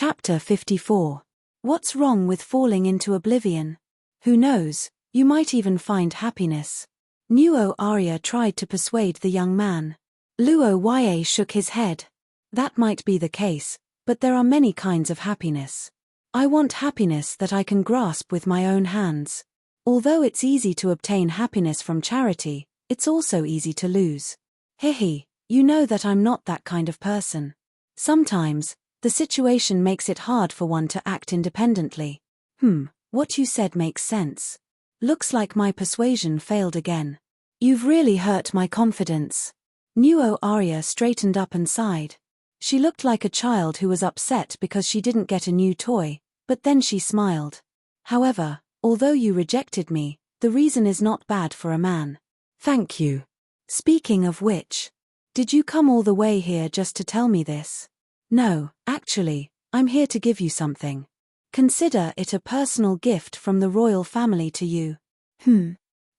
Chapter 54. What's wrong with falling into oblivion? Who knows, you might even find happiness. Nuo Arya tried to persuade the young man. Luo Ye shook his head. That might be the case, but there are many kinds of happiness. I want happiness that I can grasp with my own hands. Although it's easy to obtain happiness from charity, it's also easy to lose. Hehe, you know that I'm not that kind of person. Sometimes, the situation makes it hard for one to act independently. What you said makes sense. Looks like my persuasion failed again. You've really hurt my confidence. Nuo Arya straightened up and sighed. She looked like a child who was upset because she didn't get a new toy, but then she smiled. However, although you rejected me, the reason is not bad for a man. Thank you. Speaking of which, did you come all the way here just to tell me this? No, actually, I'm here to give you something. Consider it a personal gift from the royal family to you.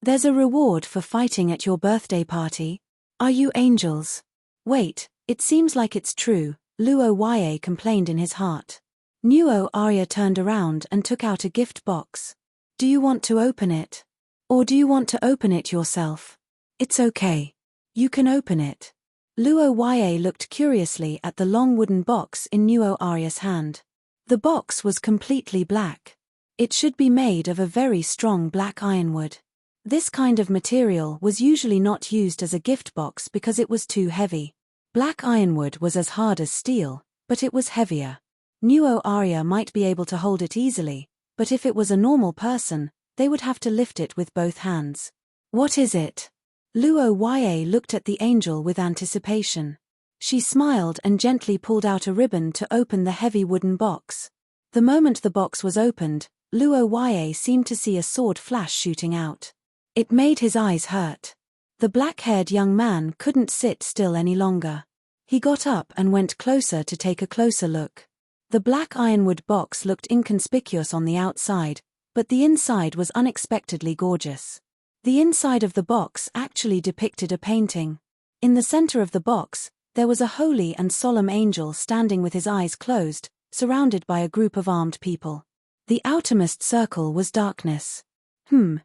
There's a reward for fighting at your birthday party. Are you angels? Wait, it seems like it's true, Luo Ye complained in his heart. Nuo Arya turned around and took out a gift box. Do you want to open it? Or do you want to open it yourself? It's okay. You can open it. Luo Ye looked curiously at the long wooden box in Nuo Arya's hand. The box was completely black. It should be made of a very strong black ironwood. This kind of material was usually not used as a gift box because it was too heavy. Black ironwood was as hard as steel, but it was heavier. Nuo Arya might be able to hold it easily, but if it was a normal person, they would have to lift it with both hands. What is it? Luo Ye looked at the angel with anticipation. She smiled and gently pulled out a ribbon to open the heavy wooden box. The moment the box was opened, Luo Ye seemed to see a sword flash shooting out. It made his eyes hurt. The black-haired young man couldn't sit still any longer. He got up and went closer to take a closer look. The black ironwood box looked inconspicuous on the outside, but the inside was unexpectedly gorgeous. The inside of the box actually depicted a painting. In the center of the box, there was a holy and solemn angel standing with his eyes closed, surrounded by a group of armed people. The outermost circle was darkness.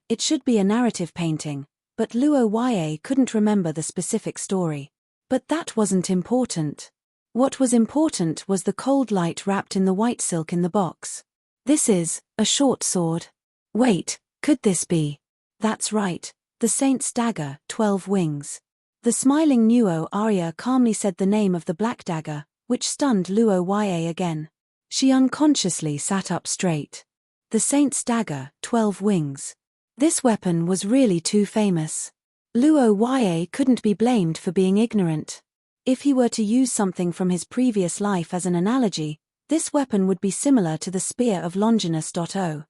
It should be a narrative painting, but Luo Ye couldn't remember the specific story. But that wasn't important. What was important was the cold light wrapped in the white silk in the box. This is a short sword. Wait, could this be? That's right, the Saint's dagger, 12 wings. The smiling Nuo Arya calmly said the name of the black dagger, which stunned Luo Ye again. She unconsciously sat up straight. The Saint's dagger, 12 wings. This weapon was really too famous. Luo Ye couldn't be blamed for being ignorant. If he were to use something from his previous life as an analogy, this weapon would be similar to the spear of Longinus.O.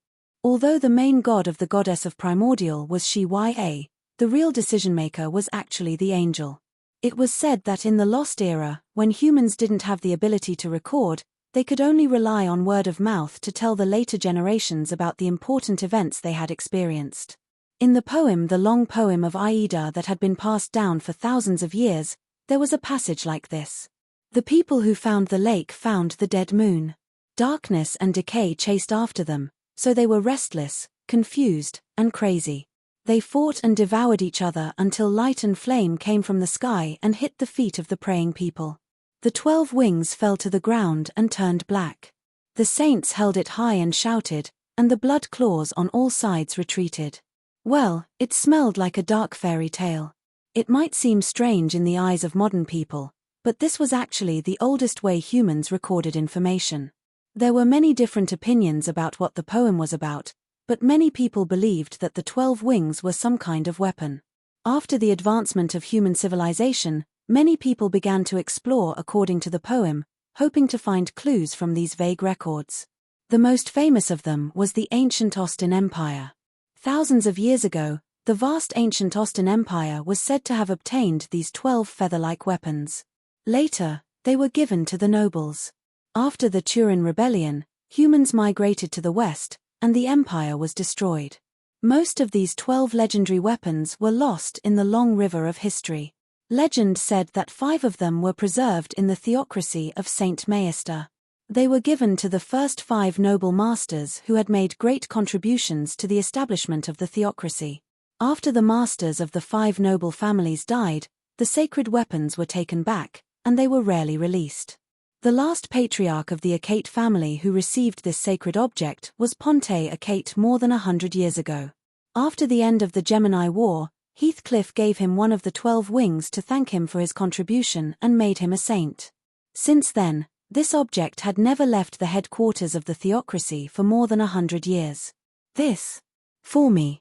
Although the main god of the goddess of primordial was Shi Ya, the real decision-maker was actually the angel. It was said that in the Lost Era, when humans didn't have the ability to record, they could only rely on word of mouth to tell the later generations about the important events they had experienced. In the poem The Long Poem of Aida that had been passed down for thousands of years, there was a passage like this. The people who found the lake found the dead moon. Darkness and decay chased after them, so they were restless, confused, and crazy. They fought and devoured each other until light and flame came from the sky and hit the feet of the praying people. The 12 wings fell to the ground and turned black. The saints held it high and shouted, and the blood claws on all sides retreated. Well, it smelled like a dark fairy tale. It might seem strange in the eyes of modern people, but this was actually the oldest way humans recorded information. There were many different opinions about what the poem was about, but many people believed that the 12 wings were some kind of weapon. After the advancement of human civilization, many people began to explore according to the poem, hoping to find clues from these vague records. The most famous of them was the ancient Austin Empire. Thousands of years ago, the vast ancient Austin Empire was said to have obtained these 12 feather-like weapons. Later, they were given to the nobles. After the Turin Rebellion, humans migrated to the west, and the empire was destroyed. Most of these 12 legendary weapons were lost in the long river of history. Legend said that 5 of them were preserved in the theocracy of Saint Maister. They were given to the first 5 noble masters who had made great contributions to the establishment of the theocracy. After the masters of the 5 noble families died, the sacred weapons were taken back, and they were rarely released. The last patriarch of the Acate family who received this sacred object was Ponte Acate more than 100 years ago. After the end of the Gemini War, Heathcliff gave him one of the 12 wings to thank him for his contribution and made him a saint. Since then, this object had never left the headquarters of the theocracy for more than 100 years. This, for me.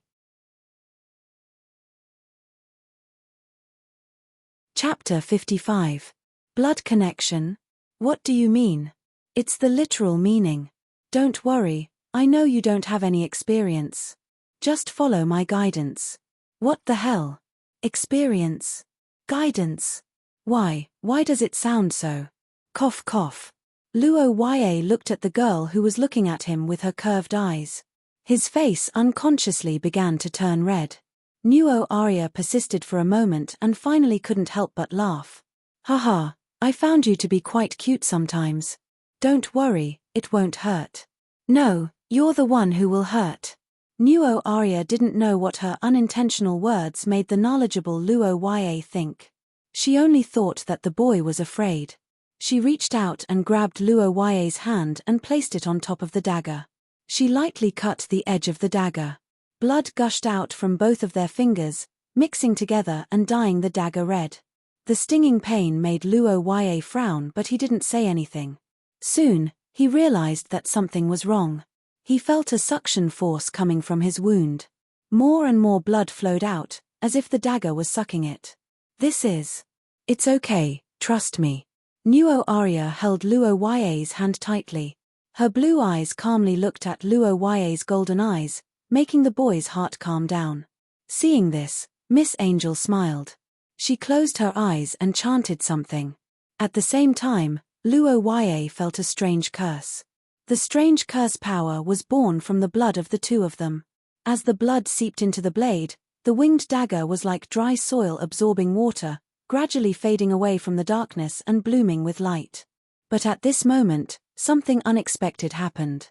Chapter 55. Blood connection? What do you mean? It's the literal meaning. Don't worry, I know you don't have any experience. Just follow my guidance. What the hell? Experience? Guidance? Why does it sound so? Cough cough. Luo Yue looked at the girl who was looking at him with her curved eyes. His face unconsciously began to turn red. Nuo Arya persisted for a moment and finally couldn't help but laugh. Haha, I found you to be quite cute sometimes. Don't worry, it won't hurt. No, you're the one who will hurt. Nuo Arya didn't know what her unintentional words made the knowledgeable Luo Yue think. She only thought that the boy was afraid. She reached out and grabbed Luo Yue's hand and placed it on top of the dagger. She lightly cut the edge of the dagger. Blood gushed out from both of their fingers, mixing together and dyeing the dagger red. The stinging pain made Luo Yue frown, but he didn't say anything. Soon, he realized that something was wrong. He felt a suction force coming from his wound. More and more blood flowed out, as if the dagger was sucking it. It's okay, trust me. Nuo Arya held Luo Yue's hand tightly. Her blue eyes calmly looked at Luo Yue's golden eyes, making the boy's heart calm down. Seeing this, Miss Angel smiled. She closed her eyes and chanted something. At the same time, Luo Yue felt a strange curse. The strange curse power was born from the blood of the 2 of them. As the blood seeped into the blade, the winged dagger was like dry soil absorbing water, gradually fading away from the darkness and blooming with light. But at this moment, something unexpected happened.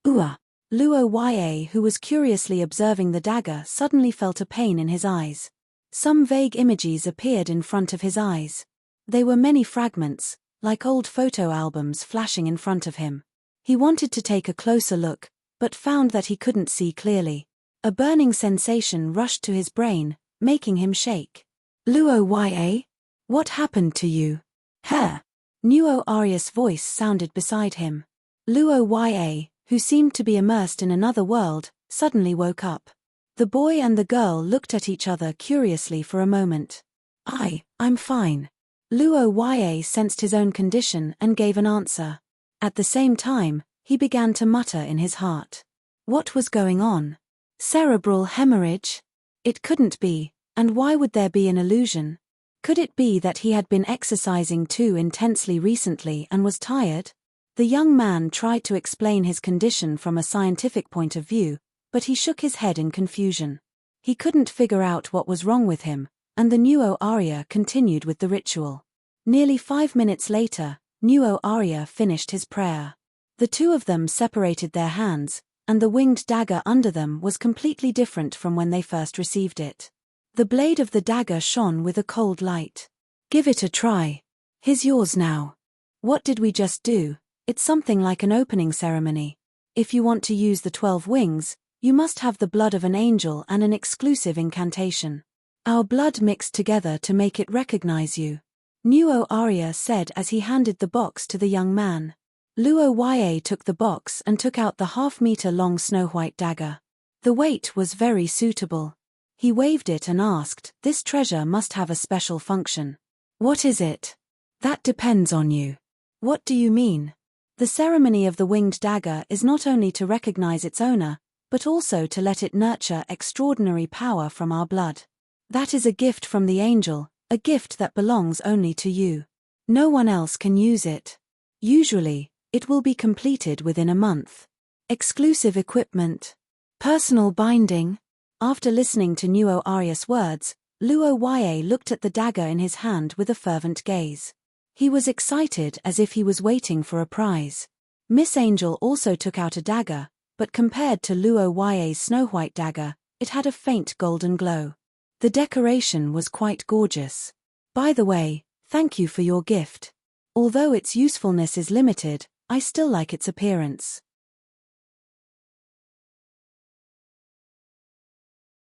Luo Yue, who was curiously observing the dagger, suddenly felt a pain in his eyes. Some vague images appeared in front of his eyes. They were many fragments, like old photo albums flashing in front of him. He wanted to take a closer look, but found that he couldn't see clearly. A burning sensation rushed to his brain, making him shake. Luo Yue? What happened to you? Huh? Nuo Arya's voice sounded beside him. Luo Yue, who seemed to be immersed in another world, suddenly woke up. The boy and the girl looked at each other curiously for a moment. I'm fine. Luo Yue sensed his own condition and gave an answer. At the same time, he began to mutter in his heart. What was going on? Cerebral hemorrhage? It couldn't be, and why would there be an illusion? Could it be that he had been exercising too intensely recently and was tired? The young man tried to explain his condition from a scientific point of view, but he shook his head in confusion. He couldn't figure out what was wrong with him, and the Nuo Arya continued with the ritual. Nearly 5 minutes later, Nuo Arya finished his prayer. The 2 of them separated their hands, and the winged dagger under them was completely different from when they first received it. The blade of the dagger shone with a cold light. Give it a try. Here's yours now. What did we just do? It's something like an opening ceremony. If you want to use the 12 wings, you must have the blood of an angel and an exclusive incantation. Our blood mixed together to make it recognize you. Nuo Arya said as he handed the box to the young man. Luo Yue took the box and took out the half-meter-long snow-white dagger. The weight was very suitable. He waved it and asked, "This treasure must have a special function." "What is it?" "That depends on you." "What do you mean?" "The ceremony of the winged dagger is not only to recognize its owner, but also to let it nurture extraordinary power from our blood. That is a gift from the angel, a gift that belongs only to you. No one else can use it. Usually, it will be completed within a month. Exclusive equipment. Personal binding." After listening to Nuo Arya's words, Luo Yue looked at the dagger in his hand with a fervent gaze. He was excited as if he was waiting for a prize. Miss Angel also took out a dagger, but compared to Luo Ya's snow-white dagger, it had a faint golden glow. The decoration was quite gorgeous. By the way, thank you for your gift. Although its usefulness is limited, I still like its appearance.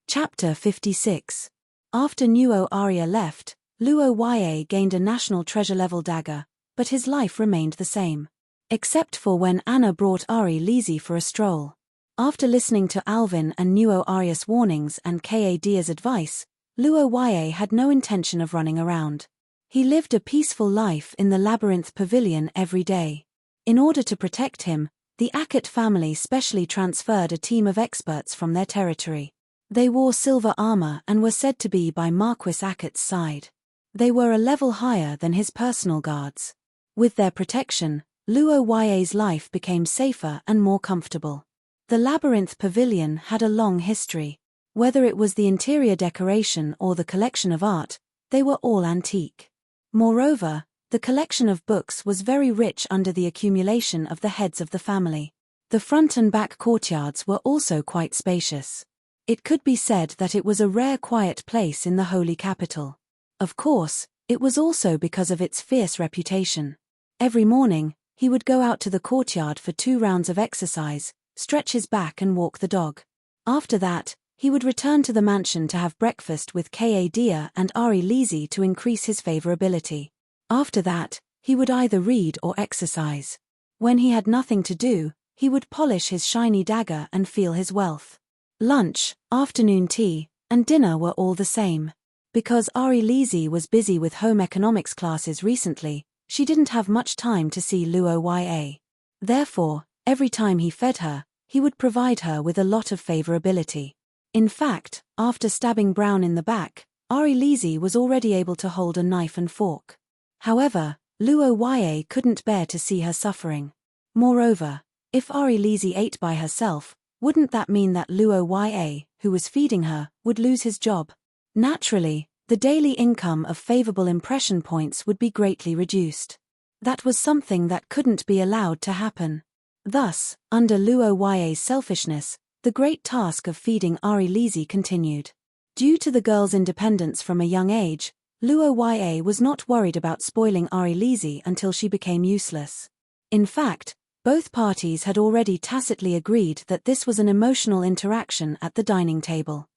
Chapter 56. After Nuo Arya left, Luo Ya gained a national treasure-level dagger, but his life remained the same. Except for when Anna brought Ari Lisi for a stroll. After listening to Alvin and Nuo Arya's warnings and Kadia's advice, Luo Ya had no intention of running around. He lived a peaceful life in the Labyrinth Pavilion every day. In order to protect him, the Akut family specially transferred a team of experts from their territory. They wore silver armor and were said to be by Marquis Akut's side. They were a level higher than his personal guards. With their protection, Luo Ya's life became safer and more comfortable. The Labyrinth Pavilion had a long history. Whether it was the interior decoration or the collection of art, they were all antique. Moreover, the collection of books was very rich under the accumulation of the heads of the family. The front and back courtyards were also quite spacious. It could be said that it was a rare quiet place in the holy capital. Of course, it was also because of its fierce reputation. Every morning, he would go out to the courtyard for 2 rounds of exercise, stretch his back and walk the dog. After that, he would return to the mansion to have breakfast with Kadia and Ari Lisi to increase his favorability. After that, he would either read or exercise. When he had nothing to do, he would polish his shiny dagger and feel his wealth. Lunch, afternoon tea, and dinner were all the same. Because Ari Lisi was busy with home economics classes recently, she didn't have much time to see Luo Ya. Therefore, every time he fed her, he would provide her with a lot of favorability. In fact, after stabbing Brown in the back, Ari Lisi was already able to hold a knife and fork. However, Luo Ya couldn't bear to see her suffering. Moreover, if Ari Lisi ate by herself, wouldn't that mean that Luo Ya, who was feeding her, would lose his job? Naturally, the daily income of favorable impression points would be greatly reduced. That was something that couldn't be allowed to happen. Thus, under Luo Ya's selfishness, the great task of feeding Ari Lisi continued. Due to the girl's independence from a young age, Luo Ya was not worried about spoiling Ari Lisi until she became useless. In fact, both parties had already tacitly agreed that this was an emotional interaction at the dining table.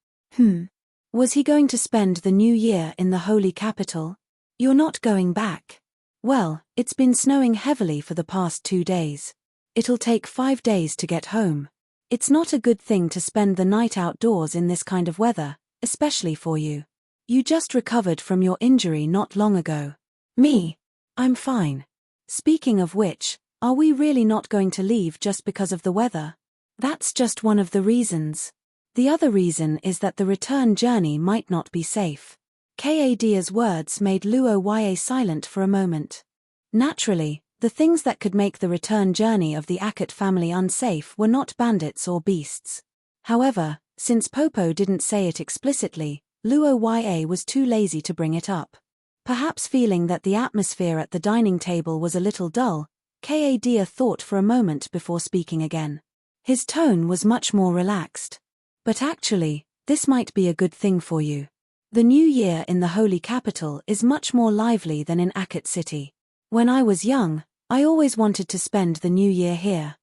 Was he going to spend the new year in the holy capital? You're not going back. Well, it's been snowing heavily for the past 2 days. It'll take 5 days to get home. It's not a good thing to spend the night outdoors in this kind of weather, especially for you. You just recovered from your injury not long ago. Me? I'm fine. Speaking of which, are we really not going to leave just because of the weather? That's just one of the reasons. The other reason is that the return journey might not be safe. Kadia's words made Luo Ya silent for a moment. Naturally, the things that could make the return journey of the Akut family unsafe were not bandits or beasts. However, since Popo didn't say it explicitly, Luo Ya was too lazy to bring it up. Perhaps feeling that the atmosphere at the dining table was a little dull, Kadia thought for a moment before speaking again. His tone was much more relaxed. But actually, this might be a good thing for you. The new year in the holy capital is much more lively than in Akut City. When I was young, I always wanted to spend the new year here.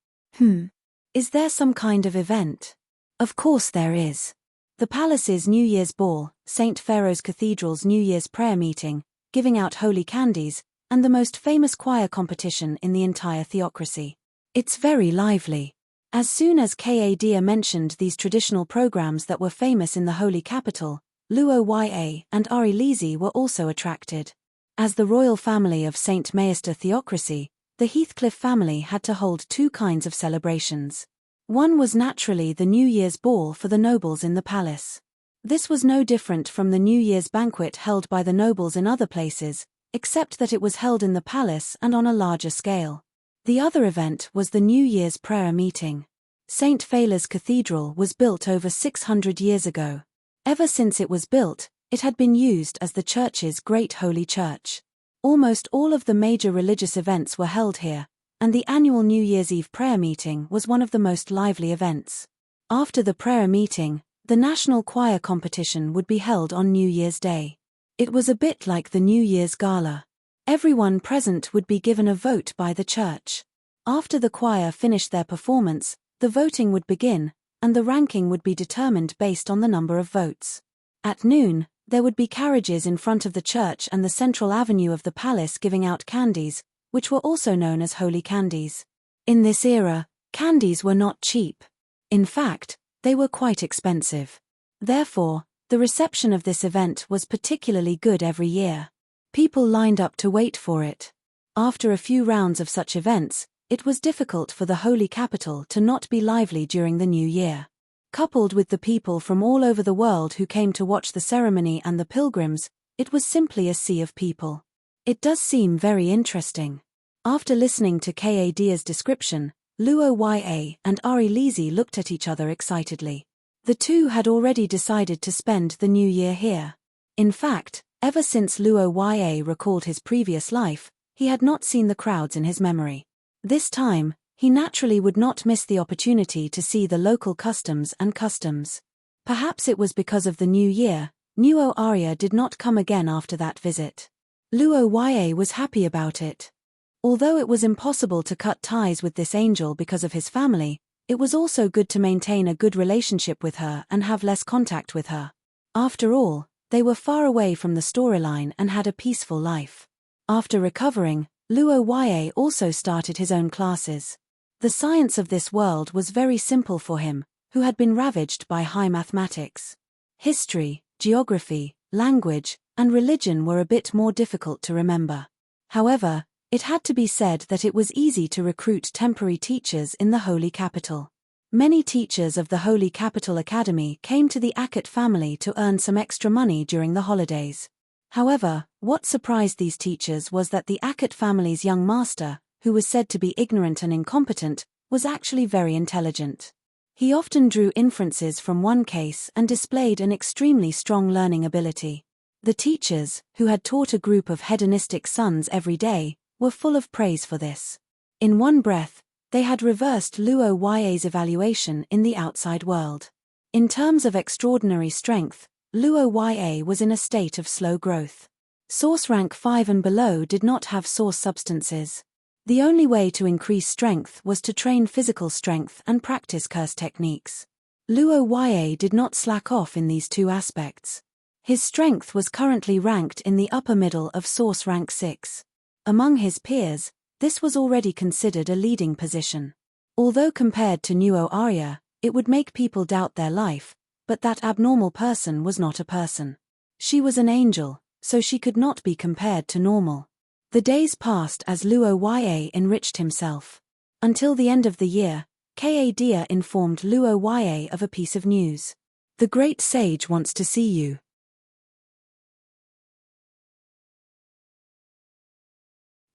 Is there some kind of event? Of course there is. The palace's New Year's ball, St. Pharaoh's Cathedral's New Year's prayer meeting, giving out holy candies, and the most famous choir competition in the entire theocracy. It's very lively. As soon as Kadia mentioned these traditional programs that were famous in the holy capital, Luo Ya and Ari Lisi were also attracted. As the royal family of St. Maester theocracy, the Heathcliff family had to hold 2 kinds of celebrations. One was naturally the New Year's ball for the nobles in the palace. This was no different from the New Year's banquet held by the nobles in other places, except that it was held in the palace and on a larger scale. The other event was the New Year's prayer meeting. St. Phala's Cathedral was built over 600 years ago. Ever since it was built, it had been used as the church's great holy church. Almost all of the major religious events were held here, and the annual New Year's Eve prayer meeting was one of the most lively events. After the prayer meeting, the national choir competition would be held on New Year's Day. It was a bit like the New Year's Gala. Everyone present would be given a vote by the church. After the choir finished their performance, the voting would begin, and the ranking would be determined based on the number of votes. At noon, there would be carriages in front of the church and the central avenue of the palace giving out candies, which were also known as holy candies. In this era, candies were not cheap. In fact, they were quite expensive. Therefore, the reception of this event was particularly good every year. People lined up to wait for it. After a few rounds of such events, it was difficult for the holy capital to not be lively during the new year. Coupled with the people from all over the world who came to watch the ceremony and the pilgrims, it was simply a sea of people. It does seem very interesting. After listening to Kadr's description, Luo Ya and Ari Lizzie looked at each other excitedly. The two had already decided to spend the new year here. In fact, ever since Luo Ya recalled his previous life, he had not seen the crowds in his memory. This time, he naturally would not miss the opportunity to see the local customs. Perhaps it was because of the new year, Nuo Arya did not come again after that visit. Luo Ya was happy about it. Although it was impossible to cut ties with this angel because of his family, it was also good to maintain a good relationship with her and have less contact with her. After all, they were far away from the storyline and had a peaceful life. After recovering, Luo Ya also started his own classes. The science of this world was very simple for him, who had been ravaged by high mathematics. History, geography, language, and religion were a bit more difficult to remember. However, it had to be said that it was easy to recruit temporary teachers in the Holy Capital. Many teachers of the Holy Capital Academy came to the Akhet family to earn some extra money during the holidays. However, what surprised these teachers was that the Akhet family's young master, who was said to be ignorant and incompetent, was actually very intelligent. He often drew inferences from one case and displayed an extremely strong learning ability. The teachers, who had taught a group of hedonistic sons every day, were full of praise for this. In one breath, they had reversed Luo Ya's evaluation in the outside world. In terms of extraordinary strength, Luo Ya was in a state of slow growth. Source rank 5 and below did not have source substances. The only way to increase strength was to train physical strength and practice curse techniques. Luo Ya did not slack off in these two aspects. His strength was currently ranked in the upper middle of source rank 6. Among his peers, this was already considered a leading position. Although compared to Nuo Arya, it would make people doubt their life, but that abnormal person was not a person. She was an angel, so she could not be compared to normal. The days passed as Luo Ya enriched himself. Until the end of the year, Kadr informed Luo Ya of a piece of news. The great sage wants to see you.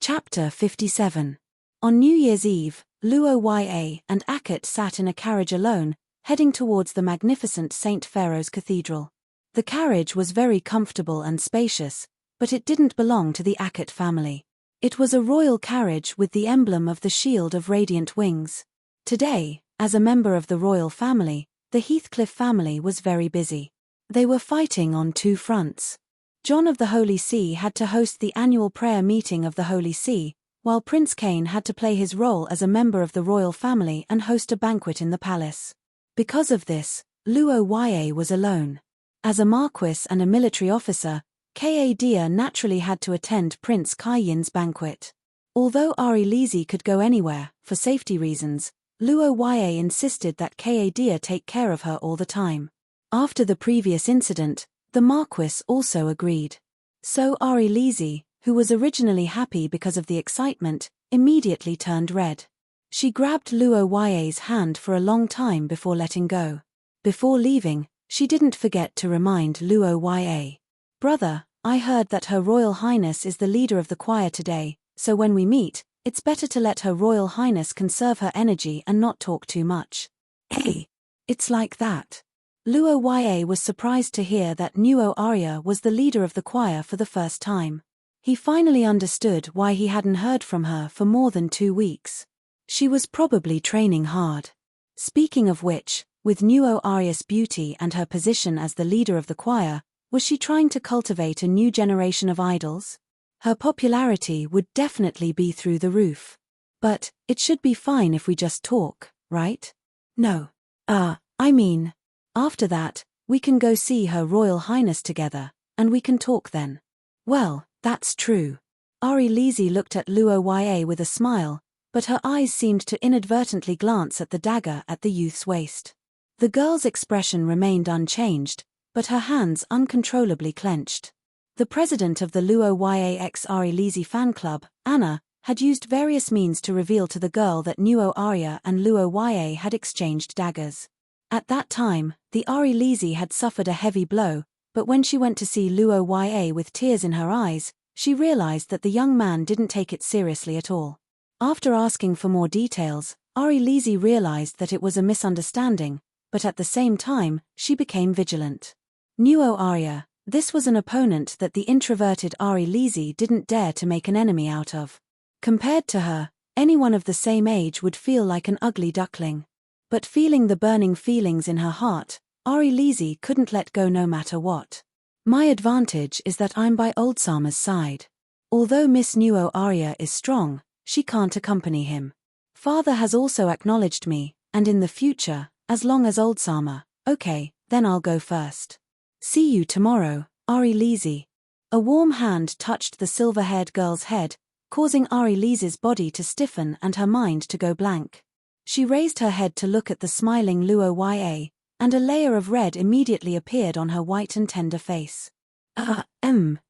Chapter 57. On New Year's Eve, Luo Ya and Akhet sat in a carriage alone, heading towards the magnificent St. Pharaoh's Cathedral. The carriage was very comfortable and spacious, but it didn't belong to the Akhet family. It was a royal carriage with the emblem of the shield of radiant wings. Today, as a member of the royal family, the Heathcliff family was very busy. They were fighting on two fronts. John of the Holy See had to host the annual prayer meeting of the Holy See, while Prince Cain had to play his role as a member of the royal family and host a banquet in the palace. Because of this, Luo Ya was alone. As a marquis and a military officer, Kadr naturally had to attend Prince Kayin's banquet. Although Ari Lizzie could go anywhere, for safety reasons, Luo Ya insisted that Kadr take care of her all the time. After the previous incident, the marquis also agreed. So Ari Lizzie, who was originally happy because of the excitement, immediately turned red. She grabbed Luo Ya's hand for a long time before letting go. Before leaving, she didn't forget to remind Luo Ya. Brother, I heard that Her Royal Highness is the leader of the choir today, so when we meet, it's better to let Her Royal Highness conserve her energy and not talk too much. Hey, it's like that. Luo Ya was surprised to hear that Nuo Arya was the leader of the choir for the first time. He finally understood why he hadn't heard from her for more than 2 weeks. She was probably training hard. Speaking of which, with Nuo Aria's beauty and her position as the leader of the choir, was she trying to cultivate a new generation of idols? Her popularity would definitely be through the roof. But, it should be fine if we just talk, right? No. After that, we can go see Her Royal Highness together, and we can talk then. Well, that's true. Ari Lizzie looked at Luo Ya with a smile, but her eyes seemed to inadvertently glance at the dagger at the youth's waist. The girl's expression remained unchanged, but her hands uncontrollably clenched. The president of the Luo Ya x Ari Lizzie fan club, Anna, had used various means to reveal to the girl that Nuo Aria and Luo Ya had exchanged daggers. At that time, the Ari Lizzie had suffered a heavy blow, but when she went to see Luo Ya with tears in her eyes, she realized that the young man didn't take it seriously at all. After asking for more details, Ari Lizzie realized that it was a misunderstanding, but at the same time, she became vigilant. Nuo Aria, this was an opponent that the introverted Ari Lizzie didn't dare to make an enemy out of. Compared to her, anyone of the same age would feel like an ugly duckling. But feeling the burning feelings in her heart, Ari Lizzie couldn't let go no matter what. My advantage is that I'm by Oldsama's side. Although Miss Nuo Aria is strong, she can't accompany him. Father has also acknowledged me, and in the future, as long as Oldsama, okay, then I'll go first. See you tomorrow, Ari Lizzie. A warm hand touched the silver-haired girl's head, causing Ari Lizzie's body to stiffen and her mind to go blank. She raised her head to look at the smiling Luo Ya, and a layer of red immediately appeared on her white and tender face.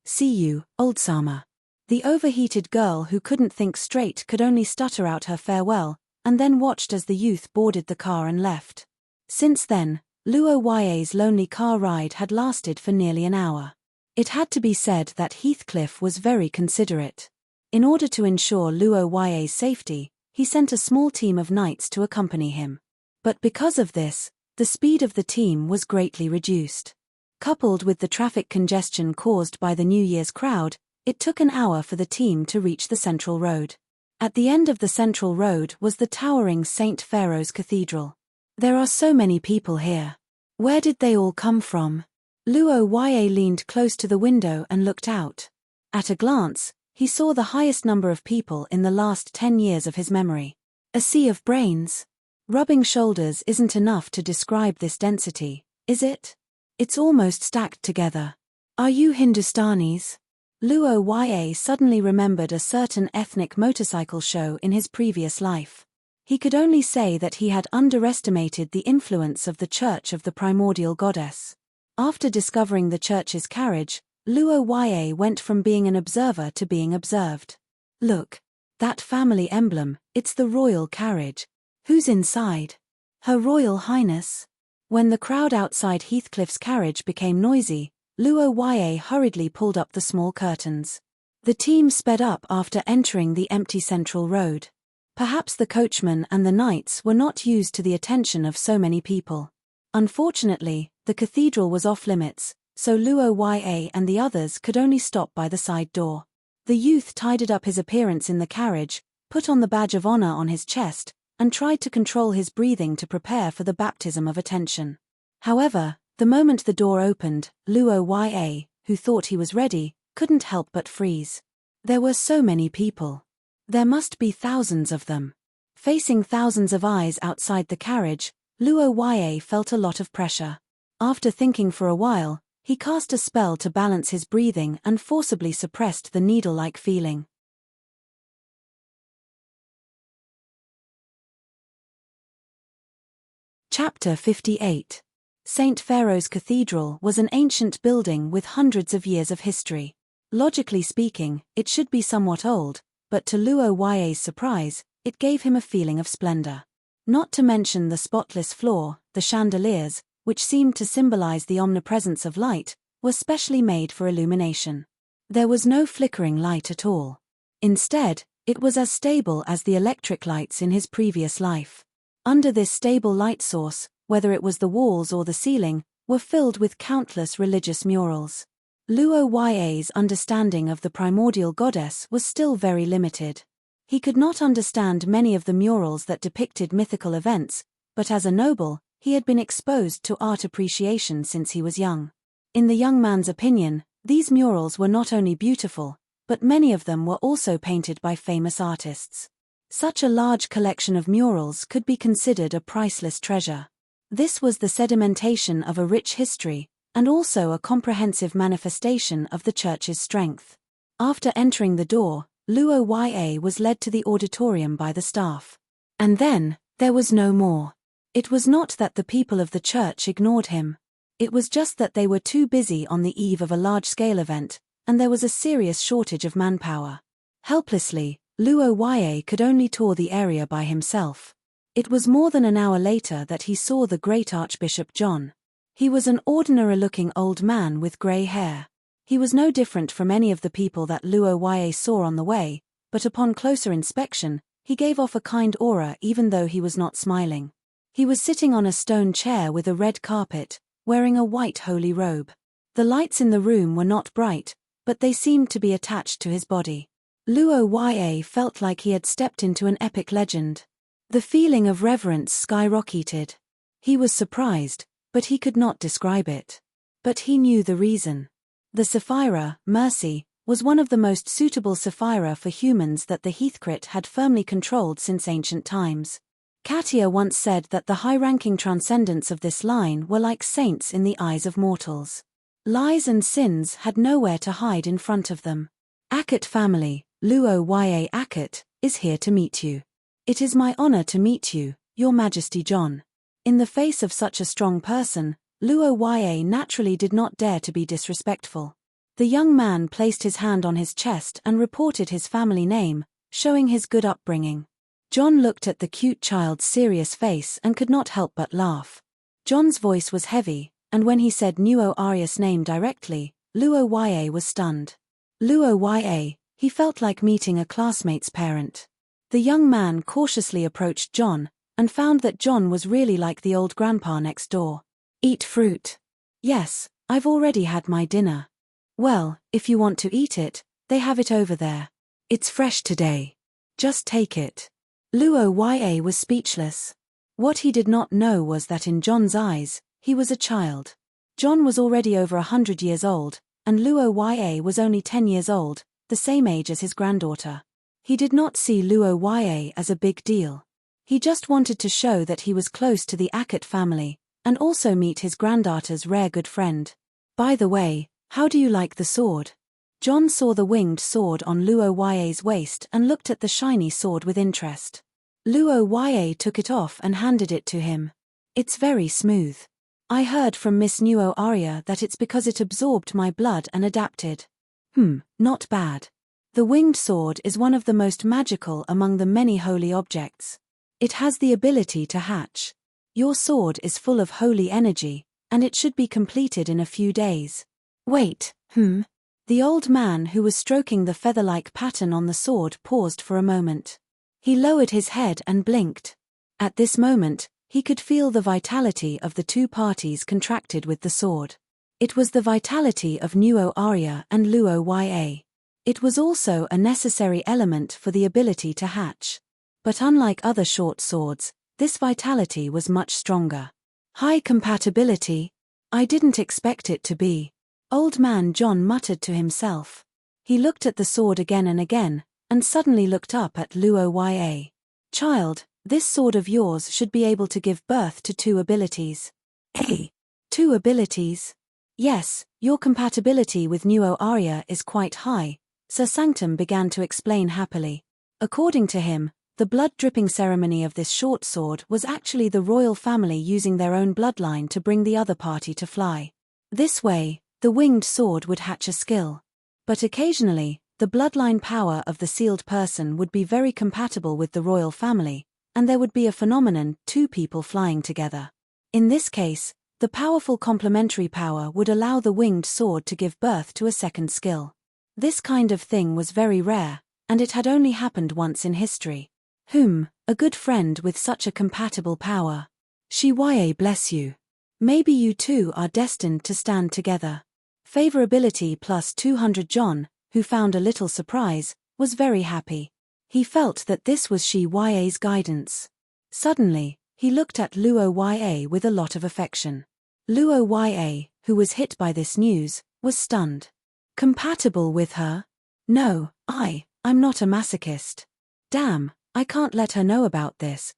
See you, Oldsama. The overheated girl who couldn't think straight could only stutter out her farewell, and then watched as the youth boarded the car and left. Since then, Luo Ya's lonely car ride had lasted for nearly an hour. It had to be said that Heathcliff was very considerate. In order to ensure Luo Ya's safety, he sent a small team of knights to accompany him. But because of this, the speed of the team was greatly reduced. Coupled with the traffic congestion caused by the New Year's crowd, it took an hour for the team to reach the central road. At the end of the central road was the towering St. Pharaoh's Cathedral. There are so many people here. Where did they all come from? Luo Ya leaned close to the window and looked out. At a glance, he saw the highest number of people in the last 10 years of his memory. A sea of brains. Rubbing shoulders isn't enough to describe this density, is it? It's almost stacked together. Are you Hindustanis? Luo Ya suddenly remembered a certain ethnic motorcycle show in his previous life. He could only say that he had underestimated the influence of the Church of the Primordial Goddess. After discovering the church's carriage, Luo Ya went from being an observer to being observed. Look. That family emblem, it's the royal carriage. Who's inside? Her Royal Highness? When the crowd outside Heathcliff's carriage became noisy, Luo Ya hurriedly pulled up the small curtains. The team sped up after entering the empty central road. Perhaps the coachman and the knights were not used to the attention of so many people. Unfortunately, the cathedral was off-limits, so Luo Ya and the others could only stop by the side door. The youth tidied up his appearance in the carriage, put on the badge of honor on his chest, and tried to control his breathing to prepare for the baptism of attention. However, the moment the door opened, Luo Ya, who thought he was ready, couldn't help but freeze. There were so many people. There must be thousands of them. Facing thousands of eyes outside the carriage, Luo Ya felt a lot of pressure. After thinking for a while, he cast a spell to balance his breathing and forcibly suppressed the needle-like feeling. Chapter 58. St. Pharaoh's Cathedral was an ancient building with hundreds of years of history. Logically speaking, it should be somewhat old, but to Luo Ya's surprise, it gave him a feeling of splendor. Not to mention the spotless floor, the chandeliers, which seemed to symbolize the omnipresence of light, were specially made for illumination. There was no flickering light at all. Instead, it was as stable as the electric lights in his previous life. Under this stable light source, whether it was the walls or the ceiling, were filled with countless religious murals. Luo Ya's understanding of the primordial goddess was still very limited. He could not understand many of the murals that depicted mythical events, but as a noble, he had been exposed to art appreciation since he was young. In the young man's opinion, these murals were not only beautiful, but many of them were also painted by famous artists. Such a large collection of murals could be considered a priceless treasure. This was the sedimentation of a rich history, and also a comprehensive manifestation of the church's strength. After entering the door, Luo Ya was led to the auditorium by the staff. And then, there was no more. It was not that the people of the church ignored him. It was just that they were too busy on the eve of a large-scale event, and there was a serious shortage of manpower. Helplessly, Luo Ya could only tour the area by himself. It was more than an hour later that he saw the great Archbishop John. He was an ordinary-looking old man with grey hair. He was no different from any of the people that Luo Ya saw on the way, but upon closer inspection, he gave off a kind aura even though he was not smiling. He was sitting on a stone chair with a red carpet, wearing a white holy robe. The lights in the room were not bright, but they seemed to be attached to his body. Luo Ya felt like he had stepped into an epic legend. The feeling of reverence skyrocketed. He was surprised, but he could not describe it. But he knew the reason. The Sapphira, Mercy, was one of the most suitable Sapphira for humans that the Heathcrit had firmly controlled since ancient times. Katia once said that the high-ranking transcendents of this line were like saints in the eyes of mortals. Lies and sins had nowhere to hide in front of them. Akhet family, Luo Ya Akhet, is here to meet you. It is my honor to meet you, Your Majesty John. In the face of such a strong person, Luo Ya naturally did not dare to be disrespectful. The young man placed his hand on his chest and reported his family name, showing his good upbringing. John looked at the cute child's serious face and could not help but laugh. John's voice was heavy, and when he said Nuo Arias' name directly, Luo Ya was stunned. Luo Ya, he felt like meeting a classmate's parent. The young man cautiously approached John, and found that John was really like the old grandpa next door. Eat fruit. Yes, I've already had my dinner. Well, if you want to eat it, they have it over there. It's fresh today. Just take it. Luo Ya was speechless. What he did not know was that in John's eyes, he was a child. John was already over 100 years old, and Luo Ya was only 10 years old, the same age as his granddaughter. He did not see Luo Ya as a big deal. He just wanted to show that he was close to the Akhet family, and also meet his granddaughter's rare good friend. By the way, how do you like the sword? John saw the winged sword on Luo Ya's waist and looked at the shiny sword with interest. Luo Ya took it off and handed it to him. It's very smooth. I heard from Miss Nuo Aria that it's because it absorbed my blood and adapted. Not bad. The winged sword is one of the most magical among the many holy objects. It has the ability to hatch. Your sword is full of holy energy, and it should be completed in a few days. Wait, The old man who was stroking the feather-like pattern on the sword paused for a moment. He lowered his head and blinked. At this moment, he could feel the vitality of the two parties contracted with the sword. It was the vitality of Nuo Aria and Luo Ya. It was also a necessary element for the ability to hatch. But unlike other short swords, this vitality was much stronger. High compatibility? I didn't expect it to be. Old man John muttered to himself. He looked at the sword again and again, and suddenly looked up at Luo Ya. Child, this sword of yours should be able to give birth to 2 abilities. Hey! 2 abilities? Yes, your compatibility with Nuo Aria is quite high, Sir Sanctum began to explain happily. According to him, the blood-dripping ceremony of this short sword was actually the royal family using their own bloodline to bring the other party to fly. This way, the winged sword would hatch a skill. But occasionally, the bloodline power of the sealed person would be very compatible with the royal family, and there would be a phenomenon, 2 people flying together. In this case, the powerful complementary power would allow the winged sword to give birth to a second skill. This kind of thing was very rare, and it had only happened once in history. A good friend with such a compatible power. Shi Ya bless you. Maybe you two are destined to stand together. Favorability plus 200. John, who found a little surprise, was very happy. He felt that this was Ya's guidance. Suddenly, he looked at Luo Ya with a lot of affection. Luo Ya, who was hit by this news, was stunned. Compatible with her? No, I'm not a masochist. Damn, I can't let her know about this.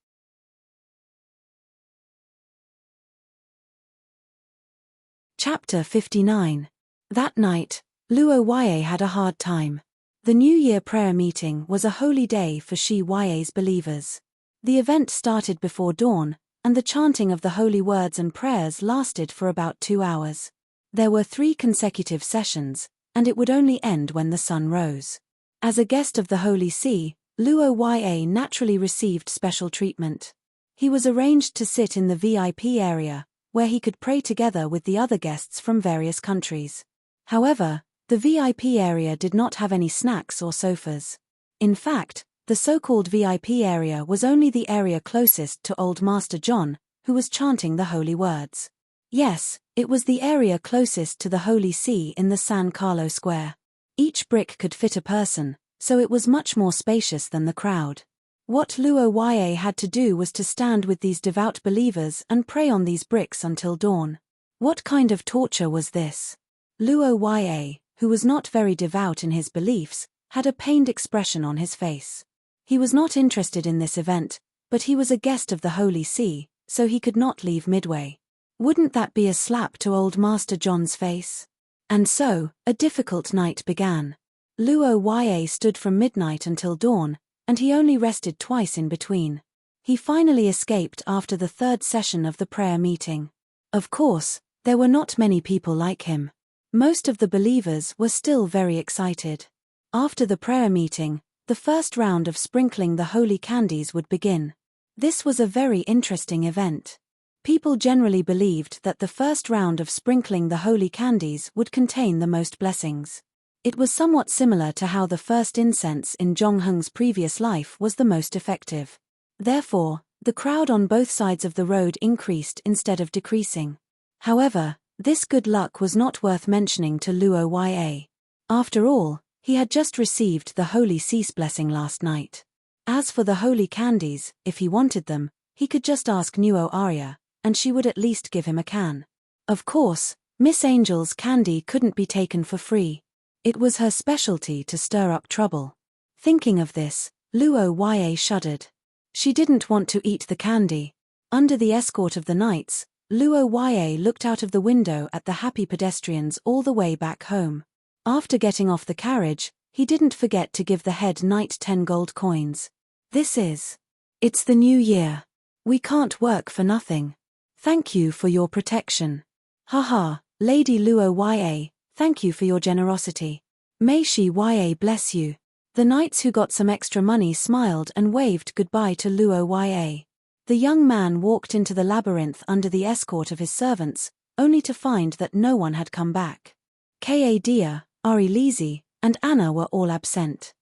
Chapter 59. That night, Luo Ya had a hard time. The New Year prayer meeting was a holy day for Ya's believers. The event started before dawn, and the chanting of the holy words and prayers lasted for about 2 hours. There were 3 consecutive sessions, and it would only end when the sun rose. As a guest of the Holy See, Luo Ya naturally received special treatment. He was arranged to sit in the VIP area, where he could pray together with the other guests from various countries. However, the VIP area did not have any snacks or sofas. In fact, the so-called VIP area was only the area closest to Old Master John, who was chanting the holy words. Yes, it was the area closest to the Holy See in the San Carlo Square. Each brick could fit a person, so it was much more spacious than the crowd. What Luo Ya had to do was to stand with these devout believers and pray on these bricks until dawn. What kind of torture was this? Luo Ya, who was not very devout in his beliefs, had a pained expression on his face. He was not interested in this event, but he was a guest of the Holy See, so he could not leave midway. Wouldn't that be a slap to Old Master John's face? And so, a difficult night began. Luo Ya stood from midnight until dawn, and he only rested twice in between. He finally escaped after the 3rd session of the prayer meeting. Of course, there were not many people like him. Most of the believers were still very excited. After the prayer meeting, the first round of sprinkling the holy candies would begin. This was a very interesting event. People generally believed that the first round of sprinkling the holy candies would contain the most blessings. It was somewhat similar to how the first incense in Zhongheng's previous life was the most effective. Therefore, the crowd on both sides of the road increased instead of decreasing. However, this good luck was not worth mentioning to Luo Ya. After all, he had just received the Holy See's blessing last night. As for the holy candies, if he wanted them, he could just ask Nuo Arya, and she would at least give him a can. Of course, Miss Angel's candy couldn't be taken for free. It was her specialty to stir up trouble. Thinking of this, Luo Ya shuddered. She didn't want to eat the candy. Under the escort of the knights, Luo Ya looked out of the window at the happy pedestrians all the way back home. After getting off the carriage, he didn't forget to give the head knight 10 gold coins. It's the new year. We can't work for nothing. Thank you for your protection. Haha, Lady Luo Ya, thank you for your generosity. May Ya bless you. The knights who got some extra money smiled and waved goodbye to Luo Ya. The young man walked into the labyrinth under the escort of his servants, only to find that no one had come back. Dia, Ari Lizzie, and Anna were all absent.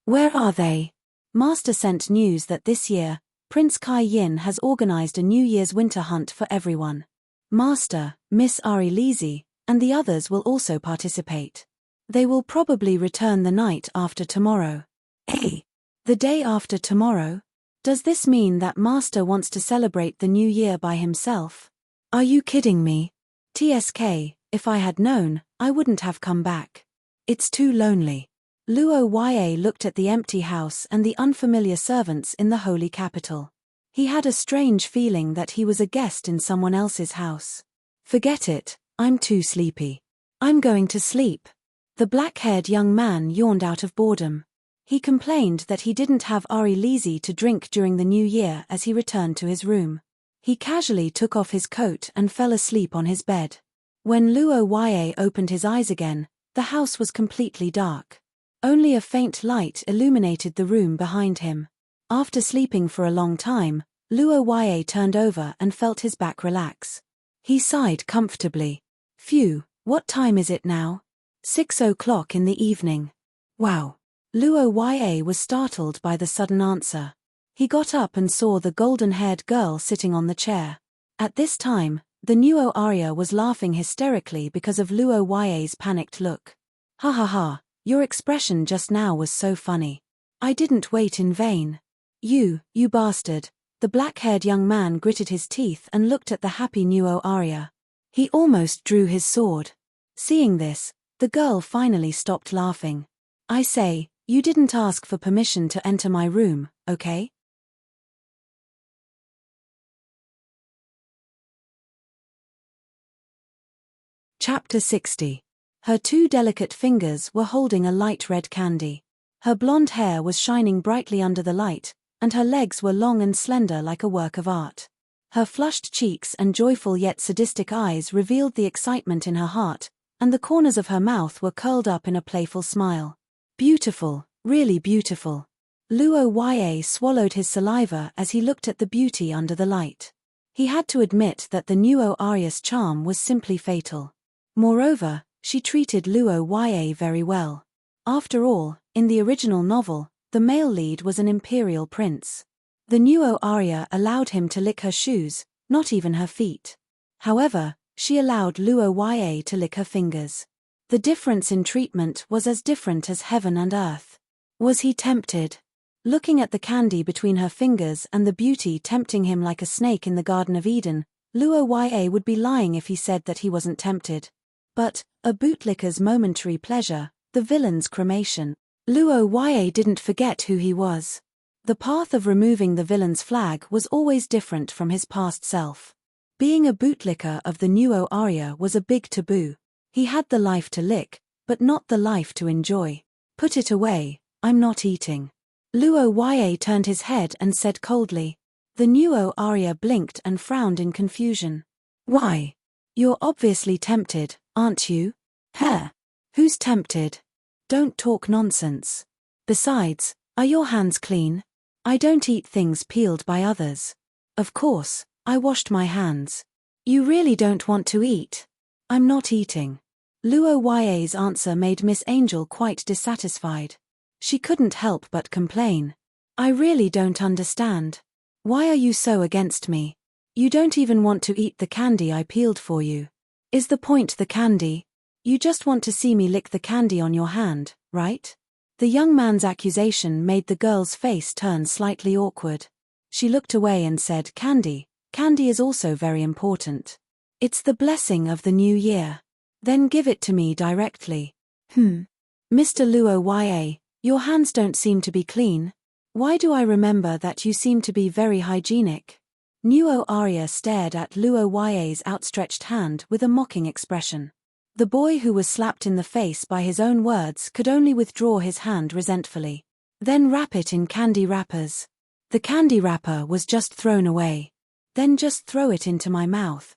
Where are they? Master sent news that this year, Prince Kai Yin has organized a New Year's winter hunt for everyone. Master, Miss Ari Lizzie, and the others will also participate. They will probably return the night after tomorrow. Hey! The day after tomorrow? Does this mean that Master wants to celebrate the New Year by himself? Are you kidding me? TSK, if I had known, I wouldn't have come back. It's too lonely. Luo Ya looked at the empty house and the unfamiliar servants in the holy capital. He had a strange feeling that he was a guest in someone else's house. Forget it, I'm too sleepy. I'm going to sleep. The black-haired young man yawned out of boredom. He complained that he didn't have Ari Lizzie to drink during the New Year as he returned to his room. He casually took off his coat and fell asleep on his bed. When Luo Ya opened his eyes again, the house was completely dark. Only a faint light illuminated the room behind him. After sleeping for a long time, Luo Ya turned over and felt his back relax. He sighed comfortably. Phew, what time is it now? 6 o'clock in the evening. Wow. Luo Ya was startled by the sudden answer. He got up and saw the golden-haired girl sitting on the chair. At this time, The Nuo Arya was laughing hysterically because of Luo Ya's panicked look. Ha ha ha, your expression just now was so funny. I didn't wait in vain. You bastard. The black-haired young man gritted his teeth and looked at the happy Nuo Arya. He almost drew his sword. Seeing this, the girl finally stopped laughing. I say, you didn't ask for permission to enter my room, okay? Chapter 60. Her two delicate fingers were holding a light red candy. Her blonde hair was shining brightly under the light, and her legs were long and slender like a work of art. Her flushed cheeks and joyful yet sadistic eyes revealed the excitement in her heart, and the corners of her mouth were curled up in a playful smile. Beautiful, really beautiful. Luo Ya swallowed his saliva as he looked at the beauty under the light. He had to admit that the Nuo Arya's charm was simply fatal. Moreover, she treated Luo Ya very well. After all, in the original novel, the male lead was an imperial prince. The Nuo Arya allowed him to lick her shoes, not even her feet. However, she allowed Luo Ya to lick her fingers. The difference in treatment was as different as heaven and earth. Was he tempted? Looking at the candy between her fingers and the beauty tempting him like a snake in the Garden of Eden, Luo Ya would be lying if he said that he wasn't tempted. But, a bootlicker's momentary pleasure, the villain's cremation. Luo Ya didn't forget who he was. The path of removing the villain's flag was always different from his past self. Being a bootlicker of the Nuo Arya was a big taboo. He had the life to lick, but not the life to enjoy. Put it away, I'm not eating. Luo Ya turned his head and said coldly. The Nuo Arya blinked and frowned in confusion. Why? You're obviously tempted, aren't you? Heh. Who's tempted? Don't talk nonsense. Besides, are your hands clean? I don't eat things peeled by others. Of course, I washed my hands. You really don't want to eat? I'm not eating. Luo Ya's answer made Miss Angel quite dissatisfied. She couldn't help but complain. I really don't understand. Why are you so against me? You don't even want to eat the candy I peeled for you. Is the point the candy? You just want to see me lick the candy on your hand, right? The young man's accusation made the girl's face turn slightly awkward. She looked away and said, Candy is also very important. It's the blessing of the new year. Then give it to me directly. Mr. Luo Ya, your hands don't seem to be clean. Why do I remember that you seem to be very hygienic? Nuo Arya stared at Luo Ya's outstretched hand with a mocking expression. The boy who was slapped in the face by his own words could only withdraw his hand resentfully. Then wrap it in candy wrappers. The candy wrapper was just thrown away. Then just throw it into my mouth.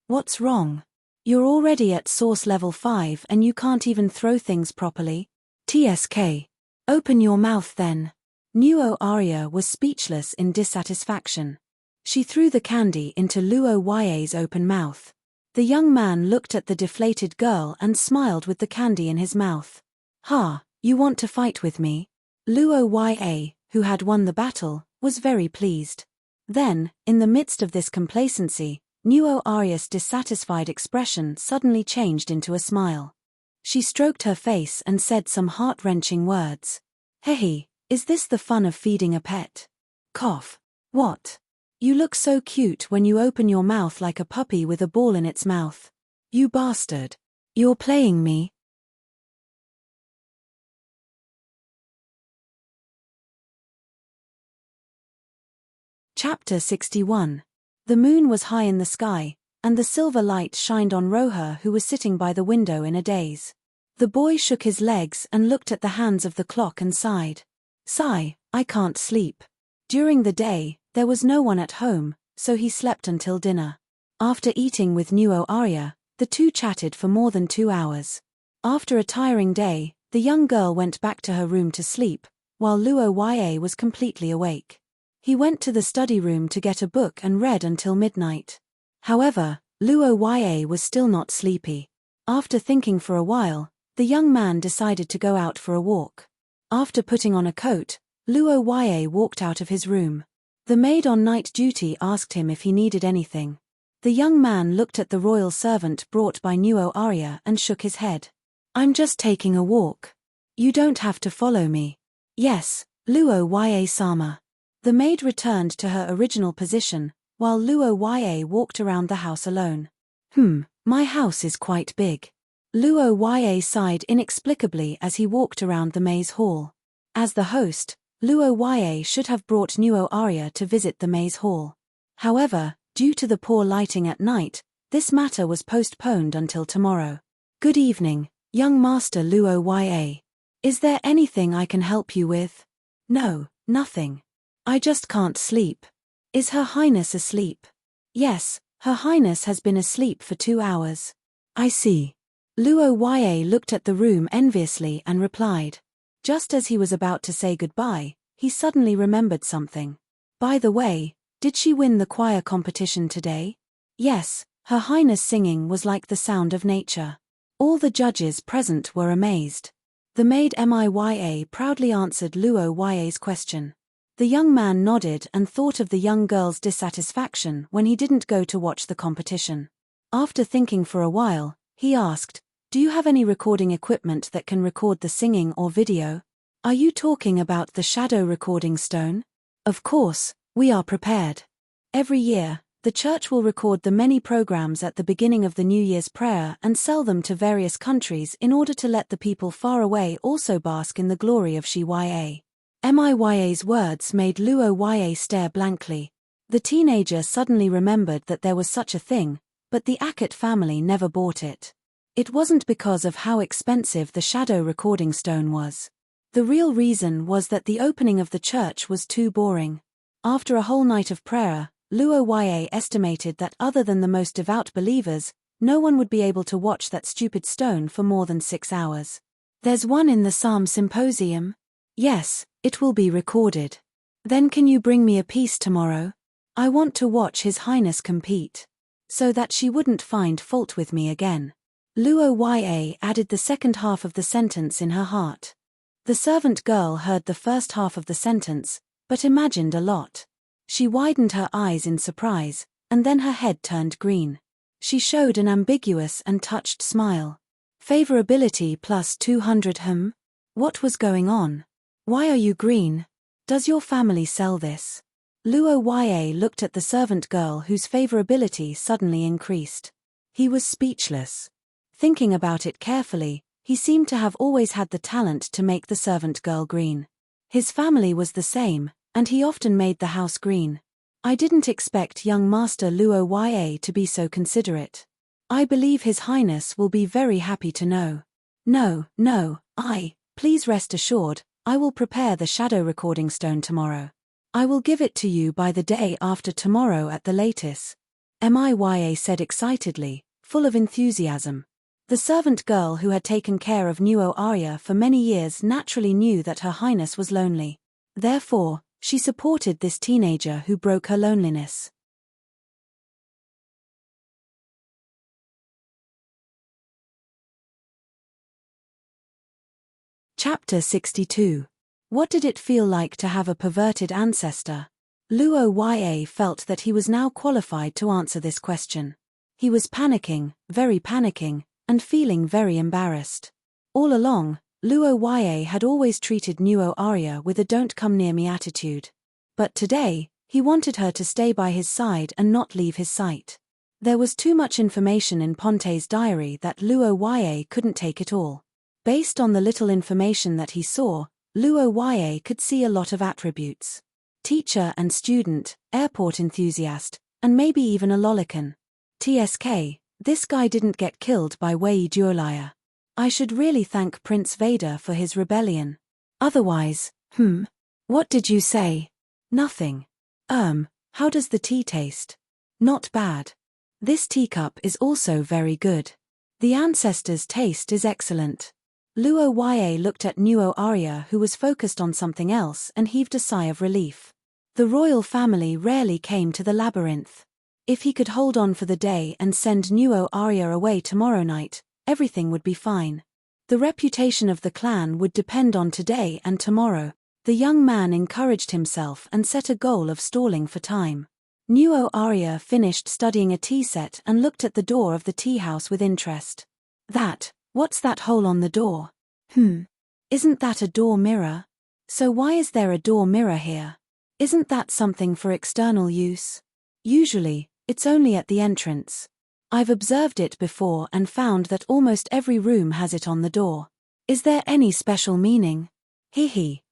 What's wrong? You're already at source level 5 and you can't even throw things properly? TSK. Open your mouth then. Nuo Arya was speechless in dissatisfaction. She threw the candy into Luo Ya's open mouth. The young man looked at the deflated girl and smiled with the candy in his mouth. Ha, you want to fight with me? Luo Ya, who had won the battle, was very pleased. Then, in the midst of this complacency, Nuo Arya's dissatisfied expression suddenly changed into a smile. She stroked her face and said some heart-wrenching words. Hehe, is this the fun of feeding a pet? Cough. What? You look so cute when you open your mouth like a puppy with a ball in its mouth. You bastard. You're playing me. Chapter 61. The moon was high in the sky, and the silver light shined on Roher, who was sitting by the window in a daze. The boy shook his legs and looked at the hands of the clock and sighed. Sigh, I can't sleep. During the day, there was no one at home, so he slept until dinner. After eating with Nuo Arya, the two chatted for more than 2 hours. After a tiring day, the young girl went back to her room to sleep, while Luo Ya was completely awake. He went to the study room to get a book and read until midnight. However, Luo Ya was still not sleepy. After thinking for a while, the young man decided to go out for a walk. After putting on a coat, Luo Ya walked out of his room. The maid on night duty asked him if he needed anything. The young man looked at the royal servant brought by Nuo Arya and shook his head. I'm just taking a walk. You don't have to follow me. Yes, Luo Ya-sama. The maid returned to her original position, while Luo Ya walked around the house alone. My house is quite big. Luo Ya sighed inexplicably as he walked around the maze hall. As the host, Luo Ya should have brought Nuo Arya to visit the maze hall. However, due to the poor lighting at night, this matter was postponed until tomorrow. Good evening, young Master Luo Ya. Is there anything I can help you with? No, nothing. I just can't sleep. Is Her Highness asleep? Yes, Her Highness has been asleep for 2 hours. I see. Luo Ya looked at the room enviously and replied. Just as he was about to say goodbye, he suddenly remembered something. By the way, did she win the choir competition today? Yes, Her Highness singing was like the sound of nature. All the judges present were amazed. The maid Miya proudly answered Luo Ya's question. The young man nodded and thought of the young girl's dissatisfaction when he didn't go to watch the competition. After thinking for a while, he asked, do you have any recording equipment that can record the singing or video? Are you talking about the shadow recording stone? Of course, we are prepared. Every year, the church will record the many programs at the beginning of the New Year's prayer and sell them to various countries in order to let the people far away also bask in the glory of Ya. Miya's words made Luo Ya stare blankly. The teenager suddenly remembered that there was such a thing, but the Akut family never bought it. It wasn't because of how expensive the shadow recording stone was. The real reason was that the opening of the church was too boring. After a whole night of prayer, Luo Ya estimated that other than the most devout believers, no one would be able to watch that stupid stone for more than 6 hours. There's one in the Psalm Symposium? Yes, it will be recorded. Then can you bring me a piece tomorrow? I want to watch His Highness compete. So that she wouldn't find fault with me again. Luo Ya added the second half of the sentence in her heart. The servant girl heard the first half of the sentence, but imagined a lot. She widened her eyes in surprise, and then her head turned green. She showed an ambiguous and touched smile. Favorability plus 200 What was going on? Why are you green? Does your family sell this? Luo Ya looked at the servant girl whose favorability suddenly increased. He was speechless. Thinking about it carefully, he seemed to have always had the talent to make the servant girl green. His family was the same, and he often made the house green. I didn't expect young Master Luo Ya to be so considerate. I believe His Highness will be very happy to know. No, please rest assured, I will prepare the shadow recording stone tomorrow. I will give it to you by the day after tomorrow at the latest. Miya said excitedly, full of enthusiasm. The servant girl who had taken care of Nuo Arya for many years naturally knew that Her Highness was lonely. Therefore, she supported this teenager who broke her loneliness. Chapter 62. What did it feel like to have a perverted ancestor? Luo Ya felt that he was now qualified to answer this question. He was panicking, very panicking, and feeling very embarrassed. All along, Luo Ya had always treated Nuo Arya with a don't come near me attitude. But today, he wanted her to stay by his side and not leave his sight. There was too much information in Ponte's diary that Luo Ya couldn't take it all. Based on the little information that he saw, Luo Ya could see a lot of attributes. Teacher and student, airport enthusiast, and maybe even a lolicon. TSK, this guy didn't get killed by Wei Duolaya. I should really thank Prince Vader for his rebellion. Otherwise, what did you say? Nothing. How does the tea taste? Not bad. This teacup is also very good. The ancestors' taste is excellent. Luo Ya looked at Nuo Arya who was focused on something else and heaved a sigh of relief. The royal family rarely came to the labyrinth. If he could hold on for the day and send Nuo Arya away tomorrow night, everything would be fine. The reputation of the clan would depend on today and tomorrow. The young man encouraged himself and set a goal of stalling for time. Nuo Arya finished studying a tea set and looked at the door of the tea house with interest. What's that hole on the door? Isn't that a door mirror? So why is there a door mirror here? Isn't that something for external use? Usually, it's only at the entrance. I've observed it before and found that almost every room has it on the door. Is there any special meaning?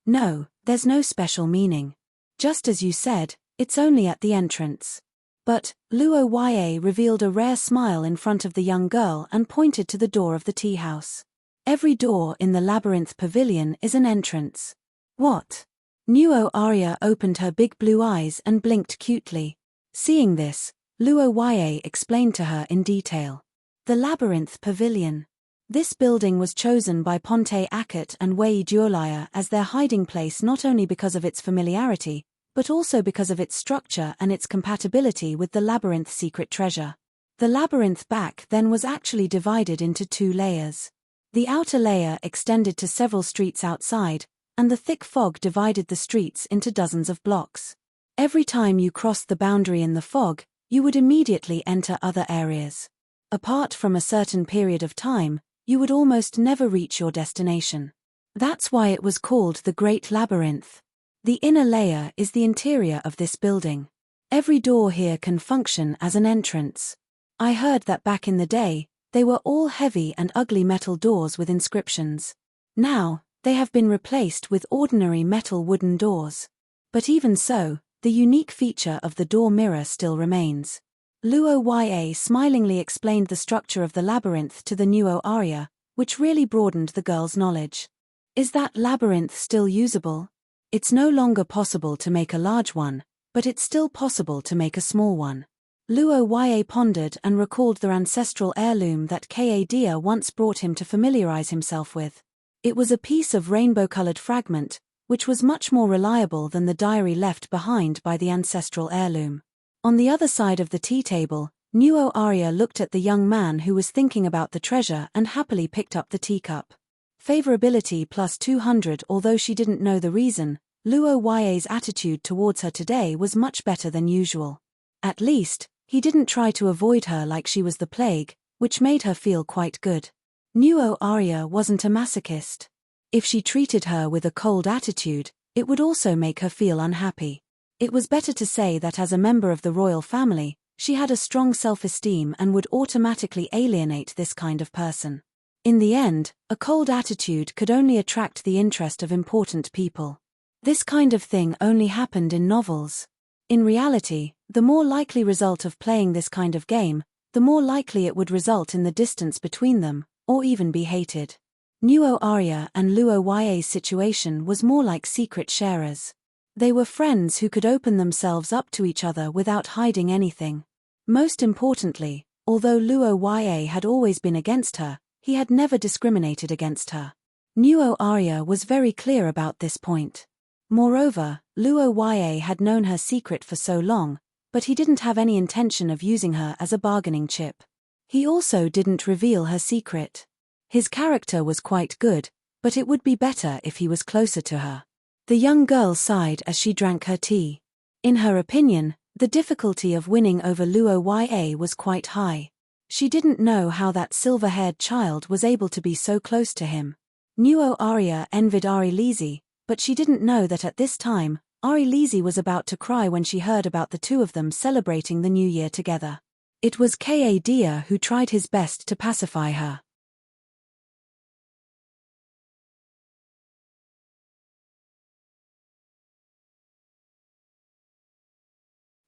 No, there's no special meaning. Just as you said, it's only at the entrance. But, Luo Ya revealed a rare smile in front of the young girl and pointed to the door of the tea house. Every door in the labyrinth pavilion is an entrance. What? Nuo Arya opened her big blue eyes and blinked cutely. Seeing this, Luo Ya explained to her in detail. The labyrinth pavilion. This building was chosen by Ponte Akut and Wei Duolaya as their hiding place not only because of its familiarity, but also because of its structure and its compatibility with the labyrinth's secret treasure. The labyrinth back then was actually divided into 2 layers. The outer layer extended to several streets outside, and the thick fog divided the streets into dozens of blocks. Every time you crossed the boundary in the fog, you would immediately enter other areas. Apart from a certain period of time, you would almost never reach your destination. That's why it was called the Great Labyrinth. The inner layer is the interior of this building. Every door here can function as an entrance. I heard that back in the day, they were all heavy and ugly metal doors with inscriptions. Now, they have been replaced with ordinary metal wooden doors. But even so, the unique feature of the door mirror still remains. Luo Ya smilingly explained the structure of the labyrinth to the Nuo Arya, which really broadened the girl's knowledge. Is that labyrinth still usable? It's no longer possible to make a large one, but it's still possible to make a small one. Luo Ya pondered and recalled the ancestral heirloom that Dia once brought him to familiarize himself with. It was a piece of rainbow-colored fragment, which was much more reliable than the diary left behind by the ancestral heirloom. On the other side of the tea table, Nuo Arya looked at the young man who was thinking about the treasure and happily picked up the teacup. Favorability plus 200. Although she didn't know the reason, Luo Ya's attitude towards her today was much better than usual. At least, he didn't try to avoid her like she was the plague, which made her feel quite good. Nuo Arya wasn't a masochist. If she treated her with a cold attitude, it would also make her feel unhappy. It was better to say that as a member of the royal family, she had a strong self-esteem and would automatically alienate this kind of person. In the end, a cold attitude could only attract the interest of important people. This kind of thing only happened in novels. In reality, the more likely result of playing this kind of game, the more likely it would result in the distance between them, or even be hated. Nuo Arya and Luo Ya's situation was more like secret sharers. They were friends who could open themselves up to each other without hiding anything. Most importantly, although Luo Ya had always been against her, he had never discriminated against her. Nuo Arya was very clear about this point. Moreover, Luo Ya had known her secret for so long, but he didn't have any intention of using her as a bargaining chip. He also didn't reveal her secret. His character was quite good, but it would be better if he was closer to her. The young girl sighed as she drank her tea. In her opinion, the difficulty of winning over Luo Ya was quite high. She didn't know how that silver-haired child was able to be so close to him. Nuo Arya envied Ari Lizzie, but she didn't know that at this time, Ari Lizzie was about to cry when she heard about the two of them celebrating the new year together. It was Dia who tried his best to pacify her.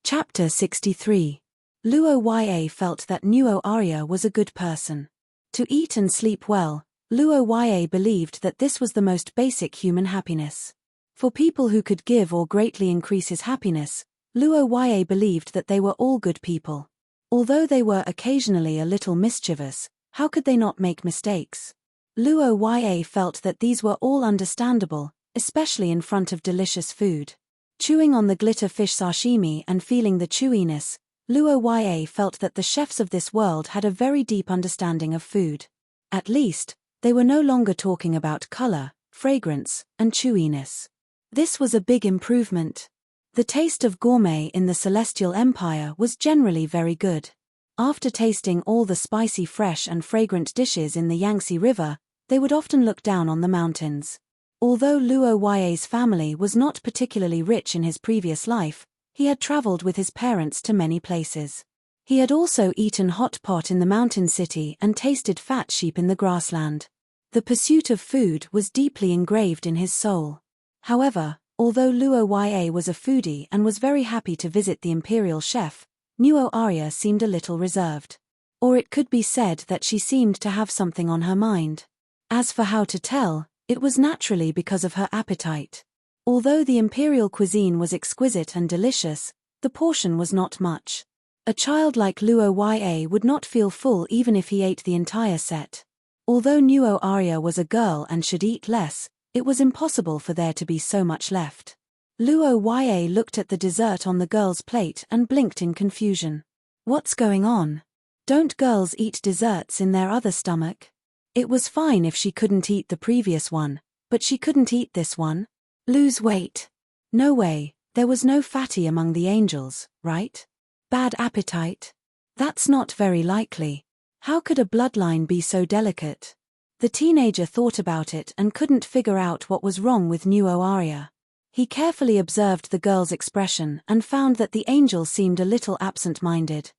Chapter 63. Luo Ya felt that Nuo Arya was a good person. To eat and sleep well, Luo Ya believed that this was the most basic human happiness. For people who could give or greatly increase his happiness, Luo Ya believed that they were all good people. Although they were occasionally a little mischievous, how could they not make mistakes? Luo Ya felt that these were all understandable, especially in front of delicious food. Chewing on the glitter fish sashimi and feeling the chewiness, Luo Ya felt that the chefs of this world had a very deep understanding of food. At least, they were no longer talking about color, fragrance, and chewiness. This was a big improvement. The taste of gourmet in the Celestial Empire was generally very good. After tasting all the spicy, fresh and fragrant dishes in the Yangtze River, they would often look down on the mountains. Although Luo Y's family was not particularly rich in his previous life, he had traveled with his parents to many places. He had also eaten hot pot in the mountain city and tasted fat sheep in the grassland. The pursuit of food was deeply engraved in his soul. However, although Luo Ya was a foodie and was very happy to visit the imperial chef, Nuo Arya seemed a little reserved. Or it could be said that she seemed to have something on her mind. As for how to tell, it was naturally because of her appetite. Although the imperial cuisine was exquisite and delicious, the portion was not much. A child like Luo Ya would not feel full even if he ate the entire set. Although Nuo Arya was a girl and should eat less, it was impossible for there to be so much left. Luo Ya looked at the dessert on the girl's plate and blinked in confusion. What's going on? Don't girls eat desserts in their other stomach? It was fine if she couldn't eat the previous one, but she couldn't eat this one? Lose weight. No way, there was no fatty among the angels, right? Bad appetite? That's not very likely. How could a bloodline be so delicate? The teenager thought about it and couldn't figure out what was wrong with Nuo Arya. He carefully observed the girl's expression and found that the angel seemed a little absent-minded.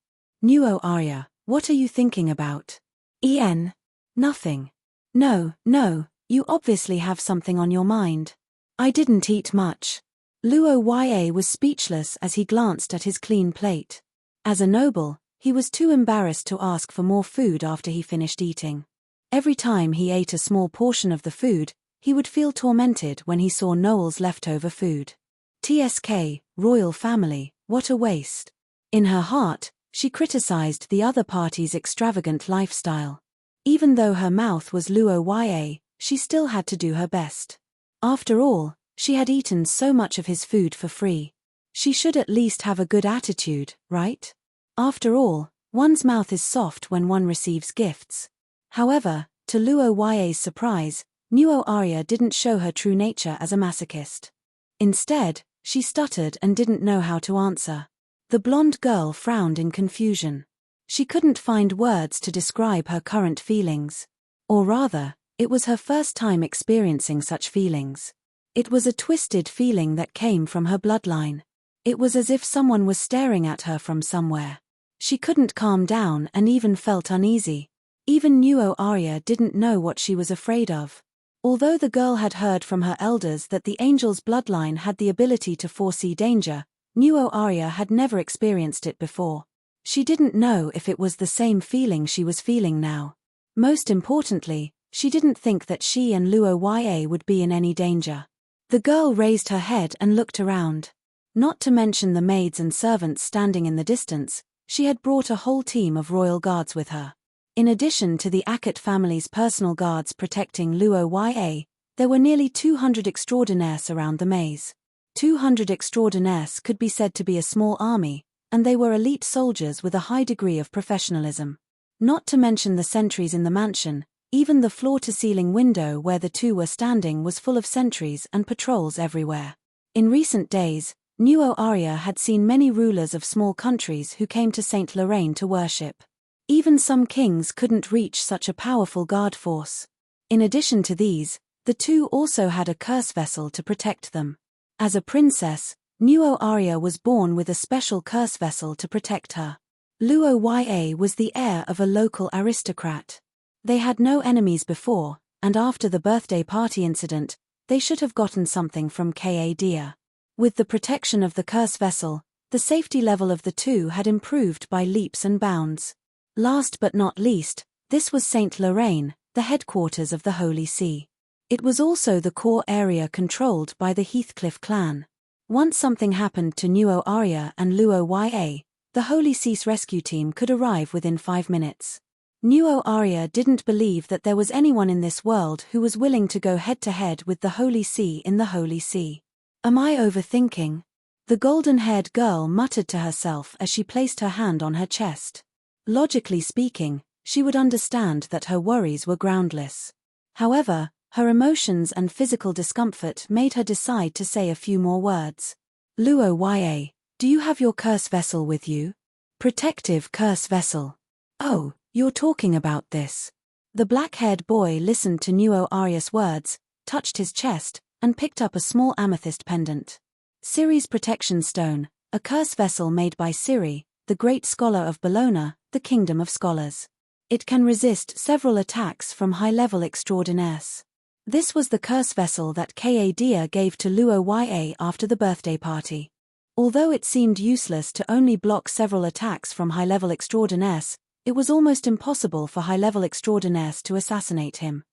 Nuo Arya, what are you thinking about? Nothing. No, you obviously have something on your mind. I didn't eat much. Luo Ya was speechless as he glanced at his clean plate. As a noble, he was too embarrassed to ask for more food after he finished eating. Every time he ate a small portion of the food, he would feel tormented when he saw Noel's leftover food. TSK, royal family, what a waste. In her heart, she criticized the other party's extravagant lifestyle. Even though her mouth was Luo Ya, she still had to do her best. After all, she had eaten so much of his food for free. She should at least have a good attitude, right? After all, one's mouth is soft when one receives gifts. However, to Luo Ya's surprise, Nuo Arya didn't show her true nature as a masochist. Instead, she stuttered and didn't know how to answer. The blonde girl frowned in confusion. She couldn't find words to describe her current feelings. Or rather, it was her first time experiencing such feelings. It was a twisted feeling that came from her bloodline. It was as if someone was staring at her from somewhere. She couldn't calm down and even felt uneasy. Even Nuo Arya didn't know what she was afraid of. Although the girl had heard from her elders that the angel's bloodline had the ability to foresee danger, Nuo Arya had never experienced it before. She didn't know if it was the same feeling she was feeling now. Most importantly, she didn't think that she and Luo Ya would be in any danger. The girl raised her head and looked around. Not to mention the maids and servants standing in the distance, she had brought a whole team of royal guards with her. In addition to the Akut family's personal guards protecting Luo Ya, there were nearly 200 extraordinaires around the maze. 200 extraordinaires could be said to be a small army, and they were elite soldiers with a high degree of professionalism. Not to mention the sentries in the mansion, even the floor-to-ceiling window where the two were standing was full of sentries and patrols everywhere. In recent days, Nuo Arya had seen many rulers of small countries who came to Saint Lorraine to worship. Even some kings couldn't reach such a powerful guard force. In addition to these, the two also had a curse vessel to protect them. As a princess, Nuo Arya was born with a special curse vessel to protect her. Luo Ya was the heir of a local aristocrat. They had no enemies before, and after the birthday party incident, they should have gotten something from Dia. With the protection of the curse vessel, the safety level of the two had improved by leaps and bounds. Last but not least, this was Saint Lorraine, the headquarters of the Holy See. It was also the core area controlled by the Heathcliff clan. Once something happened to Nuo Arya and Luo Ya, the Holy See's rescue team could arrive within 5 minutes. Nuo Arya didn't believe that there was anyone in this world who was willing to go head-to-head with the Holy See in the Holy See. Am I overthinking? The golden-haired girl muttered to herself as she placed her hand on her chest. Logically speaking, she would understand that her worries were groundless. However, her emotions and physical discomfort made her decide to say a few more words. Luo Ya, do you have your curse vessel with you? Protective curse vessel. Oh, you're talking about this. The black-haired boy listened to Nuo Aria's words, touched his chest, and picked up a small amethyst pendant. Ciri's protection stone, a curse vessel made by Ciri, the great scholar of Bologna, the kingdom of scholars. It can resist several attacks from high-level extraordinaires. This was the curse vessel that Kadia gave to Luo Ya after the birthday party. Although it seemed useless to only block several attacks from high-level extraordinaires, it was almost impossible for high-level extraordinaires to assassinate him.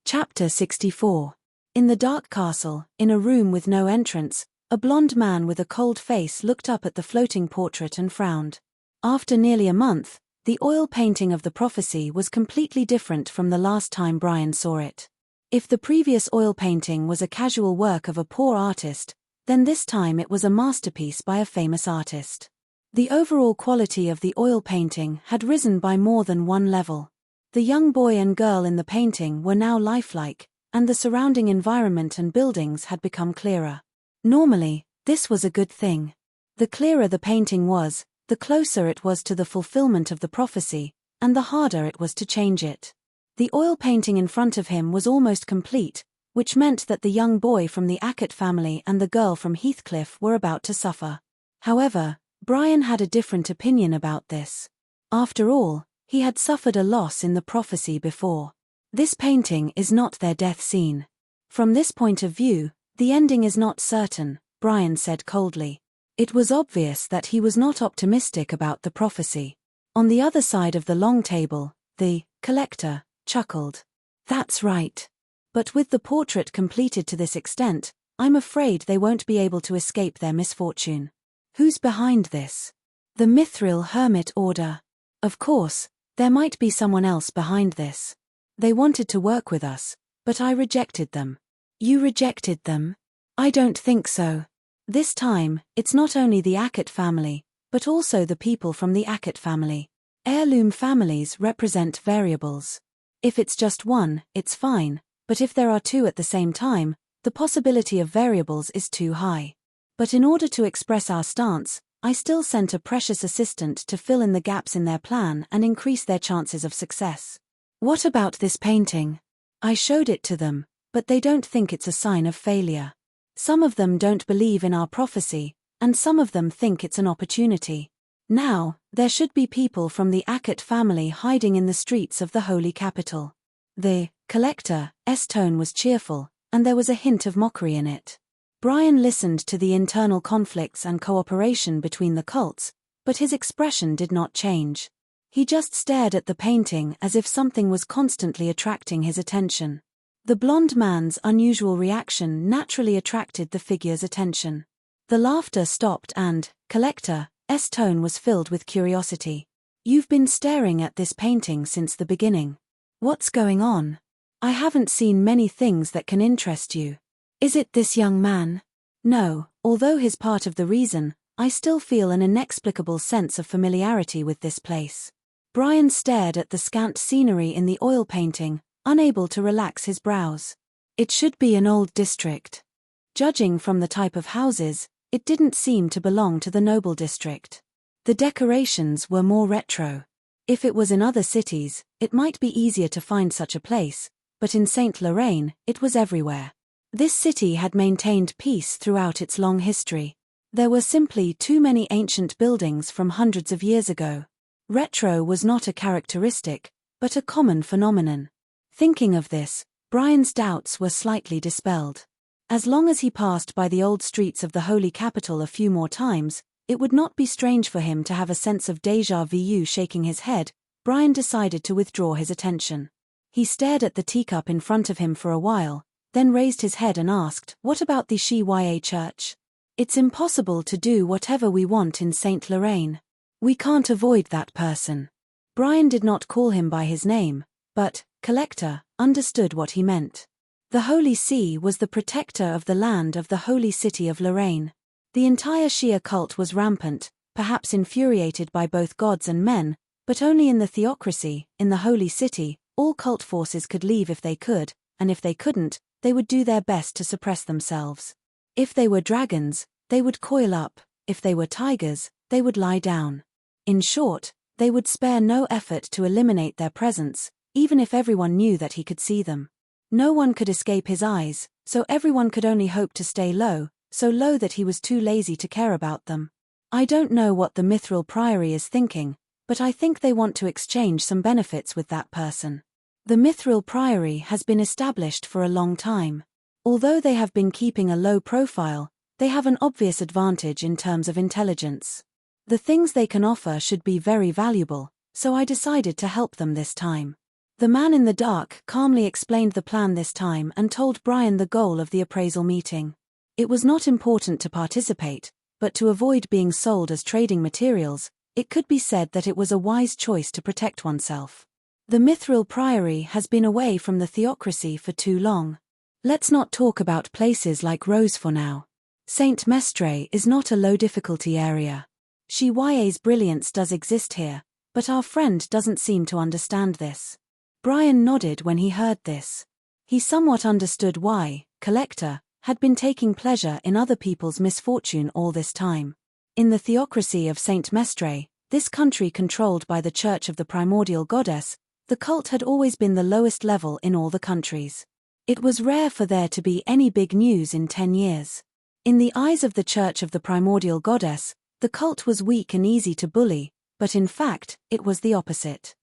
Chapter 64. In the dark castle, in a room with no entrance, a blond man with a cold face looked up at the floating portrait and frowned. After nearly a month, the oil painting of the prophecy was completely different from the last time Brian saw it. If the previous oil painting was a casual work of a poor artist, then this time it was a masterpiece by a famous artist. The overall quality of the oil painting had risen by more than one level. The young boy and girl in the painting were now lifelike, and the surrounding environment and buildings had become clearer. Normally, this was a good thing. The clearer the painting was, the closer it was to the fulfillment of the prophecy, and the harder it was to change it. The oil painting in front of him was almost complete, which meant that the young boy from the Ackett family and the girl from Heathcliff were about to suffer. However, Brian had a different opinion about this. After all, he had suffered a loss in the prophecy before. This painting is not their death scene. From this point of view, the ending is not certain, Brian said coldly. It was obvious that he was not optimistic about the prophecy. On the other side of the long table, the collector chuckled. That's right. But with the portrait completed to this extent, I'm afraid they won't be able to escape their misfortune. Who's behind this? The Mithril Hermit Order. Of course, there might be someone else behind this. They wanted to work with us, but I rejected them. You rejected them? I don't think so. This time, it's not only the Ackett family, but also the people from the Ackett family. Heirloom families represent variables. If it's just one, it's fine, but if there are two at the same time, the possibility of variables is too high. But in order to express our stance, I still sent a precious assistant to fill in the gaps in their plan and increase their chances of success. What about this painting? I showed it to them, but they don't think it's a sign of failure. Some of them don't believe in our prophecy, and some of them think it's an opportunity. Now, there should be people from the Ackett family hiding in the streets of the holy capital. The collector's tone was cheerful, and there was a hint of mockery in it. Brian listened to the internal conflicts and cooperation between the cults, but his expression did not change. He just stared at the painting as if something was constantly attracting his attention. The blond man's unusual reaction naturally attracted the figure's attention. The laughter stopped and, collector's tone was filled with curiosity. You've been staring at this painting since the beginning. What's going on? I haven't seen many things that can interest you. Is it this young man? No, although he's part of the reason, I still feel an inexplicable sense of familiarity with this place. Brian stared at the scant scenery in the oil painting, unable to relax his brows. It should be an old district. Judging from the type of houses, it didn't seem to belong to the noble district. The decorations were more retro. If it was in other cities, it might be easier to find such a place, but in Saint Lorraine, it was everywhere. This city had maintained peace throughout its long history. There were simply too many ancient buildings from hundreds of years ago. Retro was not a characteristic, but a common phenomenon. Thinking of this, Brian's doubts were slightly dispelled. As long as he passed by the old streets of the holy capital a few more times, it would not be strange for him to have a sense of déjà vu. Shaking his head, Brian decided to withdraw his attention. He stared at the teacup in front of him for a while, then raised his head and asked, "What about the Shi-Ya church? It's impossible to do whatever we want in Saint Lorraine. We can't avoid that person." Brian did not call him by his name, but, collector, understood what he meant. The Holy See was the protector of the land of the holy city of Lorraine. The entire Shia cult was rampant, perhaps infuriated by both gods and men, But only in the theocracy, in the holy city, all cult forces could leave if they could, and if they couldn't, they would do their best to suppress themselves. If they were dragons, they would coil up; if they were tigers, they would lie down. In short, they would spare no effort to eliminate their presence, even if everyone knew that he could see them. No one could escape his eyes, so everyone could only hope to stay low, so low that he was too lazy to care about them. I don't know what the Mithril Priory is thinking, but I think they want to exchange some benefits with that person. The Mithril Priory has been established for a long time. Although they have been keeping a low profile, they have an obvious advantage in terms of intelligence. The things they can offer should be very valuable, so I decided to help them this time. The man in the dark calmly explained the plan this time and told Brian the goal of the appraisal meeting. It was not important to participate, but to avoid being sold as trading materials, it could be said that it was a wise choice to protect oneself. The Mithril Priory has been away from the theocracy for too long. Let's not talk about places like Rose for now. St. Mestre is not a low-difficulty area. Shiwaye's brilliance does exist here, but our friend doesn't seem to understand this. Brian nodded when he heard this. He somewhat understood why Collector had been taking pleasure in other people's misfortune all this time. In the theocracy of St. Mestre, this country controlled by the Church of the Primordial Goddess, the cult had always been the lowest level in all the countries. It was rare for there to be any big news in 10 years. In the eyes of the Church of the Primordial Goddess, the cult was weak and easy to bully, but in fact, it was the opposite.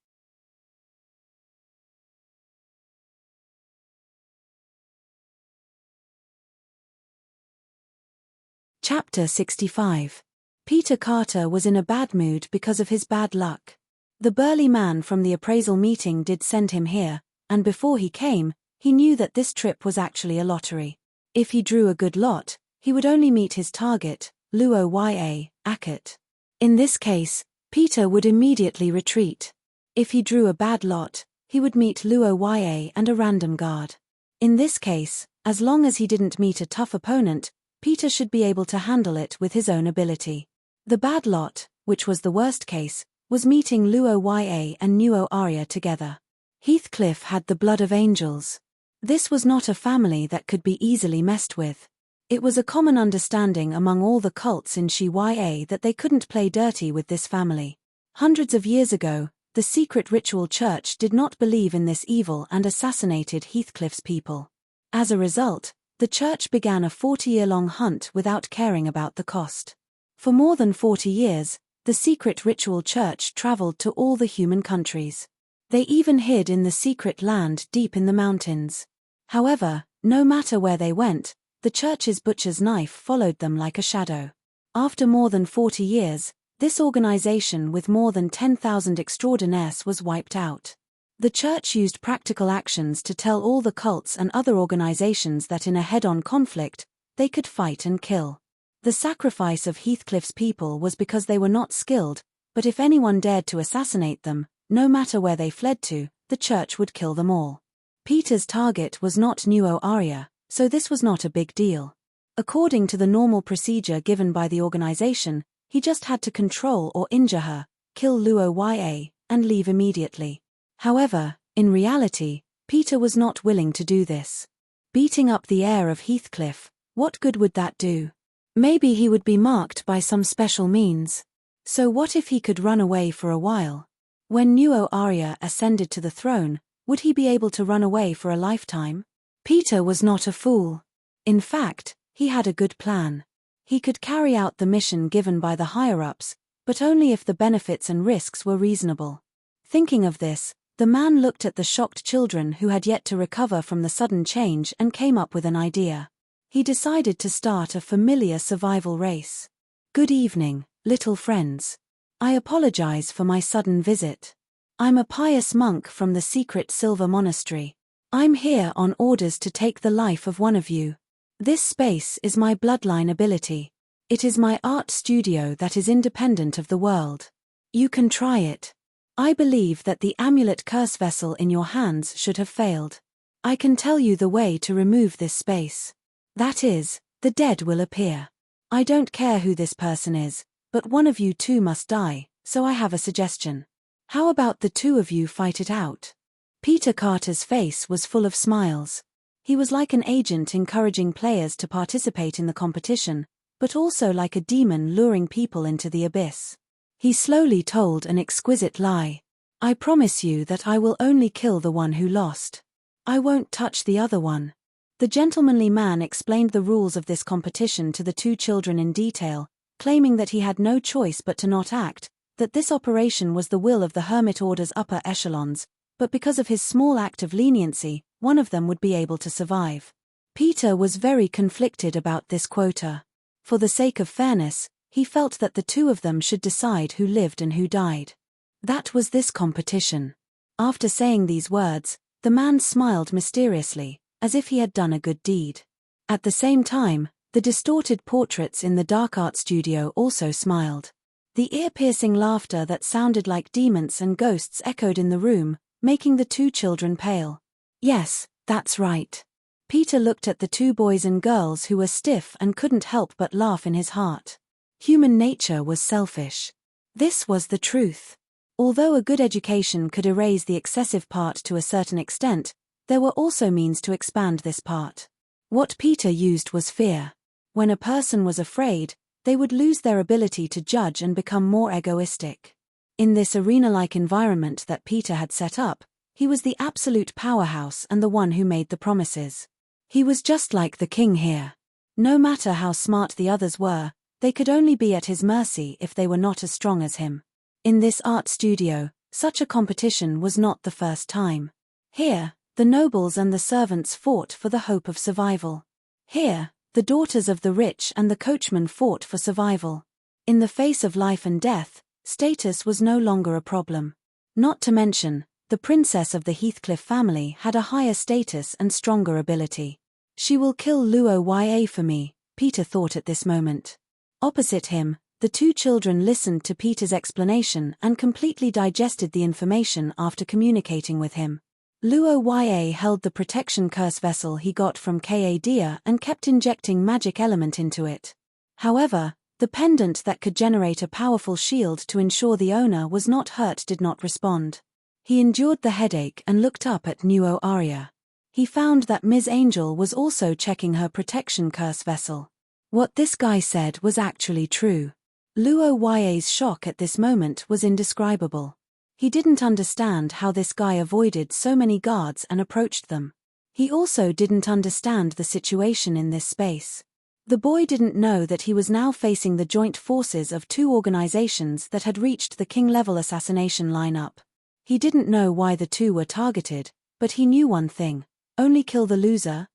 Chapter 65. Peter Carter was in a bad mood because of his bad luck. The burly man from the appraisal meeting did send him here, and before he came, he knew that this trip was actually a lottery. If he drew a good lot, he would only meet his target, Luo Ya, Akut. In this case, Peter would immediately retreat. If he drew a bad lot, he would meet Luo Ya and a random guard. In this case, as long as he didn't meet a tough opponent, Peter should be able to handle it with his own ability. The bad lot, which was the worst case, was meeting Luo Ya and Nuo Arya together. Heathcliff had the blood of angels. This was not a family that could be easily messed with. It was a common understanding among all the cults in Shiwaya that they couldn't play dirty with this family. Hundreds of years ago, the secret ritual church did not believe in this evil and assassinated Heathcliff's people. As a result, the church began a 40-year-long hunt without caring about the cost. For more than 40 years, the secret ritual church traveled to all the human countries. They even hid in the secret land deep in the mountains. However, no matter where they went, the church's butcher's knife followed them like a shadow. After more than 40 years, this organization with more than 10,000 extraordinaires was wiped out. The church used practical actions to tell all the cults and other organizations that in a head-on conflict, they could fight and kill. The sacrifice of Heathcliff's people was because they were not skilled, but if anyone dared to assassinate them, no matter where they fled to, the church would kill them all. Peter's target was not Nuo Arya, so this was not a big deal. According to the normal procedure given by the organization, he just had to control or injure her, kill Luo Ya, and leave immediately. However, in reality, Peter was not willing to do this. Beating up the heir of Heathcliff, what good would that do? Maybe he would be marked by some special means. So what if he could run away for a while? When Nuo Arya ascended to the throne, would he be able to run away for a lifetime? Peter was not a fool. In fact, he had a good plan. He could carry out the mission given by the higher-ups, but only if the benefits and risks were reasonable. Thinking of this, the man looked at the shocked children who had yet to recover from the sudden change and came up with an idea. He decided to start a familiar survival race. Good evening, little friends. I apologize for my sudden visit. I'm a pious monk from the secret Silver Monastery. I'm here on orders to take the life of one of you. This space is my bloodline ability. It is my art studio that is independent of the world. You can try it. I believe that the amulet curse vessel in your hands should have failed. I can tell you the way to remove this space. That is, the dead will appear. I don't care who this person is, but one of you two must die, so I have a suggestion. How about the two of you fight it out? Peter Carter's face was full of smiles. He was like an agent encouraging players to participate in the competition, but also like a demon luring people into the abyss. He slowly told an exquisite lie. I promise you that I will only kill the one who lost. I won't touch the other one. The gentlemanly man explained the rules of this competition to the two children in detail, claiming that he had no choice but to not act, that this operation was the will of the Hermit Order's upper echelons, but because of his small act of leniency, one of them would be able to survive. Peter was very conflicted about this quota. For the sake of fairness, he felt that the two of them should decide who lived and who died. That was this competition. After saying these words, the man smiled mysteriously, as if he had done a good deed. At the same time, the distorted portraits in the dark art studio also smiled. The ear-piercing laughter that sounded like demons and ghosts echoed in the room, making the two children pale. Yes, that's right. Peter looked at the two boys and girls who were stiff and couldn't help but laugh in his heart. Human nature was selfish. This was the truth. Although a good education could erase the excessive part to a certain extent, there were also means to expand this part. What Peter used was fear. When a person was afraid, they would lose their ability to judge and become more egoistic. In this arena-like environment that Peter had set up, he was the absolute powerhouse and the one who made the promises. He was just like the king here. No matter how smart the others were, they could only be at his mercy if they were not as strong as him. In this art studio, such a competition was not the first time. Here, the nobles and the servants fought for the hope of survival. Here, the daughters of the rich and the coachman fought for survival. In the face of life and death, status was no longer a problem. Not to mention, the princess of the Heathcliff family had a higher status and stronger ability. She will kill Luo Ya for me, Peter thought at this moment. Opposite him, the two children listened to Peter's explanation and completely digested the information after communicating with him. Luo Ya held the protection curse vessel he got from Ka Dia and kept injecting magic element into it. However, the pendant that could generate a powerful shield to ensure the owner was not hurt did not respond. He endured the headache and looked up at Nuo Arya. He found that Ms. Angel was also checking her protection curse vessel. What this guy said was actually true. Luo Ya's shock at this moment was indescribable. He didn't understand how this guy avoided so many guards and approached them. He also didn't understand the situation in this space. The boy didn't know that he was now facing the joint forces of two organizations that had reached the king-level assassination lineup. He didn't know why the two were targeted, but he knew one thing: only kill the loser?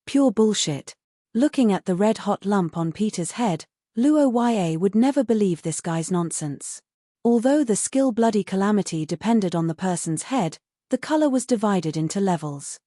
Pure bullshit. Looking at the red-hot lump on Peter's head, Luo Ya would never believe this guy's nonsense. Although the skill bloody calamity depended on the person's head, the color was divided into levels.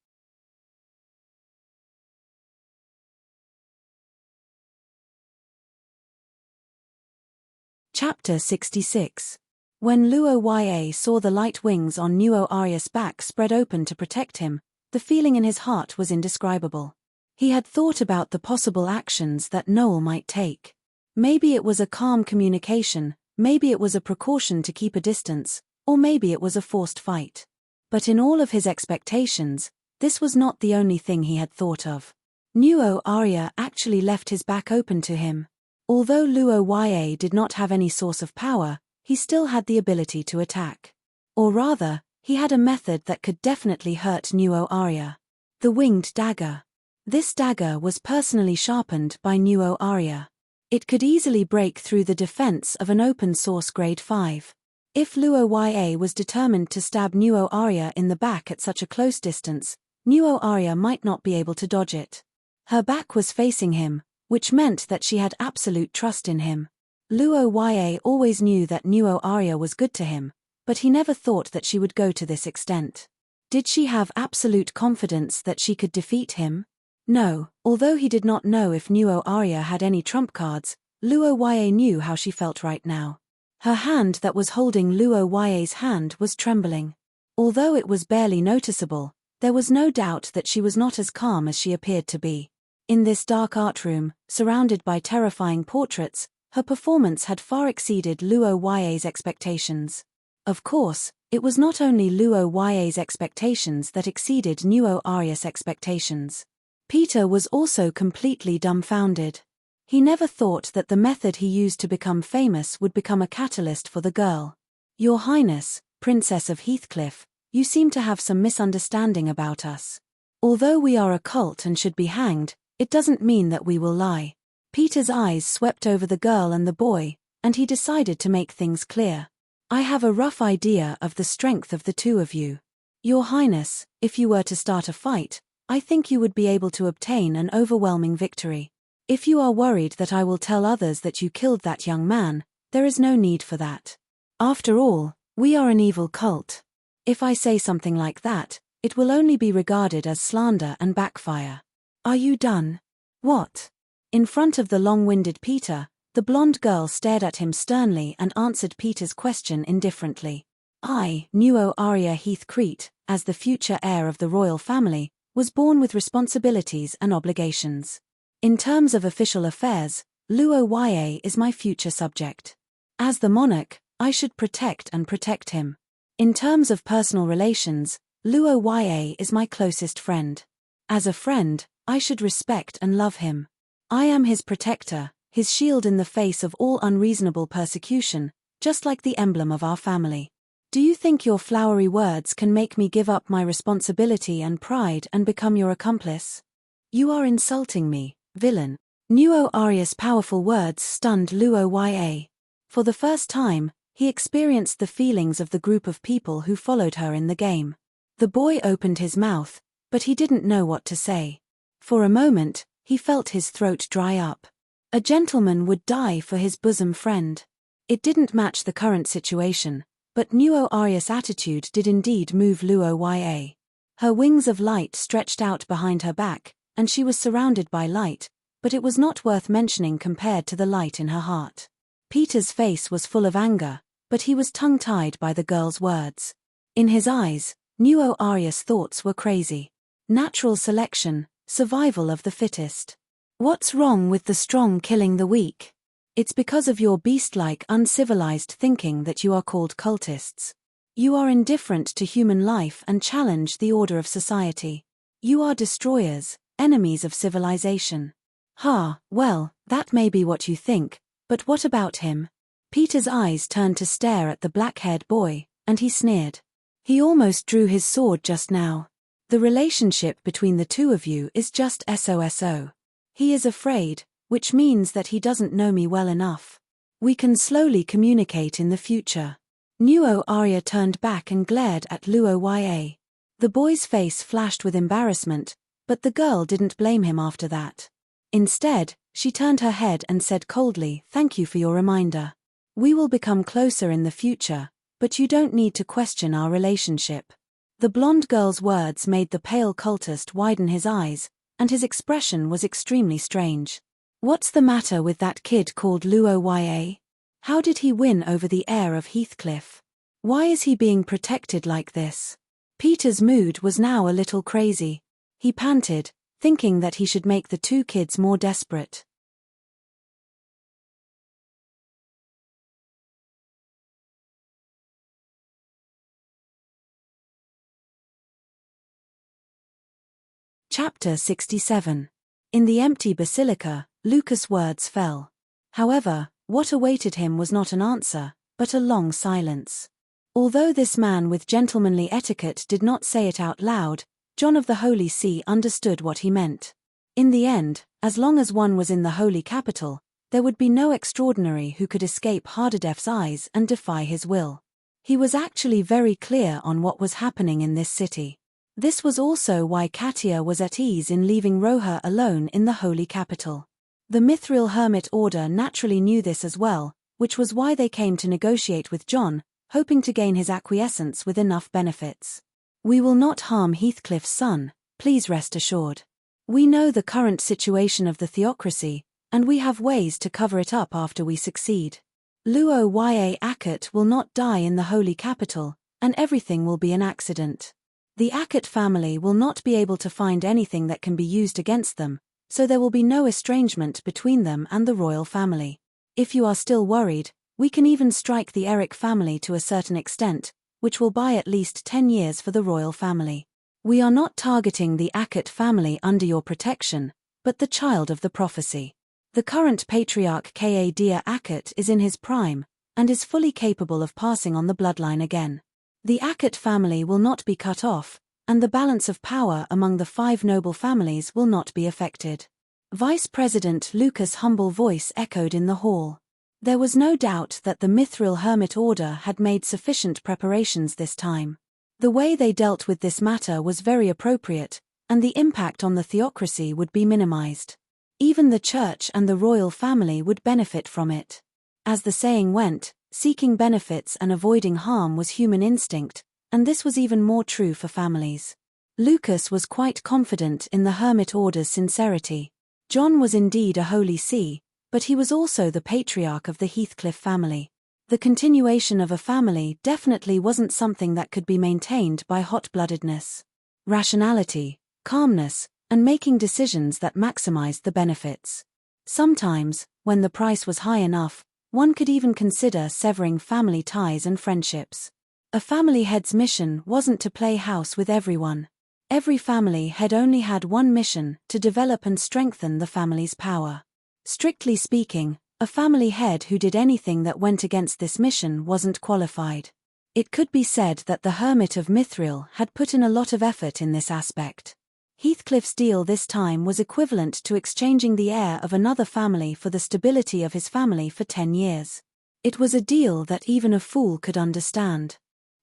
Chapter 66. When Luo Ya saw the light wings on Nuo Arya's back spread open to protect him, the feeling in his heart was indescribable. He had thought about the possible actions that Noel might take. Maybe it was a calm communication, maybe it was a precaution to keep a distance, or maybe it was a forced fight. But in all of his expectations, this was not the only thing he had thought of. Nuo Arya actually left his back open to him. Although Luo Ya did not have any source of power, he still had the ability to attack. Or rather, he had a method that could definitely hurt Nuo Arya. The winged dagger. This dagger was personally sharpened by Nuo Arya. It could easily break through the defense of an open-source grade 5. If Luo Ya was determined to stab Nuo Arya in the back at such a close distance, Nuo Arya might not be able to dodge it. Her back was facing him, which meant that she had absolute trust in him. Luo Ya always knew that Nuo Arya was good to him, but he never thought that she would go to this extent. Did she have absolute confidence that she could defeat him? No, although he did not know if Nuo Arya had any trump cards, Luo Ya knew how she felt right now. Her hand that was holding Luo Ya's hand was trembling. Although it was barely noticeable, there was no doubt that she was not as calm as she appeared to be. In this dark art room, surrounded by terrifying portraits, her performance had far exceeded Luo Ya's expectations. Of course, it was not only Luo Ya's expectations that exceeded Nuo Arias' expectations. Peter was also completely dumbfounded. He never thought that the method he used to become famous would become a catalyst for the girl. Your Highness, Princess of Heathcliff, you seem to have some misunderstanding about us. Although we are a cult and should be hanged, it doesn't mean that we will lie. Peter's eyes swept over the girl and the boy, and he decided to make things clear. I have a rough idea of the strength of the two of you. Your Highness, if you were to start a fight, I think you would be able to obtain an overwhelming victory. If you are worried that I will tell others that you killed that young man, there is no need for that. After all, we are an evil cult. If I say something like that, it will only be regarded as slander and backfire. Are you done? What? In front of the long-winded Peter, the blonde girl stared at him sternly and answered Peter's question indifferently. I, Nuo Aria Heathcrete, as the future heir of the royal family, was born with responsibilities and obligations. In terms of official affairs, Luo Ya is my future subject. As the monarch, I should protect him. In terms of personal relations, Luo Ya is my closest friend. As a friend, I should respect and love him. I am his protector, his shield in the face of all unreasonable persecution, just like the emblem of our family. Do you think your flowery words can make me give up my responsibility and pride and become your accomplice? You are insulting me, villain. Nuo Arias' powerful words stunned Luo Ya. For the first time, he experienced the feelings of the group of people who followed her in the game. The boy opened his mouth, but he didn't know what to say. For a moment, he felt his throat dry up. A gentleman would die for his bosom friend. It didn't match the current situation, but Nuo Arias' attitude did indeed move Luo Ya. Her wings of light stretched out behind her back, and she was surrounded by light, but it was not worth mentioning compared to the light in her heart. Peter's face was full of anger, but he was tongue-tied by the girl's words. In his eyes, Nuo Arias' thoughts were crazy. Natural selection, survival of the fittest. What's wrong with the strong killing the weak? It's because of your beast-like uncivilized thinking that you are called cultists. You are indifferent to human life and challenge the order of society. You are destroyers, enemies of civilization. Well, that may be what you think, but what about him? Peter's eyes turned to stare at the black-haired boy, and he sneered. He almost drew his sword just now. The relationship between the two of you is just SOSO. He is afraid, which means that he doesn't know me well enough. We can slowly communicate in the future. Nuo Aria turned back and glared at Luo Ya. The boy's face flashed with embarrassment, but the girl didn't blame him after that. Instead, she turned her head and said coldly, "Thank you for your reminder. We will become closer in the future, but you don't need to question our relationship." The blonde girl's words made the pale cultist widen his eyes, and his expression was extremely strange. What's the matter with that kid called Luo Ya? How did he win over the heir of Heathcliff? Why is he being protected like this? Peter's mood was now a little crazy. He panted, thinking that he should make the two kids more desperate. Chapter 67. In the empty basilica, Lucas' words fell. However, what awaited him was not an answer, but a long silence. Although this man with gentlemanly etiquette did not say it out loud, John of the Holy See understood what he meant. In the end, as long as one was in the holy capital, there would be no extraordinary who could escape Hardadef's eyes and defy his will. He was actually very clear on what was happening in this city. This was also why Katia was at ease in leaving Roha alone in the holy capital. The Mithril Hermit Order naturally knew this as well, which was why they came to negotiate with John, hoping to gain his acquiescence with enough benefits. We will not harm Heathcliff's son, please rest assured. We know the current situation of the theocracy, and we have ways to cover it up after we succeed. Luo Ya Akut will not die in the holy capital, and everything will be an accident. The Akut family will not be able to find anything that can be used against them, so there will be no estrangement between them and the royal family. If you are still worried, We can even strike the Eric family to a certain extent, which will buy at least 10 years for the royal family. We are not targeting the Ackett family under your protection, but the child of the prophecy. The current patriarch Kadea Ackett is in his prime, and is fully capable of passing on the bloodline again. The Ackett family will not be cut off, and the balance of power among the 5 noble families will not be affected. Vice President Lucas' humble voice echoed in the hall. There was no doubt that the Mithril Hermit Order had made sufficient preparations this time. The way they dealt with this matter was very appropriate, and the impact on the theocracy would be minimized. Even the church and the royal family would benefit from it. As the saying went, seeking benefits and avoiding harm was human instinct, and this was even more true for families. Lucas was quite confident in the Hermit Order's sincerity. John was indeed a holy see, but he was also the patriarch of the Heathcliff family. The continuation of a family definitely wasn't something that could be maintained by hot-bloodedness. Rationality, calmness, and making decisions that maximized the benefits. Sometimes, when the price was high enough, one could even consider severing family ties and friendships. A family head's mission wasn't to play house with everyone. Every family head only had one mission: to develop and strengthen the family's power. Strictly speaking, a family head who did anything that went against this mission wasn't qualified. It could be said that the Hermit of Mithril had put in a lot of effort in this aspect. Heathcliff's deal this time was equivalent to exchanging the heir of another family for the stability of his family for 10 years. It was a deal that even a fool could understand.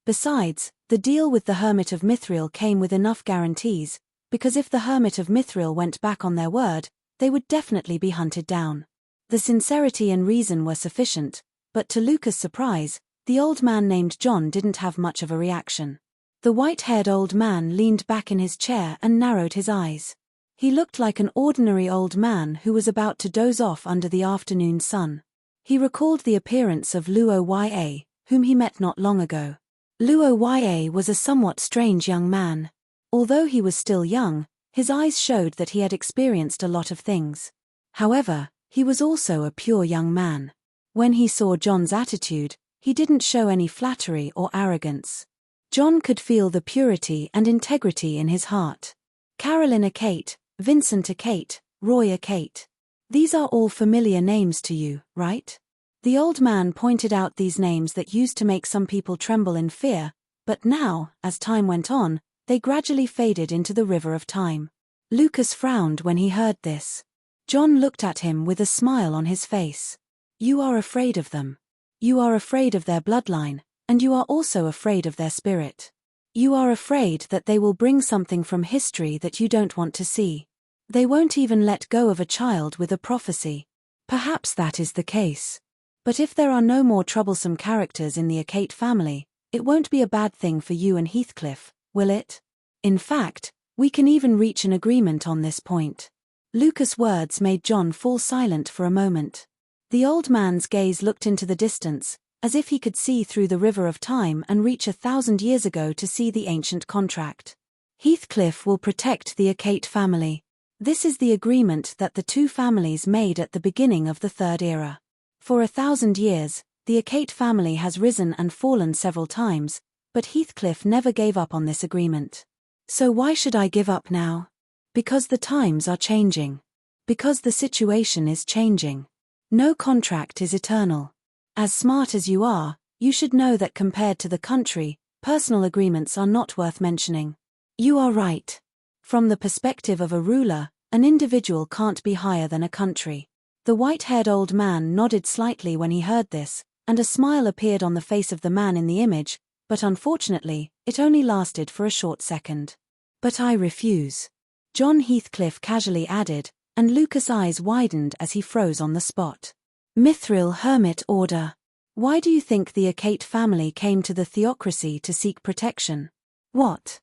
Besides, the deal with the Hermit of Mithril came with enough guarantees, because if the Hermit of Mithril went back on their word, they would definitely be hunted down. The sincerity and reason were sufficient, but to Lucas' surprise, the old man named John didn't have much of a reaction. The white-haired old man leaned back in his chair and narrowed his eyes. He looked like an ordinary old man who was about to doze off under the afternoon sun. He recalled the appearance of Luo Ya, whom he met not long ago. Luo Ya was a somewhat strange young man. Although he was still young, his eyes showed that he had experienced a lot of things. However, he was also a pure young man. When he saw John's attitude, he didn't show any flattery or arrogance. John could feel the purity and integrity in his heart. Carolyn Ackett, Vincent Ackett, Roy Ackett. These are all familiar names to you, right? The old man pointed out these names that used to make some people tremble in fear, but now, as time went on, they gradually faded into the river of time. Lucas frowned when he heard this. John looked at him with a smile on his face. You are afraid of them. You are afraid of their bloodline, and you are also afraid of their spirit. You are afraid that they will bring something from history that you don't want to see. They won't even let go of a child with a prophecy. Perhaps that is the case. But if there are no more troublesome characters in the Ackett family, it won't be a bad thing for you and Heathcliff, will it? In fact, we can even reach an agreement on this point. Lucas' words made John fall silent for a moment. The old man's gaze looked into the distance, as if he could see through the river of time and reach 1,000 years ago to see the ancient contract. Heathcliff will protect the Ackett family. This is the agreement that the two families made at the beginning of the Third Era. For 1,000 years, the Ackett family has risen and fallen several times, but Heathcliff never gave up on this agreement. So why should I give up now? Because the times are changing. Because the situation is changing. No contract is eternal. As smart as you are, you should know that compared to the country, personal agreements are not worth mentioning. You are right. From the perspective of a ruler, an individual can't be higher than a country. The white-haired old man nodded slightly when he heard this, and a smile appeared on the face of the man in the image, but unfortunately, it only lasted for a short second. But I refuse. John Heathcliff casually added, and Lucas' eyes widened as he froze on the spot. Mithril Hermit Order. Why do you think the Ackett family came to the theocracy to seek protection? What?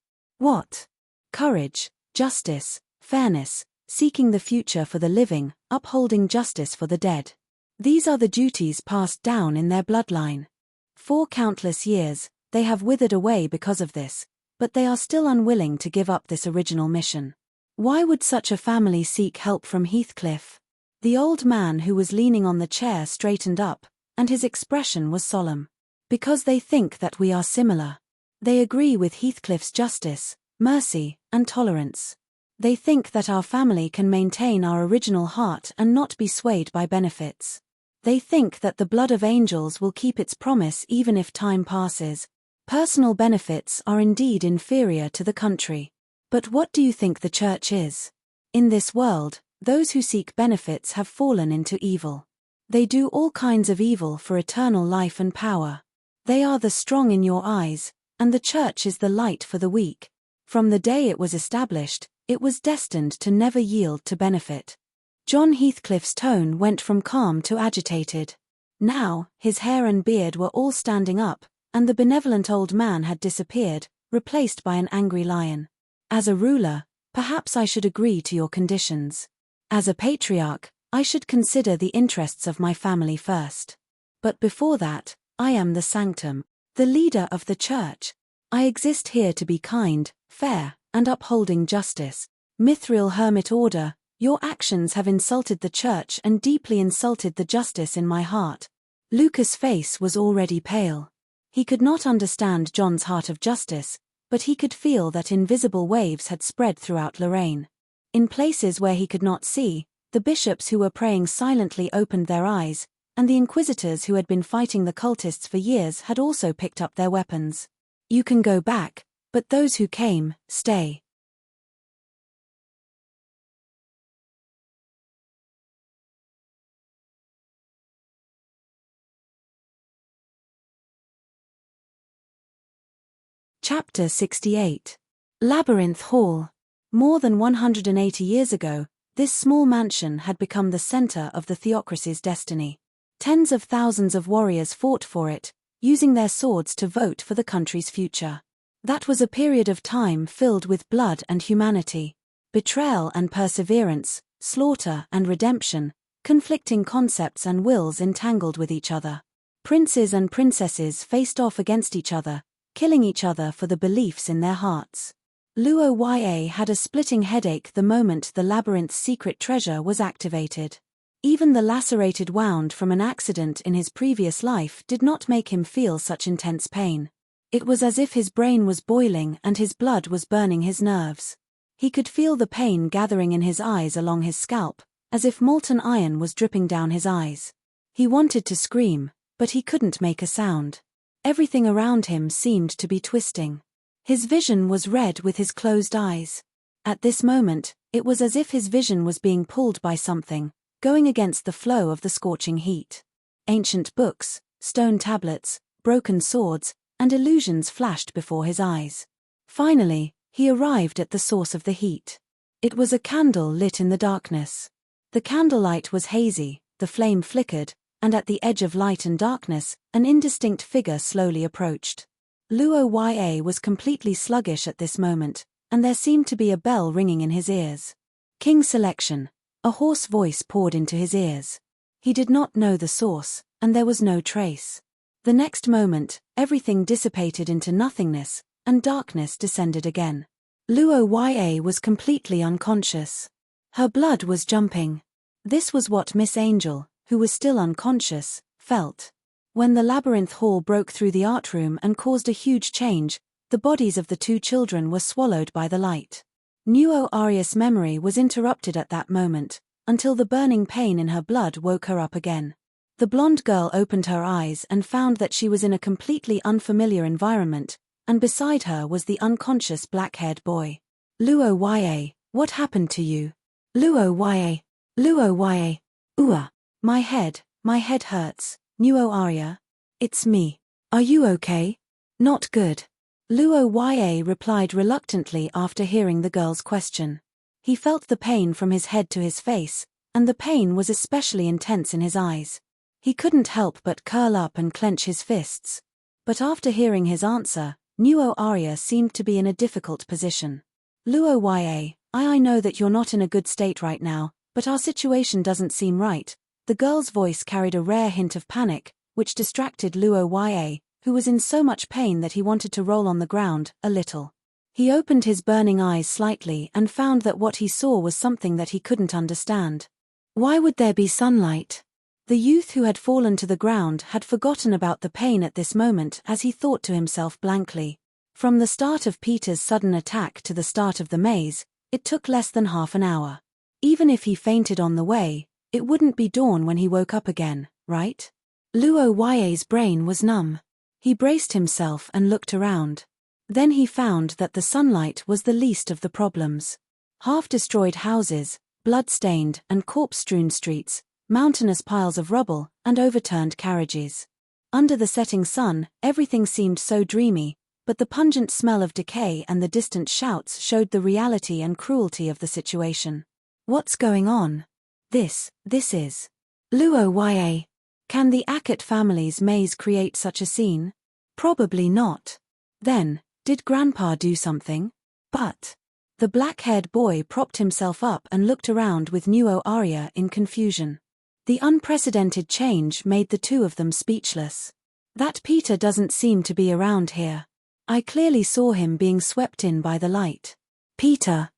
Courage, justice, fairness, seeking the future for the living, upholding justice for the dead. These are the duties passed down in their bloodline. For countless years, they have withered away because of this, but they are still unwilling to give up this original mission. Why would such a family seek help from Heathcliff? The old man who was leaning on the chair straightened up, and his expression was solemn. Because they think that we are similar. They agree with Heathcliff's justice, mercy, and tolerance. They think that our family can maintain our original heart and not be swayed by benefits. They think that the blood of angels will keep its promise even if time passes. Personal benefits are indeed inferior to the country. But what do you think the church is? In this world, those who seek benefits have fallen into evil. They do all kinds of evil for eternal life and power. They are the strong in your eyes, and the church is the light for the weak. From the day it was established, it was destined to never yield to benefit. John Heathcliff's tone went from calm to agitated. Now, his hair and beard were all standing up, and the benevolent old man had disappeared, replaced by an angry lion. As a ruler, perhaps I should agree to your conditions. As a patriarch, I should consider the interests of my family first. But before that, I am the sanctum, the leader of the church. I exist here to be kind, fair, and upholding justice. Mithril Hermit Order, your actions have insulted the church and deeply insulted the justice in my heart. Lucas' face was already pale. He could not understand John's heart of justice, but he could feel that invisible waves had spread throughout Lorraine. In places where he could not see, the bishops who were praying silently opened their eyes, and the inquisitors who had been fighting the cultists for years had also picked up their weapons. You can go back, but those who came, stay. Chapter 68. Labyrinth Hall. More than 180 years ago, this small mansion had become the center of the theocracy's destiny. Tens of thousands of warriors fought for it, using their swords to vote for the country's future. That was a period of time filled with blood and humanity, betrayal and perseverance, slaughter and redemption, conflicting concepts and wills entangled with each other. Princes and princesses faced off against each other, killing each other for the beliefs in their hearts. Luo Ya had a splitting headache the moment the labyrinth's secret treasure was activated. Even the lacerated wound from an accident in his previous life did not make him feel such intense pain. It was as if his brain was boiling and his blood was burning his nerves. He could feel the pain gathering in his eyes along his scalp, as if molten iron was dripping down his eyes. He wanted to scream, but he couldn't make a sound. Everything around him seemed to be twisting. His vision was red with his closed eyes. At this moment, it was as if his vision was being pulled by something, going against the flow of the scorching heat. Ancient books, stone tablets, broken swords, and illusions flashed before his eyes. Finally, he arrived at the source of the heat. It was a candle lit in the darkness. The candlelight was hazy, the flame flickered, and at the edge of light and darkness, an indistinct figure slowly approached. Luo Ya was completely sluggish at this moment, and there seemed to be a bell ringing in his ears. King Selection. A hoarse voice poured into his ears. He did not know the source, and there was no trace. The next moment, everything dissipated into nothingness, and darkness descended again. Luo Ya was completely unconscious. Her blood was jumping. This was what Miss Angel, who was still unconscious, felt. When the labyrinth hall broke through the art room and caused a huge change, the bodies of the two children were swallowed by the light. Nuo Arias' memory was interrupted at that moment, until the burning pain in her blood woke her up again. The blonde girl opened her eyes and found that she was in a completely unfamiliar environment, and beside her was the unconscious black-haired boy. Luo Ya, what happened to you? Luo Ya. Luo Ya. Ua. My head hurts. Nuo Aria. It's me. Are you okay? Not good. Luo Ya replied reluctantly after hearing the girl's question. He felt the pain from his head to his face, and the pain was especially intense in his eyes. He couldn't help but curl up and clench his fists. But after hearing his answer, Nuo Aria seemed to be in a difficult position. Luo Ya, I know that you're not in a good state right now, but our situation doesn't seem right. The girl's voice carried a rare hint of panic, which distracted Luo Ya, who was in so much pain that he wanted to roll on the ground, a little. He opened his burning eyes slightly and found that what he saw was something that he couldn't understand. Why would there be sunlight? The youth who had fallen to the ground had forgotten about the pain at this moment as he thought to himself blankly. From the start of Peter's sudden attack to the start of the maze, it took less than half an hour. Even if he fainted on the way, it wouldn't be dawn when he woke up again, right? Luo Ye's brain was numb. He braced himself and looked around. Then he found that the sunlight was the least of the problems. Half-destroyed houses, blood-stained and corpse-strewn streets, mountainous piles of rubble, and overturned carriages. Under the setting sun, everything seemed so dreamy, but the pungent smell of decay and the distant shouts showed the reality and cruelty of the situation. What's going on? This is Luo Ye. Can the Ackett family's maze create such a scene? Probably not. Then, did Grandpa do something? But the black-haired boy propped himself up and looked around with Nuo Arya in confusion. The unprecedented change made the two of them speechless. That Peter doesn't seem to be around here. I clearly saw him being swept in by the light. Peter.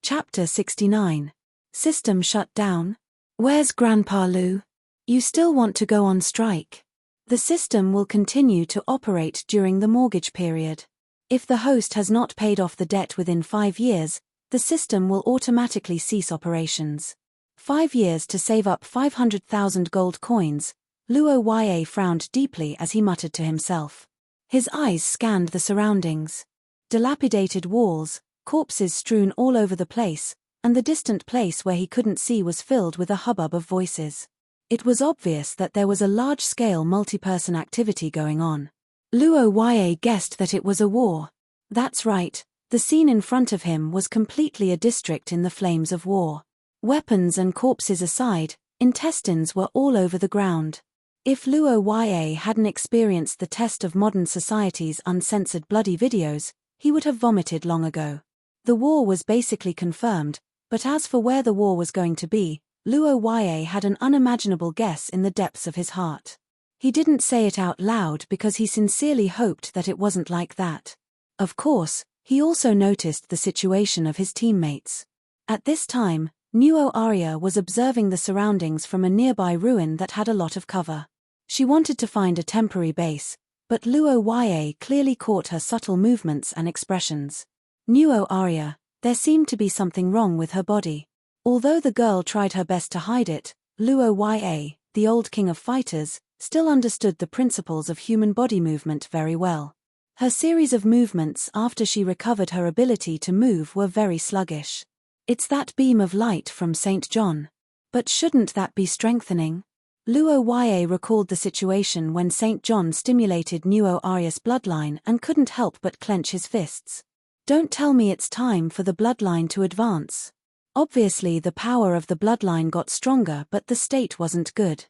Chapter 69. System shut down? Where's Grandpa Lu? You still want to go on strike? The system will continue to operate during the mortgage period. If the host has not paid off the debt within 5 years, the system will automatically cease operations. 5 years to save up 500,000 gold coins. Luo Ye frowned deeply as he muttered to himself. His eyes scanned the surroundings. Dilapidated walls, corpses strewn all over the place, and the distant place where he couldn't see was filled with a hubbub of voices. It was obvious that there was a large-scale multi-person activity going on. Luo Ye guessed that it was a war. That's right, the scene in front of him was completely a district in the flames of war. Weapons and corpses aside, intestines were all over the ground. If Luo Ye hadn't experienced the test of modern society's uncensored bloody videos, he would have vomited long ago. The war was basically confirmed, but as for where the war was going to be, Luo Ye had an unimaginable guess in the depths of his heart. He didn't say it out loud because he sincerely hoped that it wasn't like that. Of course, he also noticed the situation of his teammates. At this time, Nuo Arya was observing the surroundings from a nearby ruin that had a lot of cover. She wanted to find a temporary base, but Luo Ye clearly caught her subtle movements and expressions. Nuo Arya, there seemed to be something wrong with her body. Although the girl tried her best to hide it, Luo Ye, the old king of fighters, still understood the principles of human body movement very well. Her series of movements after she recovered her ability to move were very sluggish. It's that beam of light from St. John. But shouldn't that be strengthening? Luo Ye recalled the situation when St. John stimulated Nuo Arya's bloodline and couldn't help but clench his fists. Don't tell me it's time for the bloodline to advance. Obviously the power of the bloodline got stronger, but the state wasn't good.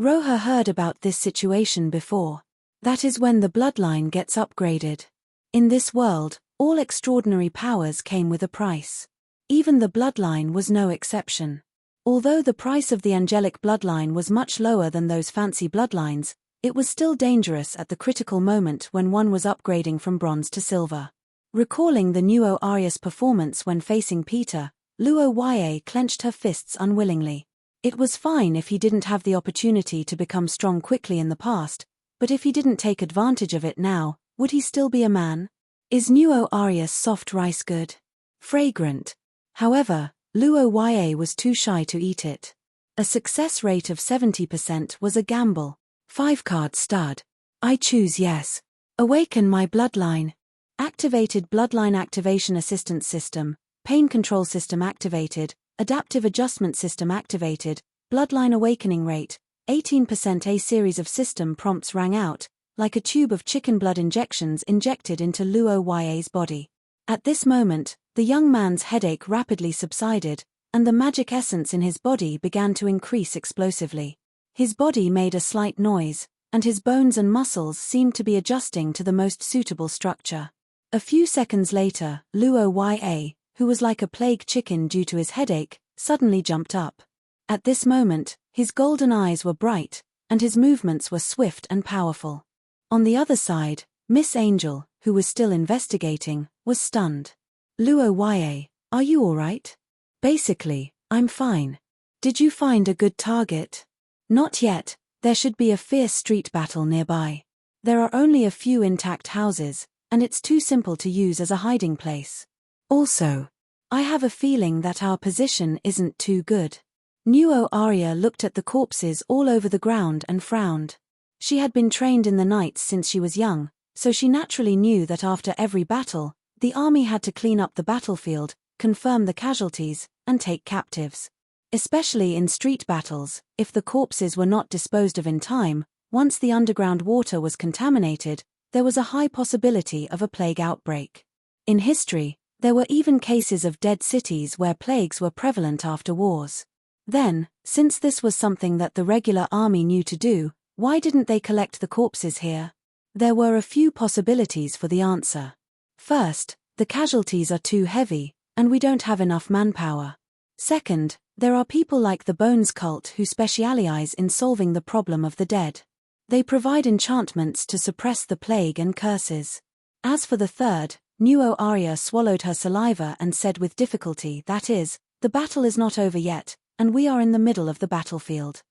Roha heard about this situation before. That is when the bloodline gets upgraded. In this world, all extraordinary powers came with a price. Even the bloodline was no exception. Although the price of the angelic bloodline was much lower than those fancy bloodlines, it was still dangerous at the critical moment when one was upgrading from bronze to silver. Recalling the Nuo Arya's performance when facing Peter, Luo Ye clenched her fists unwillingly. It was fine if he didn't have the opportunity to become strong quickly in the past, but if he didn't take advantage of it now, would he still be a man? Is Nuo Arya's soft rice good? Fragrant. However, Luo Ye was too shy to eat it. A success rate of 70% was a gamble. 5-card stud. I choose yes. Awaken my bloodline. Activated bloodline activation assistance system, pain control system activated, adaptive adjustment system activated, bloodline awakening rate, 18%. A series of system prompts rang out, like a tube of chicken blood injections injected into Luo Ye's body. At this moment, the young man's headache rapidly subsided, and the magic essence in his body began to increase explosively. His body made a slight noise, and his bones and muscles seemed to be adjusting to the most suitable structure. A few seconds later, Luo Ye, who was like a plague chicken due to his headache, suddenly jumped up. At this moment, his golden eyes were bright, and his movements were swift and powerful. On the other side, Miss Angel, who was still investigating, was stunned. Luo Yue, are you alright? Basically, I'm fine. Did you find a good target? Not yet, there should be a fierce street battle nearby. There are only a few intact houses, and it's too simple to use as a hiding place. Also, I have a feeling that our position isn't too good. Nuo Arya looked at the corpses all over the ground and frowned. She had been trained in the knights since she was young, so she naturally knew that after every battle, the army had to clean up the battlefield, confirm the casualties, and take captives. Especially in street battles, if the corpses were not disposed of in time, once the underground water was contaminated, there was a high possibility of a plague outbreak. In history, there were even cases of dead cities where plagues were prevalent after wars. Then, since this was something that the regular army knew to do, why didn't they collect the corpses here? There were a few possibilities for the answer. First, the casualties are too heavy, and we don't have enough manpower. Second, there are people like the Bones cult who specialize in solving the problem of the dead. They provide enchantments to suppress the plague and curses. As for the third, Nuo Arya swallowed her saliva and said with difficulty, that is, the battle is not over yet, and we are in the middle of the battlefield.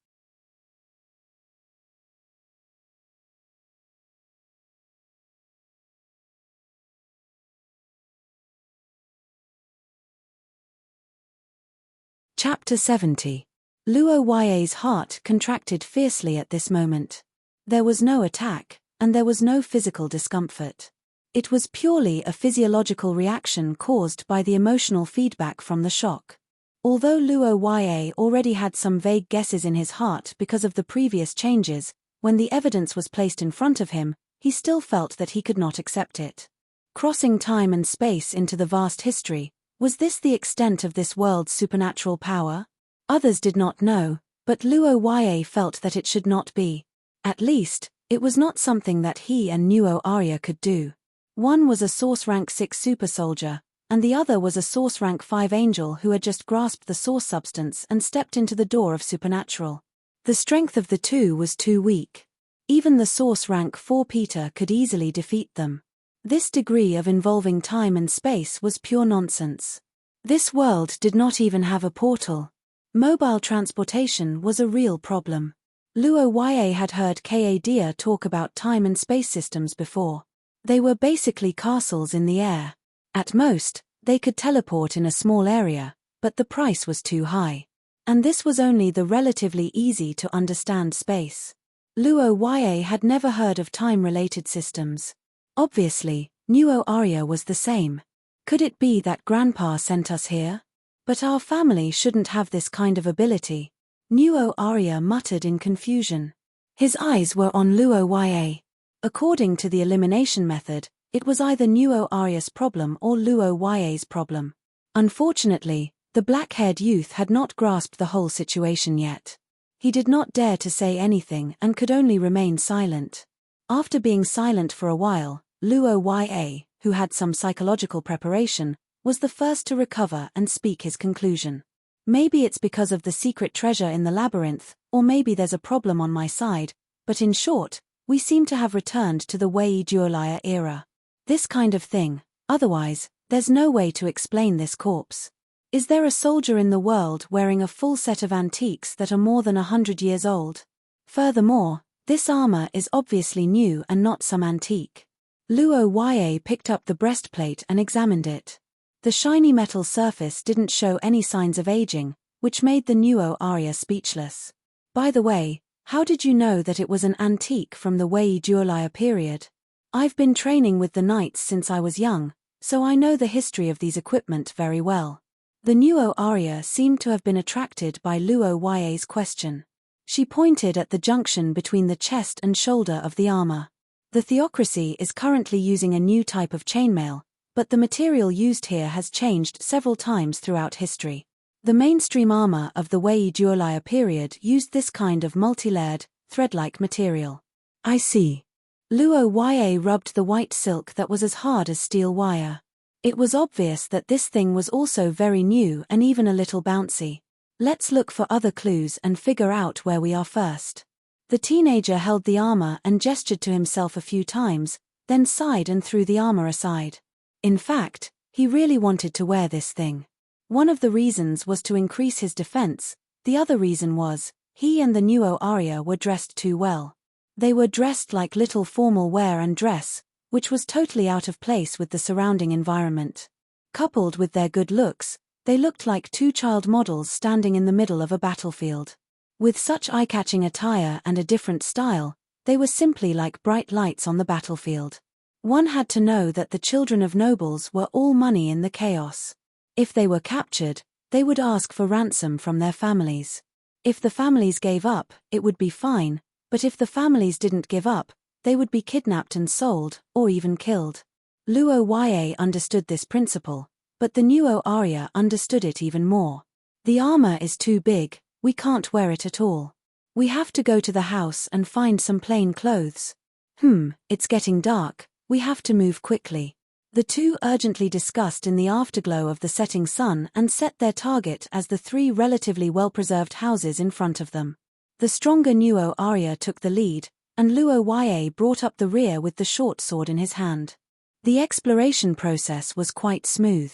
Chapter 70. Luo Yue's heart contracted fiercely at this moment. There was no attack, and there was no physical discomfort. It was purely a physiological reaction caused by the emotional feedback from the shock. Although Luo Yue already had some vague guesses in his heart because of the previous changes, when the evidence was placed in front of him, he still felt that he could not accept it. Crossing time and space into the vast history, was this the extent of this world's supernatural power? Others did not know, but Luo Yue felt that it should not be. At least, it was not something that he and Nuo Arya could do. One was a Source Rank 6 super soldier, and the other was a Source Rank 5 angel who had just grasped the source substance and stepped into the door of supernatural. The strength of the two was too weak. Even the Source Rank 4 Peter could easily defeat them. This degree of involving time and space was pure nonsense. This world did not even have a portal. Mobile transportation was a real problem. Luo Yue had heard Ka Dia talk about time and space systems before. They were basically castles in the air. At most, they could teleport in a small area, but the price was too high. And this was only the relatively easy to understand space. Luo Yue had never heard of time-related systems. Obviously, Nuo Arya was the same. Could it be that Grandpa sent us here? But our family shouldn't have this kind of ability. Nuo Arya muttered in confusion. His eyes were on Luo Yue. According to the elimination method, it was either Nuo Arya's problem or Luo Yue's problem. Unfortunately, the black-haired youth had not grasped the whole situation yet. He did not dare to say anything and could only remain silent. After being silent for a while, Luo Yue, who had some psychological preparation, was the first to recover and speak his conclusion. Maybe it's because of the secret treasure in the labyrinth, or maybe there's a problem on my side, but in short, we seem to have returned to the Wei Duolaya era. This kind of thing, otherwise, there's no way to explain this corpse. Is there a soldier in the world wearing a full set of antiques that are more than 100 years old? Furthermore, this armor is obviously new and not some antique. Luo Yue picked up the breastplate and examined it. The shiny metal surface didn't show any signs of aging, which made the Nuo Arya speechless. By the way, how did you know that it was an antique from the Wei Duolaya period? I've been training with the knights since I was young, so I know the history of these equipment very well. The Nuo Arya seemed to have been attracted by Luo Yue's question. She pointed at the junction between the chest and shoulder of the armor. The theocracy is currently using a new type of chainmail, but the material used here has changed several times throughout history. The mainstream armor of the Wei Duolaya period used this kind of multi-layered, thread-like material. I see. Luo Yue rubbed the white silk that was as hard as steel wire. It was obvious that this thing was also very new and even a little bouncy. Let's look for other clues and figure out where we are first. The teenager held the armor and gestured to himself a few times, then sighed and threw the armor aside. In fact, he really wanted to wear this thing. One of the reasons was to increase his defense, the other reason was, he and the new Arya were dressed too well. They were dressed like little formal wear and dress, which was totally out of place with the surrounding environment. Coupled with their good looks, they looked like two child models standing in the middle of a battlefield. With such eye-catching attire and a different style, they were simply like bright lights on the battlefield. One had to know that the children of nobles were all money in the chaos. If they were captured, they would ask for ransom from their families. If the families gave up, it would be fine, but if the families didn't give up, they would be kidnapped and sold, or even killed. Luo Ya understood this principle, but the new Arya understood it even more. The armor is too big, we can't wear it at all. We have to go to the house and find some plain clothes. It's getting dark, we have to move quickly. The two urgently discussed in the afterglow of the setting sun and set their target as the three relatively well-preserved houses in front of them. The stronger new Arya took the lead, and Luo Ya brought up the rear with the short sword in his hand. The exploration process was quite smooth.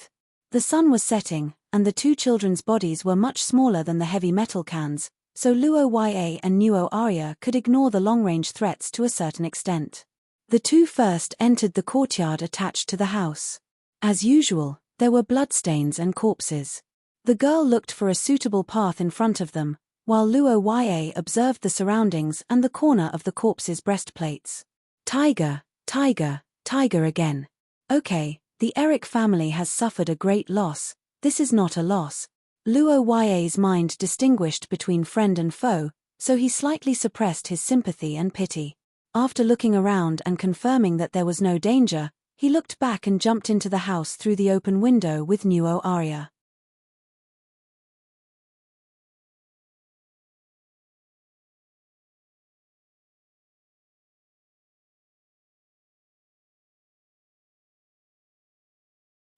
The sun was setting, and the two children's bodies were much smaller than the heavy metal cans, so Luo Ya and new Arya could ignore the long-range threats to a certain extent. The two first entered the courtyard attached to the house. As usual, there were bloodstains and corpses. The girl looked for a suitable path in front of them, while Luo Ya observed the surroundings and the corner of the corpses' breastplates. Tiger, tiger, tiger again. Okay, the Eric family has suffered a great loss. This is not a loss. Luo Ya's mind distinguished between friend and foe, so he slightly suppressed his sympathy and pity. After looking around and confirming that there was no danger, he looked back and jumped into the house through the open window with new Arya.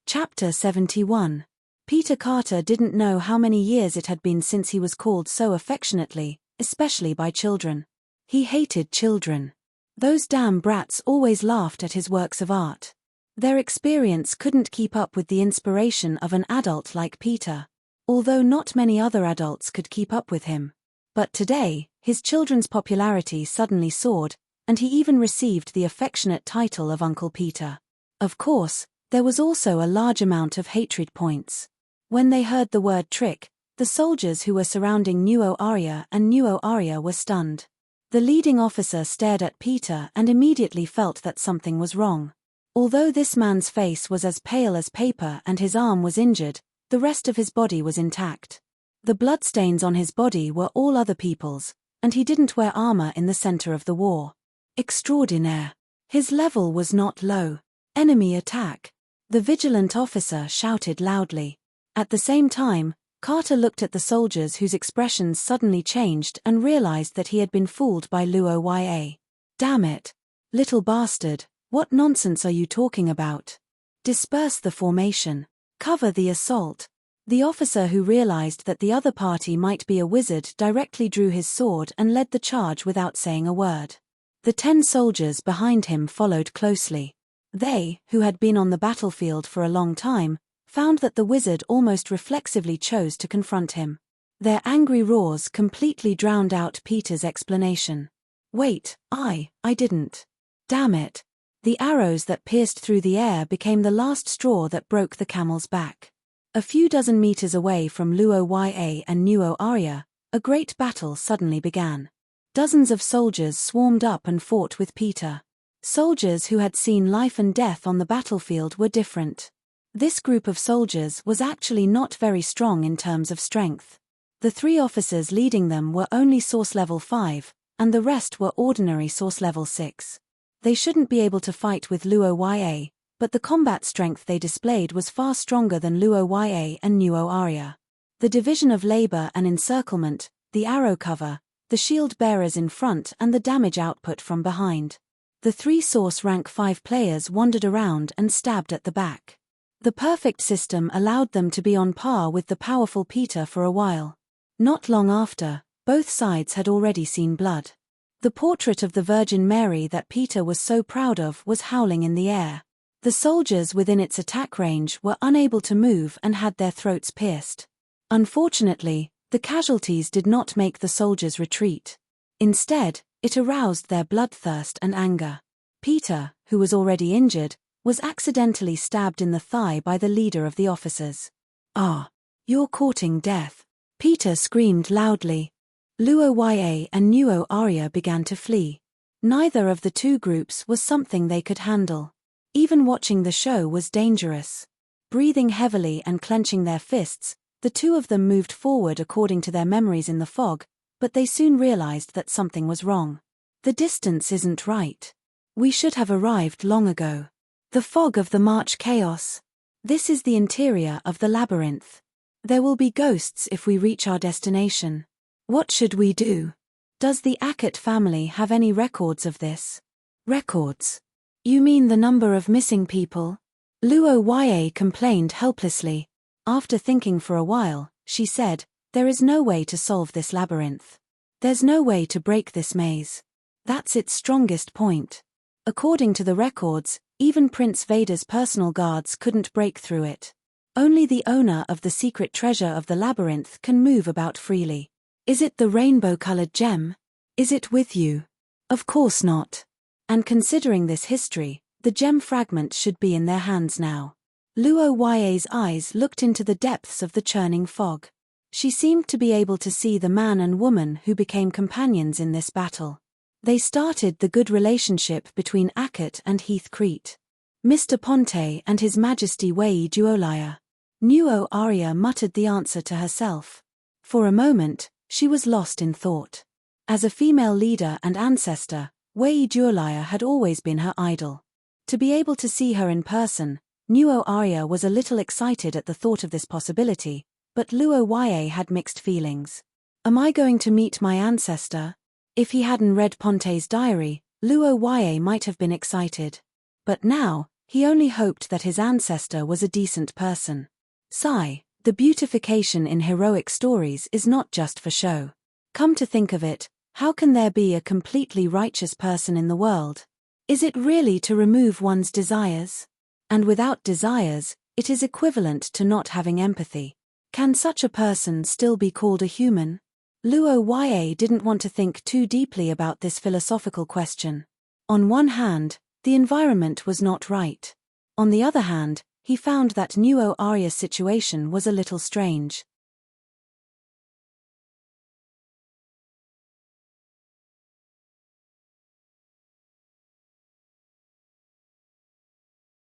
Chapter 71. Peter Carter didn't know how many years it had been since he was called so affectionately, especially by children. He hated children. Those damn brats always laughed at his works of art. Their experience couldn't keep up with the inspiration of an adult like Peter, although not many other adults could keep up with him. But today, his children's popularity suddenly soared, and he even received the affectionate title of Uncle Peter. Of course, there was also a large amount of hatred points. When they heard the word trick, the soldiers who were surrounding new Arya and new Arya were stunned. The leading officer stared at Peter and immediately felt that something was wrong. Although this man's face was as pale as paper and his arm was injured, the rest of his body was intact. The bloodstains on his body were all other people's, and he didn't wear armor in the center of the war. Extraordinaire. His level was not low. Enemy attack. The vigilant officer shouted loudly. At the same time, Carter looked at the soldiers whose expressions suddenly changed and realized that he had been fooled by Luo Ya. Damn it. Little bastard, what nonsense are you talking about? Disperse the formation. Cover the assault. The officer who realized that the other party might be a wizard directly drew his sword and led the charge without saying a word. The 10 soldiers behind him followed closely. They, who had been on the battlefield for a long time, found that the wizard almost reflexively chose to confront him. Their angry roars completely drowned out Peter's explanation. Wait, I didn't. Damn it. The arrows that pierced through the air became the last straw that broke the camel's back. A few dozen meters away from Luo Ya and new Arya, a great battle suddenly began. Dozens of soldiers swarmed up and fought with Peter. Soldiers who had seen life and death on the battlefield were different. This group of soldiers was actually not very strong in terms of strength. The 3 officers leading them were only source level 5, and the rest were ordinary source level 6. They shouldn't be able to fight with Luo Ya, but the combat strength they displayed was far stronger than Luo Ya and new Arya. The division of labor and encirclement, the arrow cover, the shield bearers in front and the damage output from behind. The 3 source rank 5 players wandered around and stabbed at the back. The perfect system allowed them to be on par with the powerful Peter for a while. Not long after, both sides had already seen blood. The portrait of the Virgin Mary that Peter was so proud of was howling in the air. The soldiers within its attack range were unable to move and had their throats pierced. Unfortunately, the casualties did not make the soldiers retreat. Instead, it aroused their bloodthirst and anger. Peter, who was already injured, was accidentally stabbed in the thigh by the leader of the officers. "Ah, you're courting death." Peter screamed loudly. Luo Ya and Nuo Arya began to flee. Neither of the two groups was something they could handle. Even watching the show was dangerous. Breathing heavily and clenching their fists, the two of them moved forward according to their memories in the fog, but they soon realized that something was wrong. The distance isn't right. We should have arrived long ago. The fog of the March chaos. This is the interior of the labyrinth. There will be ghosts if we reach our destination. What should we do? Does the Ackett family have any records of this? Records? You mean the number of missing people? Luo Ya complained helplessly. After thinking for a while, she said, "There is no way to solve this labyrinth. There's no way to break this maze. That's its strongest point. According to the records, even Prince Vader's personal guards couldn't break through it. Only the owner of the secret treasure of the labyrinth can move about freely. Is it the rainbow-colored gem? Is it with you? Of course not. And considering this history, the gem fragment should be in their hands now." Luo Ya's eyes looked into the depths of the churning fog. She seemed to be able to see the man and woman who became companions in this battle. They started the good relationship between Ackett and Heathcrete. Mr. Ponte and His Majesty Wei Duolaya. Nuo Arya muttered the answer to herself. For a moment, she was lost in thought. As a female leader and ancestor, Wei Duolaya had always been her idol. To be able to see her in person, Nuo Arya was a little excited at the thought of this possibility, but Luo Ya had mixed feelings. Am I going to meet my ancestor? If he hadn't read Ponte's diary, Luo Ya might have been excited. But now, he only hoped that his ancestor was a decent person. Sigh, the beautification in heroic stories is not just for show. Come to think of it, how can there be a completely righteous person in the world? Is it really to remove one's desires? And without desires, it is equivalent to not having empathy. Can such a person still be called a human? Luo Ya didn't want to think too deeply about this philosophical question. On one hand, the environment was not right. On the other hand, he found that Nuo Arya's situation was a little strange.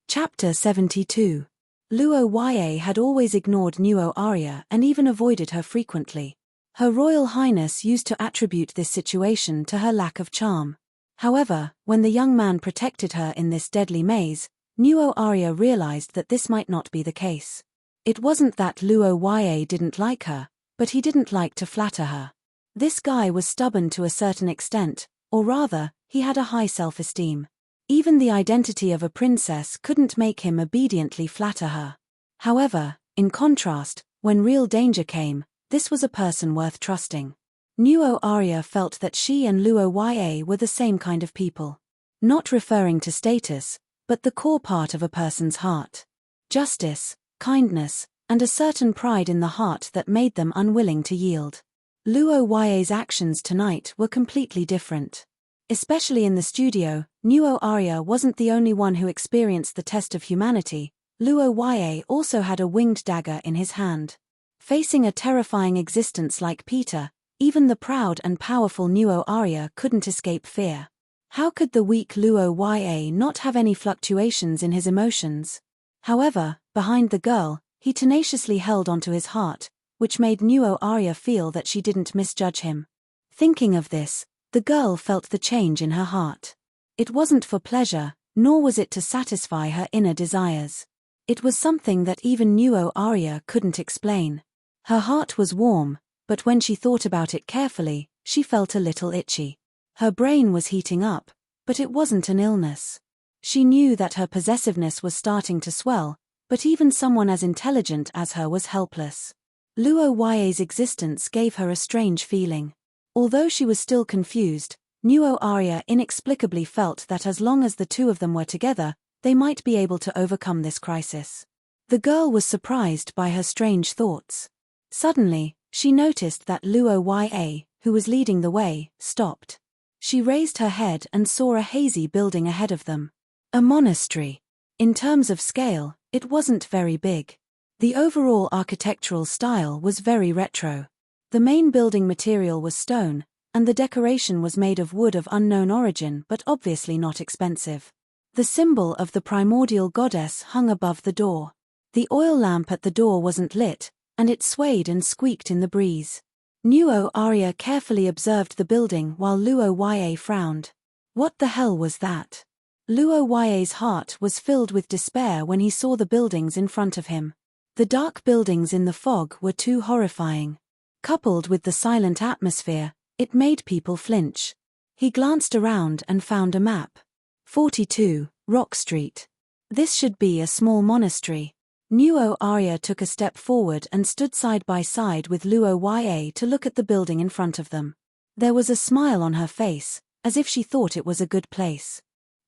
Chapter 72. Luo Ya had always ignored Nuo Arya and even avoided her frequently. Her Royal Highness used to attribute this situation to her lack of charm. However, when the young man protected her in this deadly maze, Nuo Arya realized that this might not be the case. It wasn't that Luo Ya didn't like her, but he didn't like to flatter her. This guy was stubborn to a certain extent, or rather, he had a high self-esteem. Even the identity of a princess couldn't make him obediently flatter her. However, in contrast, when real danger came, this was a person worth trusting. Nuo Arya felt that she and Luo Ya were the same kind of people. Not referring to status, but the core part of a person's heart. Justice, kindness, and a certain pride in the heart that made them unwilling to yield. Luo Ya's actions tonight were completely different. Especially in the studio, Nuo Arya wasn't the only one who experienced the test of humanity. Luo Ya also had a winged dagger in his hand. Facing a terrifying existence like Peter, even the proud and powerful Nuo Arya couldn't escape fear. How could the weak Luo Ya not have any fluctuations in his emotions? However, behind the girl, he tenaciously held onto his heart, which made Nuo Arya feel that she didn't misjudge him. Thinking of this, the girl felt the change in her heart. It wasn't for pleasure, nor was it to satisfy her inner desires. It was something that even Nuo Arya couldn't explain. Her heart was warm, but when she thought about it carefully, she felt a little itchy. Her brain was heating up, but it wasn't an illness. She knew that her possessiveness was starting to swell, but even someone as intelligent as her was helpless. Luo Ya's existence gave her a strange feeling. Although she was still confused, Nuo Arya inexplicably felt that as long as the two of them were together, they might be able to overcome this crisis. The girl was surprised by her strange thoughts. Suddenly, she noticed that Luo Ya, who was leading the way, stopped. She raised her head and saw a hazy building ahead of them. A monastery. In terms of scale, it wasn't very big. The overall architectural style was very retro. The main building material was stone, and the decoration was made of wood of unknown origin but obviously not expensive. The symbol of the primordial goddess hung above the door. The oil lamp at the door wasn't lit, and it swayed and squeaked in the breeze. Nuo Arya carefully observed the building while Luo Ya frowned. What the hell was that? Luo Ya's heart was filled with despair when he saw the buildings in front of him. The dark buildings in the fog were too horrifying. Coupled with the silent atmosphere, it made people flinch. He glanced around and found a map. 42, Rock Street. This should be a small monastery. Nuo Arya took a step forward and stood side by side with Luo Ya to look at the building in front of them. There was a smile on her face, as if she thought it was a good place.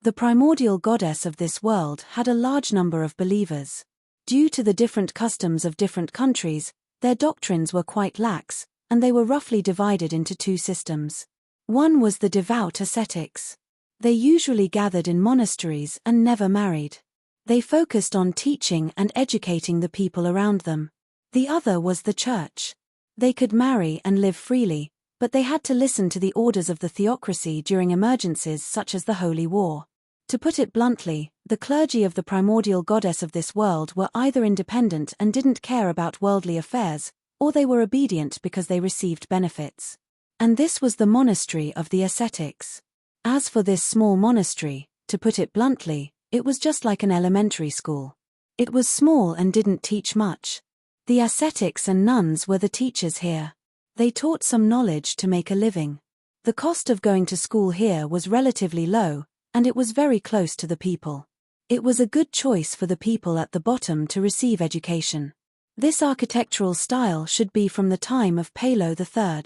The primordial goddess of this world had a large number of believers. Due to the different customs of different countries, their doctrines were quite lax, and they were roughly divided into two systems. One was the devout ascetics. They usually gathered in monasteries and never married. They focused on teaching and educating the people around them. The other was the church. They could marry and live freely, but they had to listen to the orders of the theocracy during emergencies such as the Holy War. To put it bluntly, the clergy of the primordial goddess of this world were either independent and didn't care about worldly affairs, or they were obedient because they received benefits. And this was the monastery of the ascetics. As for this small monastery, to put it bluntly, it was just like an elementary school. It was small and didn't teach much. The ascetics and nuns were the teachers here. They taught some knowledge to make a living. The cost of going to school here was relatively low, and it was very close to the people. It was a good choice for the people at the bottom to receive education. This architectural style should be from the time of Palo III.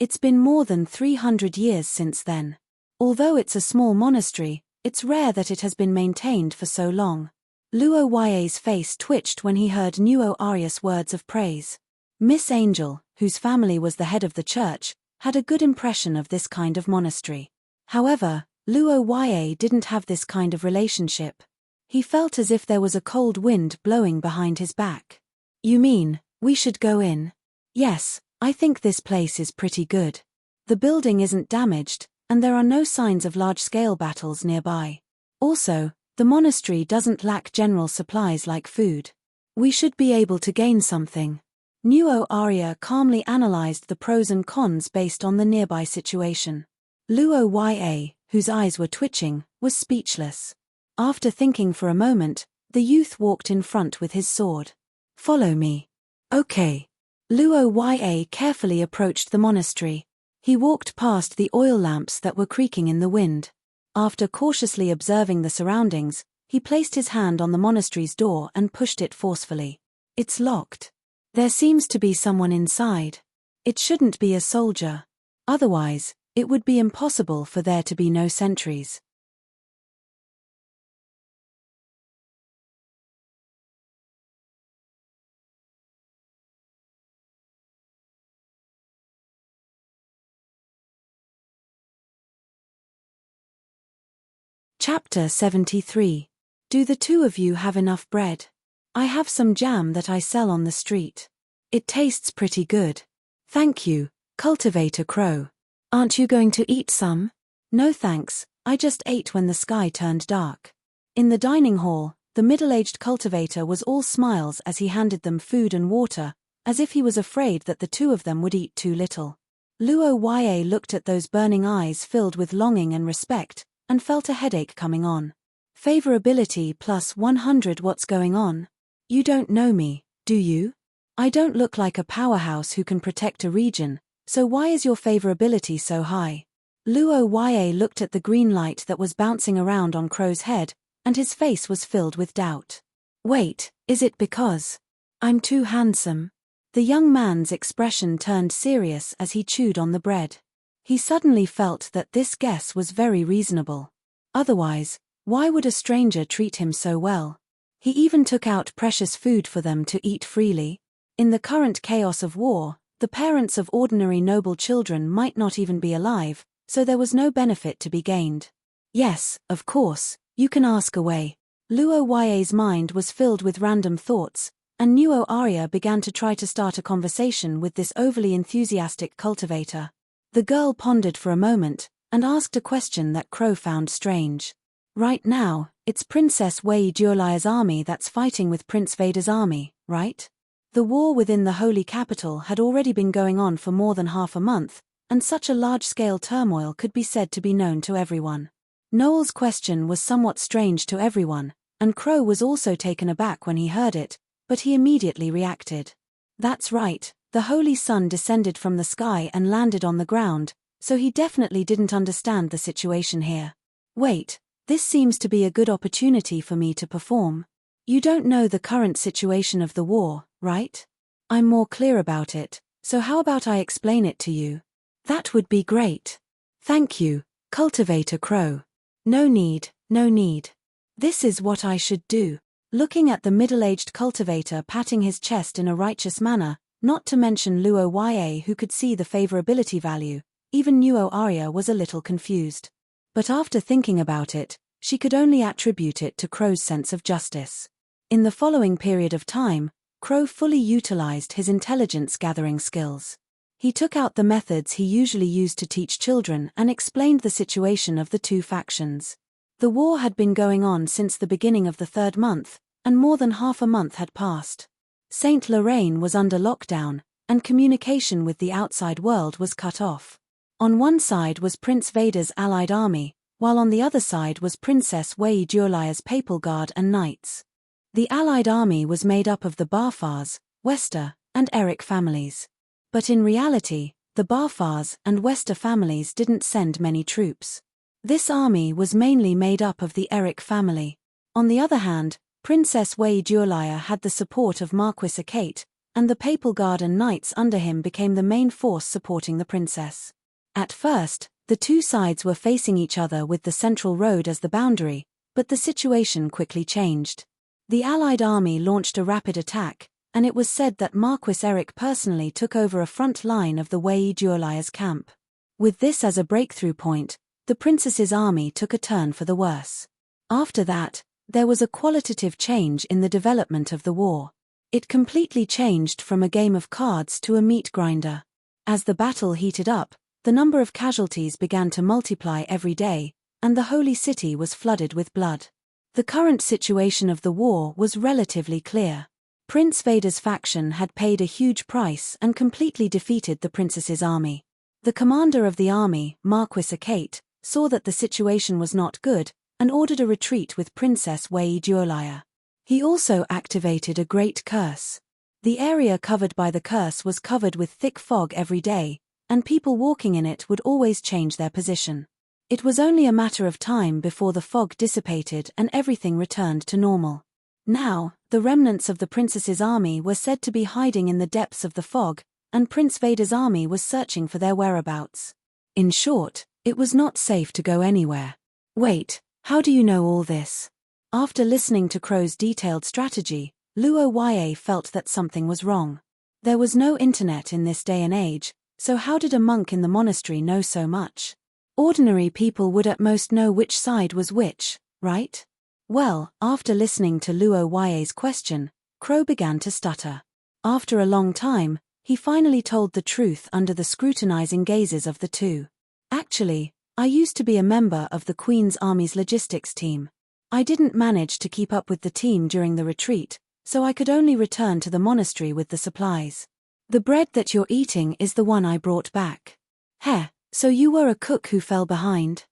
It's been more than 300 years since then. Although it's a small monastery, it's rare that it has been maintained for so long. Luo Ya's face twitched when he heard Nuo Arya's words of praise. Miss Angel, whose family was the head of the church, had a good impression of this kind of monastery. However, Luo Ya didn't have this kind of relationship. He felt as if there was a cold wind blowing behind his back. You mean, we should go in? Yes, I think this place is pretty good. The building isn't damaged, and there are no signs of large-scale battles nearby. Also, the monastery doesn't lack general supplies like food. We should be able to gain something. Nuo Arya calmly analyzed the pros and cons based on the nearby situation. Luo Ya, whose eyes were twitching, was speechless. After thinking for a moment, the youth walked in front with his sword. Follow me. Okay. Luo Ya carefully approached the monastery. He walked past the oil lamps that were creaking in the wind. After cautiously observing the surroundings, he placed his hand on the monastery's door and pushed it forcefully. It's locked. There seems to be someone inside. It shouldn't be a soldier. Otherwise, it would be impossible for there to be no sentries. Chapter 73. Do the two of you have enough bread? I have some jam that I sell on the street. It tastes pretty good. Thank you, Cultivator Crow. Aren't you going to eat some? No thanks, I just ate when the sky turned dark. In the dining hall, the middle-aged cultivator was all smiles as he handed them food and water, as if he was afraid that the two of them would eat too little. Luo Ya looked at those burning eyes filled with longing and respect, and felt a headache coming on. Favorability plus 100. What's going on? You don't know me, do you? I don't look like a powerhouse who can protect a region, so why is your favorability so high? Luo Ya looked at the green light that was bouncing around on Crow's head, and his face was filled with doubt. Wait, is it because I'm too handsome? The young man's expression turned serious as he chewed on the bread. He suddenly felt that this guess was very reasonable. Otherwise, why would a stranger treat him so well? He even took out precious food for them to eat freely. In the current chaos of war, the parents of ordinary noble children might not even be alive, so there was no benefit to be gained. Yes, of course, you can ask away. Luo Ya's mind was filled with random thoughts, and Nuo Arya began to try to start a conversation with this overly enthusiastic cultivator. The girl pondered for a moment, and asked a question that Crow found strange. Right now, it's Princess Wei Jiulaya's army that's fighting with Prince Vader's army, right? The war within the holy capital had already been going on for more than half a month, and such a large-scale turmoil could be said to be known to everyone. Noel's question was somewhat strange to everyone, and Crow was also taken aback when he heard it, but he immediately reacted. That's right, the holy sun descended from the sky and landed on the ground, so he definitely didn't understand the situation here. Wait, this seems to be a good opportunity for me to perform. You don't know the current situation of the war, right? I'm more clear about it, so how about I explain it to you? That would be great. Thank you, Cultivator Crow. No need, no need. This is what I should do. Looking at the middle-aged cultivator patting his chest in a righteous manner, not to mention Luo Ya who could see the favorability value, even Nuo Arya was a little confused. But after thinking about it, she could only attribute it to Crow's sense of justice. In the following period of time, Crow fully utilized his intelligence-gathering skills. He took out the methods he usually used to teach children and explained the situation of the two factions. The war had been going on since the beginning of the third month, and more than half a month had passed. Saint Lorraine was under lockdown, and communication with the outside world was cut off. On one side was Prince Vader's allied army, while on the other side was Princess Wei Jiulaya's papal guard and knights. The allied army was made up of the Barfars, Wester, and Eric families. But in reality, the Barfars and Wester families didn't send many troops. This army was mainly made up of the Eric family. On the other hand, Princess Wei Jiulaya had the support of Marquis Akate, and the papal guard and knights under him became the main force supporting the princess. At first, the two sides were facing each other with the central road as the boundary, but the situation quickly changed. The allied army launched a rapid attack, and it was said that Marquis Eric personally took over a front line of the Wei Jiulaya's camp. With this as a breakthrough point, the princess's army took a turn for the worse. After that, there was a qualitative change in the development of the war. It completely changed from a game of cards to a meat grinder. As the battle heated up, the number of casualties began to multiply every day, and the holy city was flooded with blood. The current situation of the war was relatively clear. Prince Vader's faction had paid a huge price and completely defeated the princess's army. The commander of the army, Marquis Akate, saw that the situation was not good, and ordered a retreat with Princess Wei Jiulaya. He also activated a great curse. The area covered by the curse was covered with thick fog every day, and people walking in it would always change their position. It was only a matter of time before the fog dissipated and everything returned to normal. Now, the remnants of the princess's army were said to be hiding in the depths of the fog, and Prince Vader's army was searching for their whereabouts. In short, it was not safe to go anywhere. Wait, how do you know all this? After listening to Crow's detailed strategy, Luo Ya felt that something was wrong. There was no internet in this day and age, so how did a monk in the monastery know so much? Ordinary people would at most know which side was which, right? Well, after listening to Luo Ya's question, Crow began to stutter. After a long time, he finally told the truth under the scrutinizing gazes of the two. Actually, I used to be a member of the Queen's Army's logistics team. I didn't manage to keep up with the team during the retreat, so I could only return to the monastery with the supplies. The bread that you're eating is the one I brought back. Heh, so you were a cook who fell behind?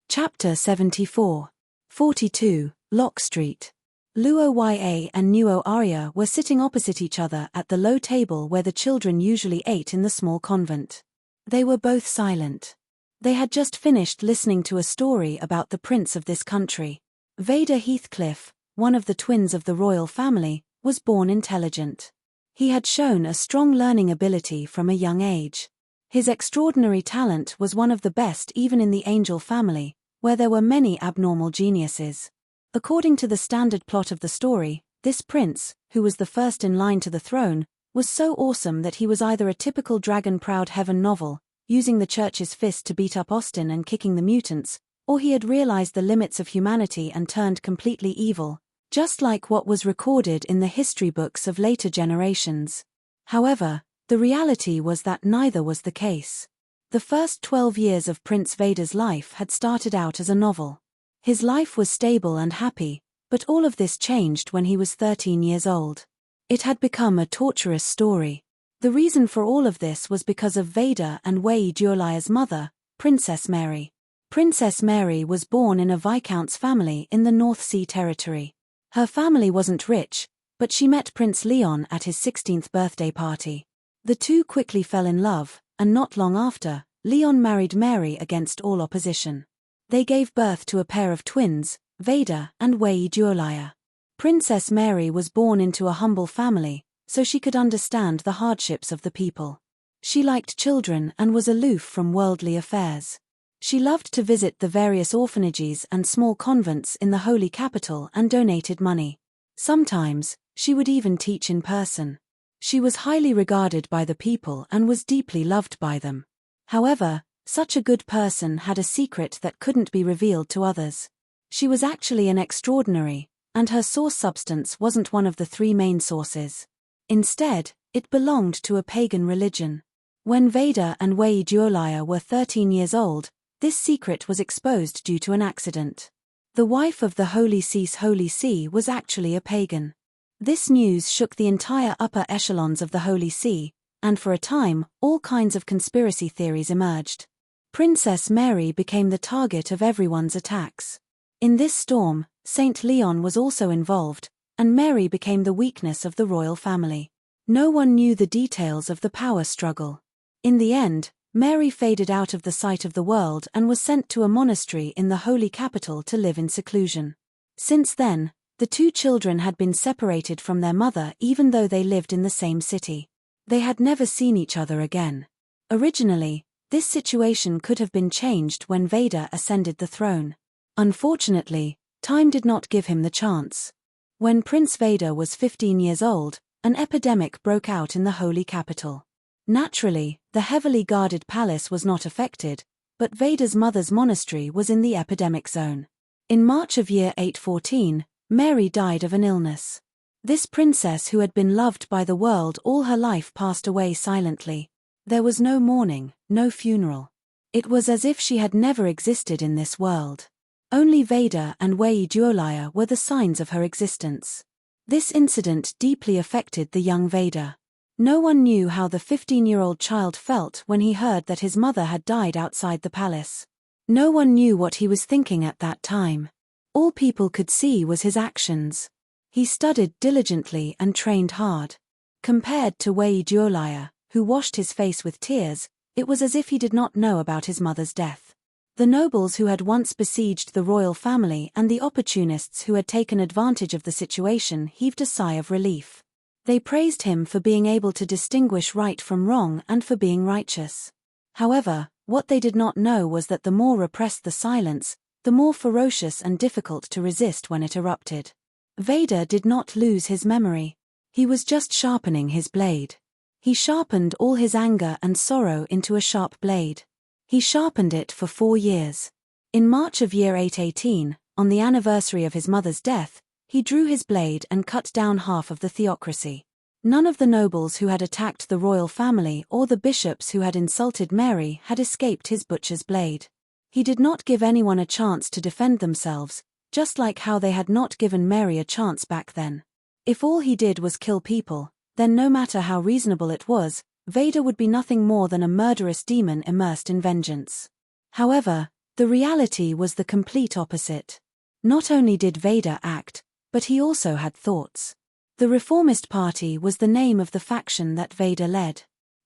Chapter 74. 42, Lock Street. Luo Ya and Nuo Arya were sitting opposite each other at the low table where the children usually ate in the small convent. They were both silent. They had just finished listening to a story about the prince of this country. Vader Heathcliff, one of the twins of the royal family, was born intelligent. He had shown a strong learning ability from a young age. His extraordinary talent was one of the best even in the angel family, where there were many abnormal geniuses. According to the standard plot of the story, this prince, who was the first in line to the throne, was so awesome that he was either a typical dragon-proud heaven novel, using the church's fist to beat up Austin and kicking the mutants, or he had realized the limits of humanity and turned completely evil, just like what was recorded in the history books of later generations. However, the reality was that neither was the case. The first 12 years of Prince Vader's life had started out as a novel. His life was stable and happy, but all of this changed when he was 13 years old. It had become a torturous story. The reason for all of this was because of Vader and Wei Duolia's mother, Princess Mary. Princess Mary was born in a Viscount's family in the North Sea Territory. Her family wasn't rich, but she met Prince Leon at his 16th birthday party. The two quickly fell in love, and not long after, Leon married Mary against all opposition. They gave birth to a pair of twins, Vader and Wei Duolia. Princess Mary was born into a humble family, so she could understand the hardships of the people. She liked children and was aloof from worldly affairs. She loved to visit the various orphanages and small convents in the holy capital and donated money. Sometimes, she would even teach in person. She was highly regarded by the people and was deeply loved by them. However, such a good person had a secret that couldn't be revealed to others. She was actually an extraordinary, and her source substance wasn't one of the three main sources. Instead, it belonged to a pagan religion. When Vader and Wei Duolia were 13 years old, this secret was exposed due to an accident. The wife of the Holy See was actually a pagan. This news shook the entire upper echelons of the Holy See, and for a time, all kinds of conspiracy theories emerged. Princess Mary became the target of everyone's attacks. In this storm, Saint Leon was also involved, and Mary became the weakness of the royal family. No one knew the details of the power struggle. In the end, Mary faded out of the sight of the world and was sent to a monastery in the holy capital to live in seclusion. Since then, the two children had been separated from their mother even though they lived in the same city. They had never seen each other again. Originally, this situation could have been changed when Vader ascended the throne. Unfortunately, time did not give him the chance. When Prince Vader was 15 years old, an epidemic broke out in the holy capital. Naturally, the heavily guarded palace was not affected, but Vader's mother's monastery was in the epidemic zone. In March of year 814, Mary died of an illness. This princess who had been loved by the world all her life passed away silently. There was no mourning, no funeral. It was as if she had never existed in this world. Only Vader and Wei Duolia were the signs of her existence. This incident deeply affected the young Vader. No one knew how the 15-year-old child felt when he heard that his mother had died outside the palace. No one knew what he was thinking at that time. All people could see was his actions. He studied diligently and trained hard. Compared to Wei Duolia, who washed his face with tears, it was as if he did not know about his mother's death. The nobles who had once besieged the royal family and the opportunists who had taken advantage of the situation heaved a sigh of relief. They praised him for being able to distinguish right from wrong and for being righteous. However, what they did not know was that the more repressed the silence, the more ferocious and difficult to resist when it erupted. Vader did not lose his memory. He was just sharpening his blade. He sharpened all his anger and sorrow into a sharp blade. He sharpened it for 4 years. In March of year 818, on the anniversary of his mother's death, he drew his blade and cut down half of the theocracy. None of the nobles who had attacked the royal family or the bishops who had insulted Mary had escaped his butcher's blade. He did not give anyone a chance to defend themselves, just like how they had not given Mary a chance back then. If all he did was kill people, then no matter how reasonable it was, Vader would be nothing more than a murderous demon immersed in vengeance. However, the reality was the complete opposite. Not only did Vader act, but he also had thoughts. The Reformist Party was the name of the faction that Vader led.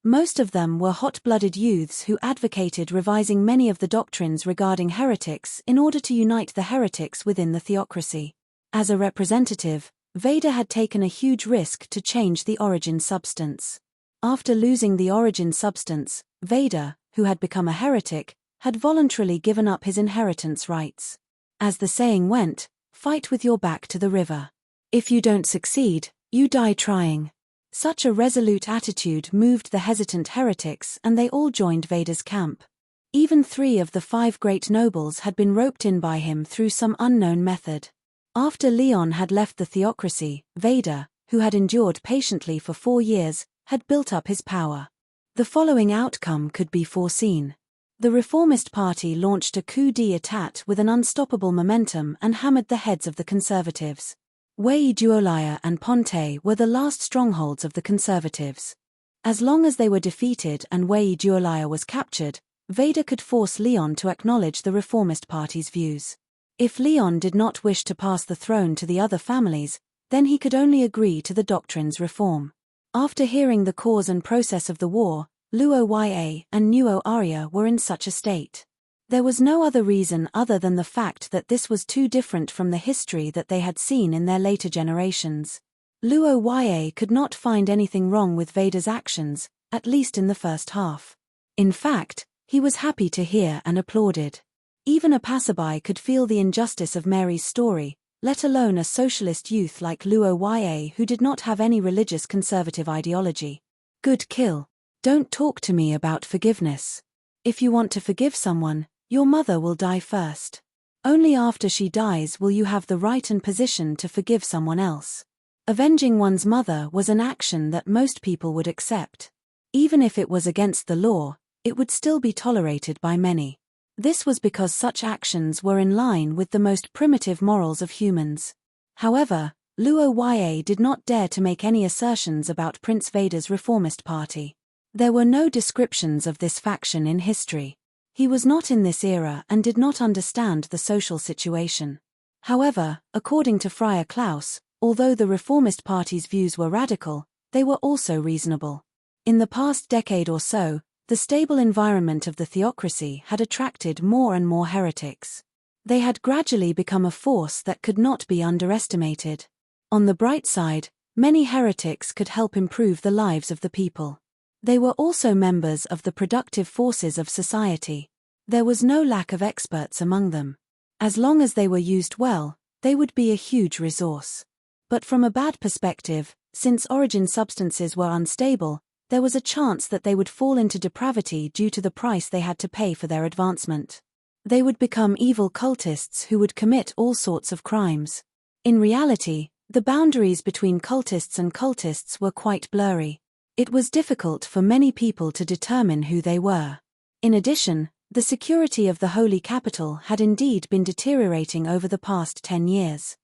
Most of them were hot-blooded youths who advocated revising many of the doctrines regarding heretics in order to unite the heretics within the theocracy. As a representative, Vader had taken a huge risk to change the origin substance. After losing the origin substance, Vader, who had become a heretic, had voluntarily given up his inheritance rights. As the saying went, fight with your back to the river. If you don't succeed, you die trying. Such a resolute attitude moved the hesitant heretics and they all joined Vader's camp. Even 3 of the 5 great nobles had been roped in by him through some unknown method. After Leon had left the theocracy, Vader, who had endured patiently for 4 years, had built up his power. The following outcome could be foreseen. The Reformist Party launched a coup d'état with an unstoppable momentum and hammered the heads of the conservatives. Wei-Duolaya and Ponte were the last strongholds of the conservatives. As long as they were defeated and Wei-Duolaya was captured, Vader could force Leon to acknowledge the Reformist Party's views. If Leon did not wish to pass the throne to the other families, then he could only agree to the doctrine's reform. After hearing the cause and process of the war, Luo Ya and Nuo Arya were in such a state. There was no other reason other than the fact that this was too different from the history that they had seen in their later generations. Luo Ya could not find anything wrong with Vader's actions, at least in the first half. In fact, he was happy to hear and applauded. Even a passerby could feel the injustice of Mary's story, let alone a socialist youth like Luo Ya who did not have any religious conservative ideology. Good kill. Don't talk to me about forgiveness. If you want to forgive someone, your mother will die first. Only after she dies will you have the right and position to forgive someone else. Avenging one's mother was an action that most people would accept. Even if it was against the law, it would still be tolerated by many. This was because such actions were in line with the most primitive morals of humans. However, Luo Ya did not dare to make any assertions about Prince Vader's Reformist Party. There were no descriptions of this faction in history. He was not in this era and did not understand the social situation. However, according to Friar Klaus, although the Reformist Party's views were radical, they were also reasonable. In the past decade or so, the stable environment of the theocracy had attracted more and more heretics. They had gradually become a force that could not be underestimated. On the bright side, many heretics could help improve the lives of the people. They were also members of the productive forces of society. There was no lack of experts among them. As long as they were used well, they would be a huge resource. But from a bad perspective, since origin substances were unstable, there was a chance that they would fall into depravity due to the price they had to pay for their advancement. They would become evil cultists who would commit all sorts of crimes. In reality, the boundaries between cultists and cultists were quite blurry. It was difficult for many people to determine who they were. In addition, the security of the Holy Capital had indeed been deteriorating over the past 10 years.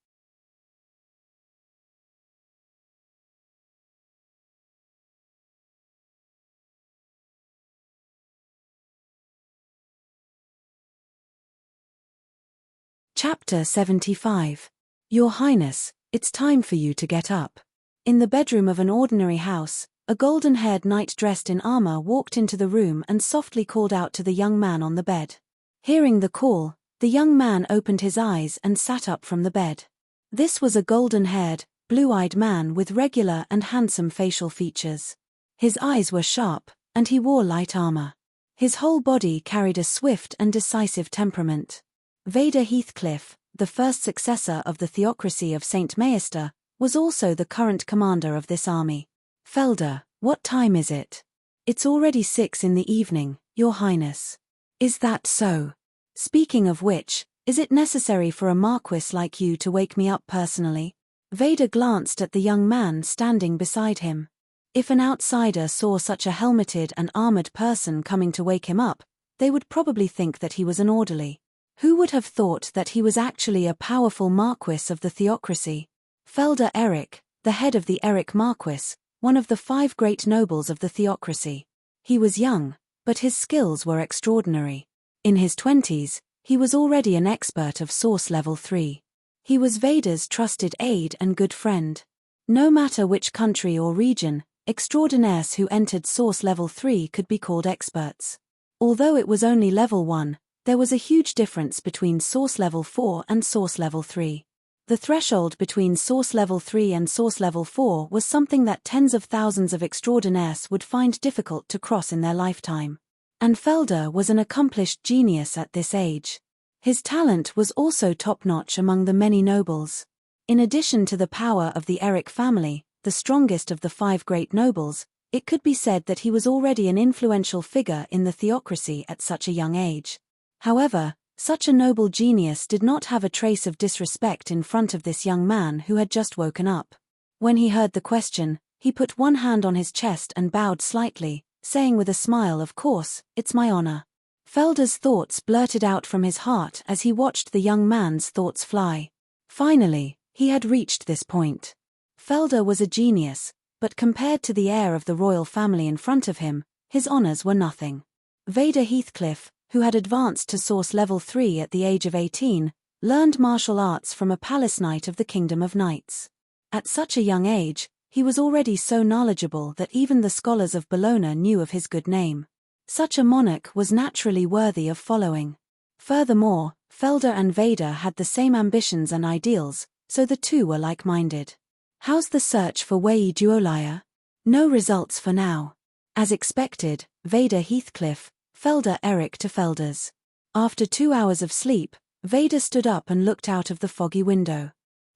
Chapter 75. Your Highness, it's time for you to get up. In the bedroom of an ordinary house, a golden-haired knight dressed in armor walked into the room and softly called out to the young man on the bed. Hearing the call, the young man opened his eyes and sat up from the bed. This was a golden-haired, blue-eyed man with regular and handsome facial features. His eyes were sharp, and he wore light armor. His whole body carried a swift and decisive temperament. Vader Heathcliff, the first successor of the theocracy of Saint Maister, was also the current commander of this army. Felder, what time is it? It's already 6 in the evening, Your Highness. Is that so? Speaking of which, is it necessary for a marquis like you to wake me up personally? Vader glanced at the young man standing beside him. If an outsider saw such a helmeted and armored person coming to wake him up, they would probably think that he was an orderly. Who would have thought that he was actually a powerful marquis of the theocracy? Felder Eric, the head of the Eric Marquis, one of the 5 great nobles of the theocracy. He was young, but his skills were extraordinary. In his 20s, he was already an expert of Source Level 3. He was Vader's trusted aide and good friend. No matter which country or region, extraordinaires who entered Source Level 3 could be called experts. Although it was only Level 1, there was a huge difference between Source Level 4 and Source Level 3. The threshold between Source Level 3 and Source Level 4 was something that tens of thousands of extraordinaires would find difficult to cross in their lifetime. And Felder was an accomplished genius at this age. His talent was also top-notch among the many nobles. In addition to the power of the Erik family, the strongest of the 5 great nobles, it could be said that he was already an influential figure in the theocracy at such a young age. However, such a noble genius did not have a trace of disrespect in front of this young man who had just woken up. When he heard the question, he put one hand on his chest and bowed slightly, saying with a smile, "Of course, it's my honor." Felder's thoughts blurted out from his heart as he watched the young man's thoughts fly. Finally, he had reached this point. Felder was a genius, but compared to the heir of the royal family in front of him, his honors were nothing. Vader Heathcliff, who had advanced to Source Level 3 at the age of 18, learned martial arts from a palace knight of the Kingdom of Knights. At such a young age, he was already so knowledgeable that even the scholars of Bologna knew of his good name. Such a monarch was naturally worthy of following. Furthermore, Felder and Vader had the same ambitions and ideals, so the two were like-minded. How's the search for Wei Duolaya? No results for now. As expected, Vader Heathcliff, Felder Erik to Felder's. After 2 hours of sleep, Vader stood up and looked out of the foggy window.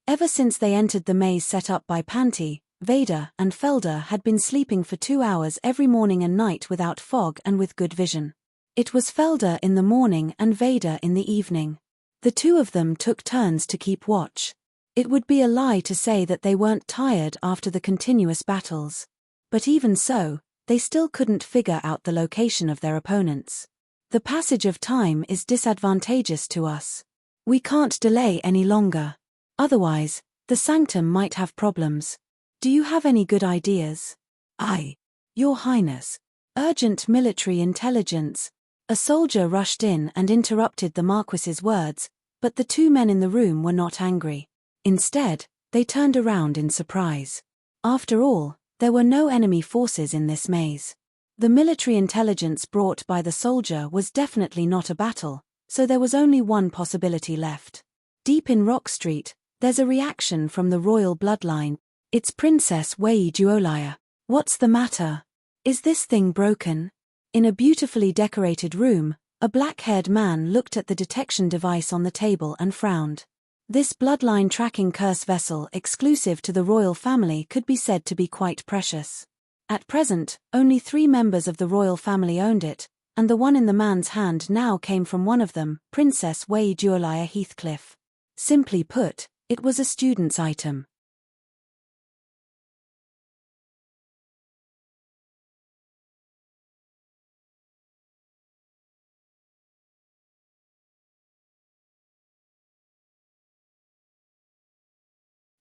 Ever since they entered the maze set up by Panty, Vader and Felder had been sleeping for 2 hours every morning and night without fog and with good vision. It was Felder in the morning and Vader in the evening. The two of them took turns to keep watch. It would be a lie to say that they weren't tired after the continuous battles. But even so, they still couldn't figure out the location of their opponents. The passage of time is disadvantageous to us. We can't delay any longer. Otherwise, the Sanctum might have problems. Do you have any good ideas? Aye, Your Highness. Urgent military intelligence. A soldier rushed in and interrupted the Marquis's words, but the two men in the room were not angry. Instead, they turned around in surprise. After all, there were no enemy forces in this maze. The military intelligence brought by the soldier was definitely not a battle, so there was only one possibility left. Deep in Rock Street, there's a reaction from the royal bloodline. It's Princess Wei Duolaya. What's the matter? Is this thing broken? In a beautifully decorated room, a black-haired man looked at the detection device on the table and frowned. This bloodline tracking curse vessel exclusive to the royal family could be said to be quite precious. At present, only 3 members of the royal family owned it, and the one in the man's hand now came from one of them, Princess Wei Duolaya Heathcliff. Simply put, it was a student's item.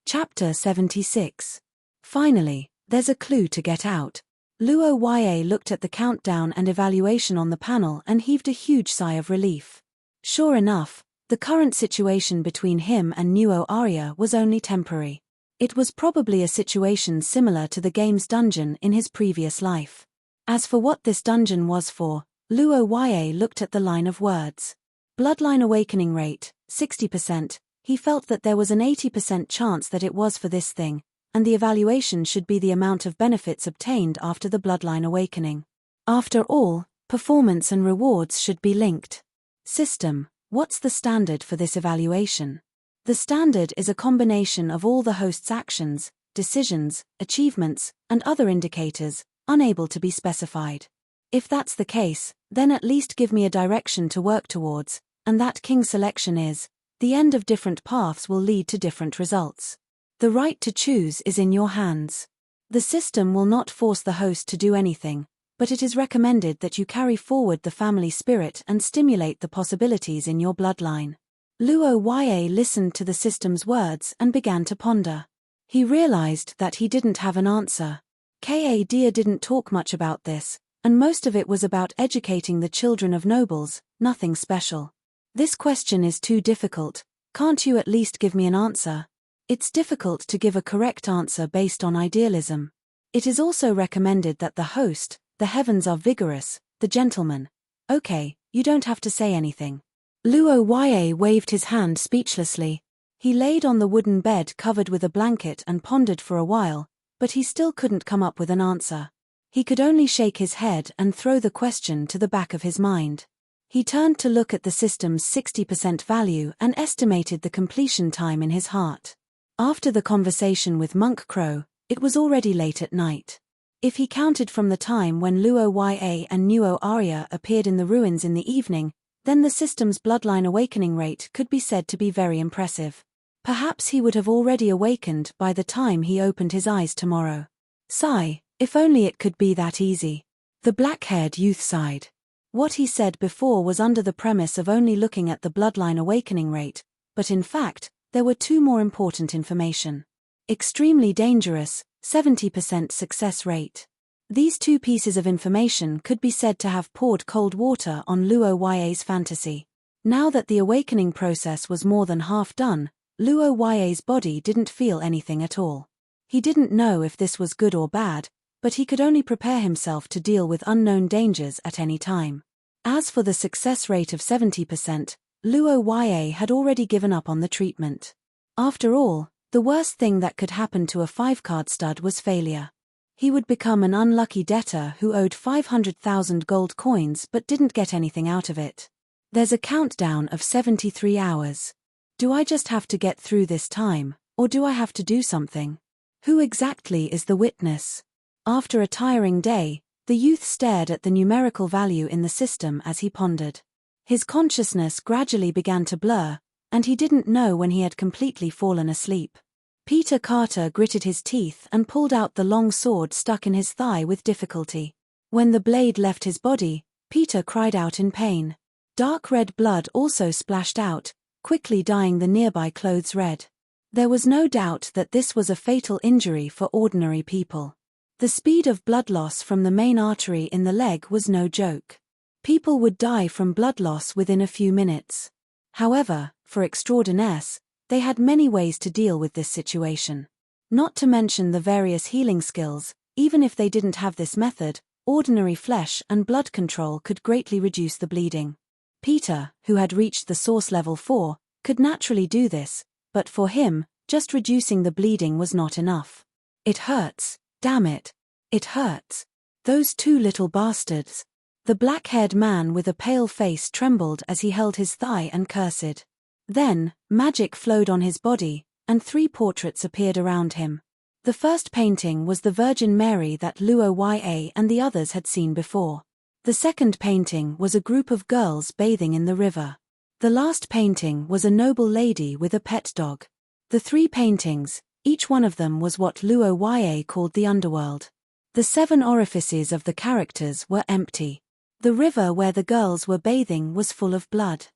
Chapter 76. Finally, there's a clue to get out. Luo Ya looked at the countdown and evaluation on the panel and heaved a huge sigh of relief. Sure enough, the current situation between him and Nuo Arya was only temporary. It was probably a situation similar to the game's dungeon in his previous life. As for what this dungeon was for, Luo Ya looked at the line of words. Bloodline awakening rate, 60%. He felt that there was an 80% chance that it was for this thing, and the evaluation should be the amount of benefits obtained after the bloodline awakening. After all, performance and rewards should be linked. System. What's the standard for this evaluation? The standard is a combination of all the host's actions, decisions, achievements, and other indicators, unable to be specified. If that's the case, then at least give me a direction to work towards, and that king selection is, the end of different paths will lead to different results. The right to choose is in your hands. The system will not force the host to do anything, but it is recommended that you carry forward the family spirit and stimulate the possibilities in your bloodline. Luo Ya listened to the system's words and began to ponder. He realized that he didn't have an answer. Ka Dia didn't talk much about this, and most of it was about educating the children of nobles, nothing special. This question is too difficult, can't you at least give me an answer? It's difficult to give a correct answer based on idealism. It is also recommended that the host, the heavens are vigorous, the gentleman. Okay, you don't have to say anything. Luo Yue waved his hand speechlessly. He laid on the wooden bed covered with a blanket and pondered for a while, but he still couldn't come up with an answer. He could only shake his head and throw the question to the back of his mind. He turned to look at the system's 60% value and estimated the completion time in his heart. After the conversation with Monk Crow, it was already late at night. If he counted from the time when Luo Yue and Nuo Arya appeared in the ruins in the evening, then the system's bloodline awakening rate could be said to be very impressive. Perhaps he would have already awakened by the time he opened his eyes tomorrow. Sigh, if only it could be that easy. The black-haired youth sighed. What he said before was under the premise of only looking at the bloodline awakening rate, but in fact, there were two more important information. Extremely dangerous, 70% success rate. These two pieces of information could be said to have poured cold water on Luo Yue's fantasy. Now that the awakening process was more than half done, Luo Yue's body didn't feel anything at all. He didn't know if this was good or bad, but he could only prepare himself to deal with unknown dangers at any time. As for the success rate of 70%, Luo Yue had already given up on the treatment. After all, the worst thing that could happen to a 5-card stud was failure. He would become an unlucky debtor who owed 500,000 gold coins but didn't get anything out of it. There's a countdown of 73 hours. Do I just have to get through this time, or do I have to do something? Who exactly is the witness? After a tiring day, the youth stared at the numerical value in the system as he pondered. His consciousness gradually began to blur, and he didn't know when he had completely fallen asleep. Peter Carter gritted his teeth and pulled out the long sword stuck in his thigh with difficulty. When the blade left his body, Peter cried out in pain. Dark red blood also splashed out, quickly dyeing the nearby clothes red. There was no doubt that this was a fatal injury for ordinary people. The speed of blood loss from the main artery in the leg was no joke. People would die from blood loss within a few minutes. However, for extraordinaires, they had many ways to deal with this situation. Not to mention the various healing skills, even if they didn't have this method, ordinary flesh and blood control could greatly reduce the bleeding. Peter, who had reached the source level 4, could naturally do this, but for him, just reducing the bleeding was not enough. It hurts, damn it. It hurts. Those two little bastards. The black-haired man with a pale face trembled as he held his thigh and cursed. Then, magic flowed on his body, and 3 portraits appeared around him. The first painting was the Virgin Mary that Luo Yue and the others had seen before. The second painting was a group of girls bathing in the river. The last painting was a noble lady with a pet dog. The 3 paintings, each one of them was what Luo Yue called the underworld. The 7 orifices of the characters were empty. The river where the girls were bathing was full of blood.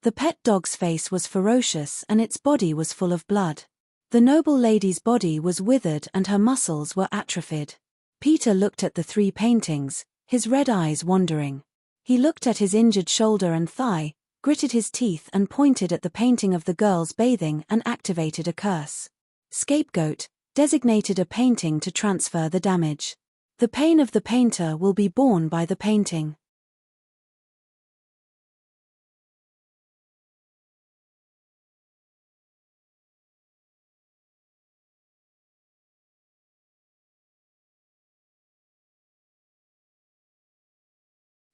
The pet dog's face was ferocious and its body was full of blood. The noble lady's body was withered and her muscles were atrophied. Peter looked at the 3 paintings, his red eyes wandering. He looked at his injured shoulder and thigh, gritted his teeth and pointed at the painting of the girls bathing and activated a curse. Scapegoat, designated a painting to transfer the damage. The pain of the painter will be borne by the painting.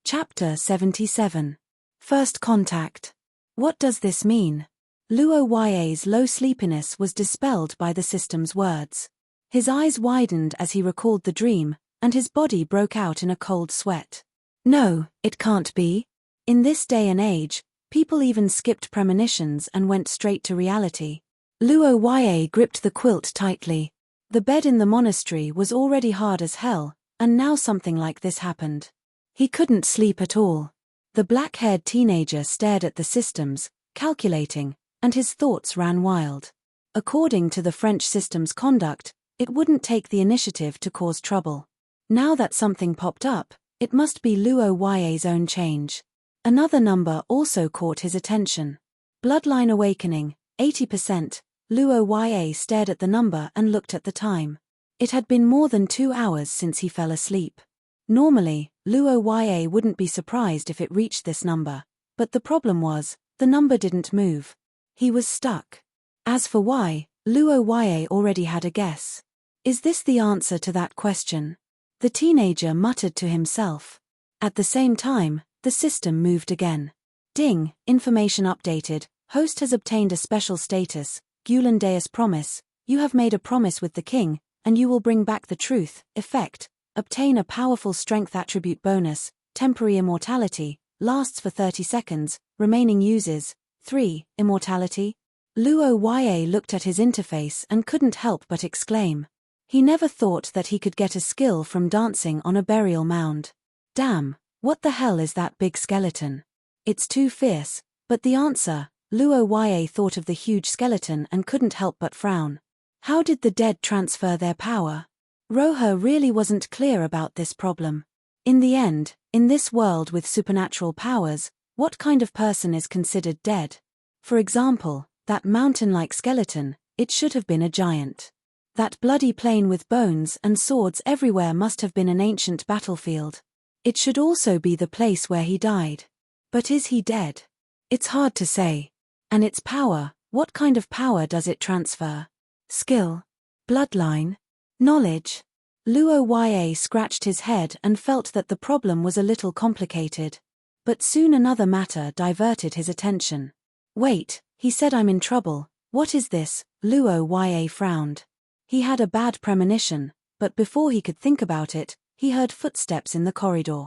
Chapter 77. First Contact. What does this mean? Luo Yue's low sleepiness was dispelled by the system's words. His eyes widened as he recalled the dream, and his body broke out in a cold sweat. No, it can't be. In this day and age, people even skipped premonitions and went straight to reality. Luo Yue gripped the quilt tightly. The bed in the monastery was already hard as hell, and now something like this happened. He couldn't sleep at all. The black-haired teenager stared at the systems, calculating, and his thoughts ran wild. According to the French system's conduct, it wouldn't take the initiative to cause trouble. Now that something popped up, it must be Luo Yue's own change. Another number also caught his attention. Bloodline awakening, 80%. Luo Yue stared at the number and looked at the time. It had been more than 2 hours since he fell asleep. Normally, Luo Ya wouldn't be surprised if it reached this number, but the problem was, the number didn't move. He was stuck. As for why, Luo Ya already had a guess. Is this the answer to that question? The teenager muttered to himself. At the same time, the system moved again. Ding, information updated, host has obtained a special status, Gulen Deus promise, you have made a promise with the king, and you will bring back the truth, effect, obtain a powerful strength attribute bonus, temporary immortality, lasts for 30 seconds, remaining uses, 3, immortality? Luo Ya looked at his interface and couldn't help but exclaim. He never thought that he could get a skill from dancing on a burial mound. Damn, what the hell is that big skeleton? It's too fierce, but the answer, Luo Ya thought of the huge skeleton and couldn't help but frown. How did the dead transfer their power? Roher really wasn't clear about this problem. In the end, in this world with supernatural powers, what kind of person is considered dead? For example, that mountain-like skeleton, it should have been a giant. That bloody plain with bones and swords everywhere must have been an ancient battlefield. It should also be the place where he died. But is he dead? It's hard to say. And its power, what kind of power does it transfer? Skill? Bloodline? Knowledge? Luo Ya scratched his head and felt that the problem was a little complicated. But soon another matter diverted his attention. Wait, he said, I'm in trouble. What is this? Luo Ya frowned. He had a bad premonition, but before he could think about it, he heard footsteps in the corridor.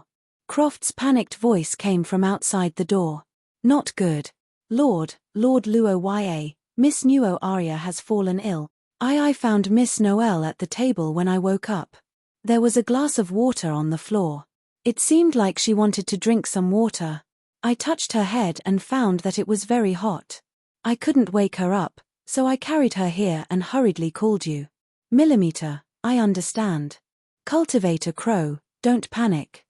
Croft's panicked voice came from outside the door. Not good. Lord Luo Ya, Miss Nuo Arya has fallen ill. I found Miss Noel at the table when I woke up. There was a glass of water on the floor. It seemed like she wanted to drink some water. I touched her head and found that it was very hot. I couldn't wake her up, so I carried her here and hurriedly called you. Millimeter, I understand. Cultivator Crow, don't panic.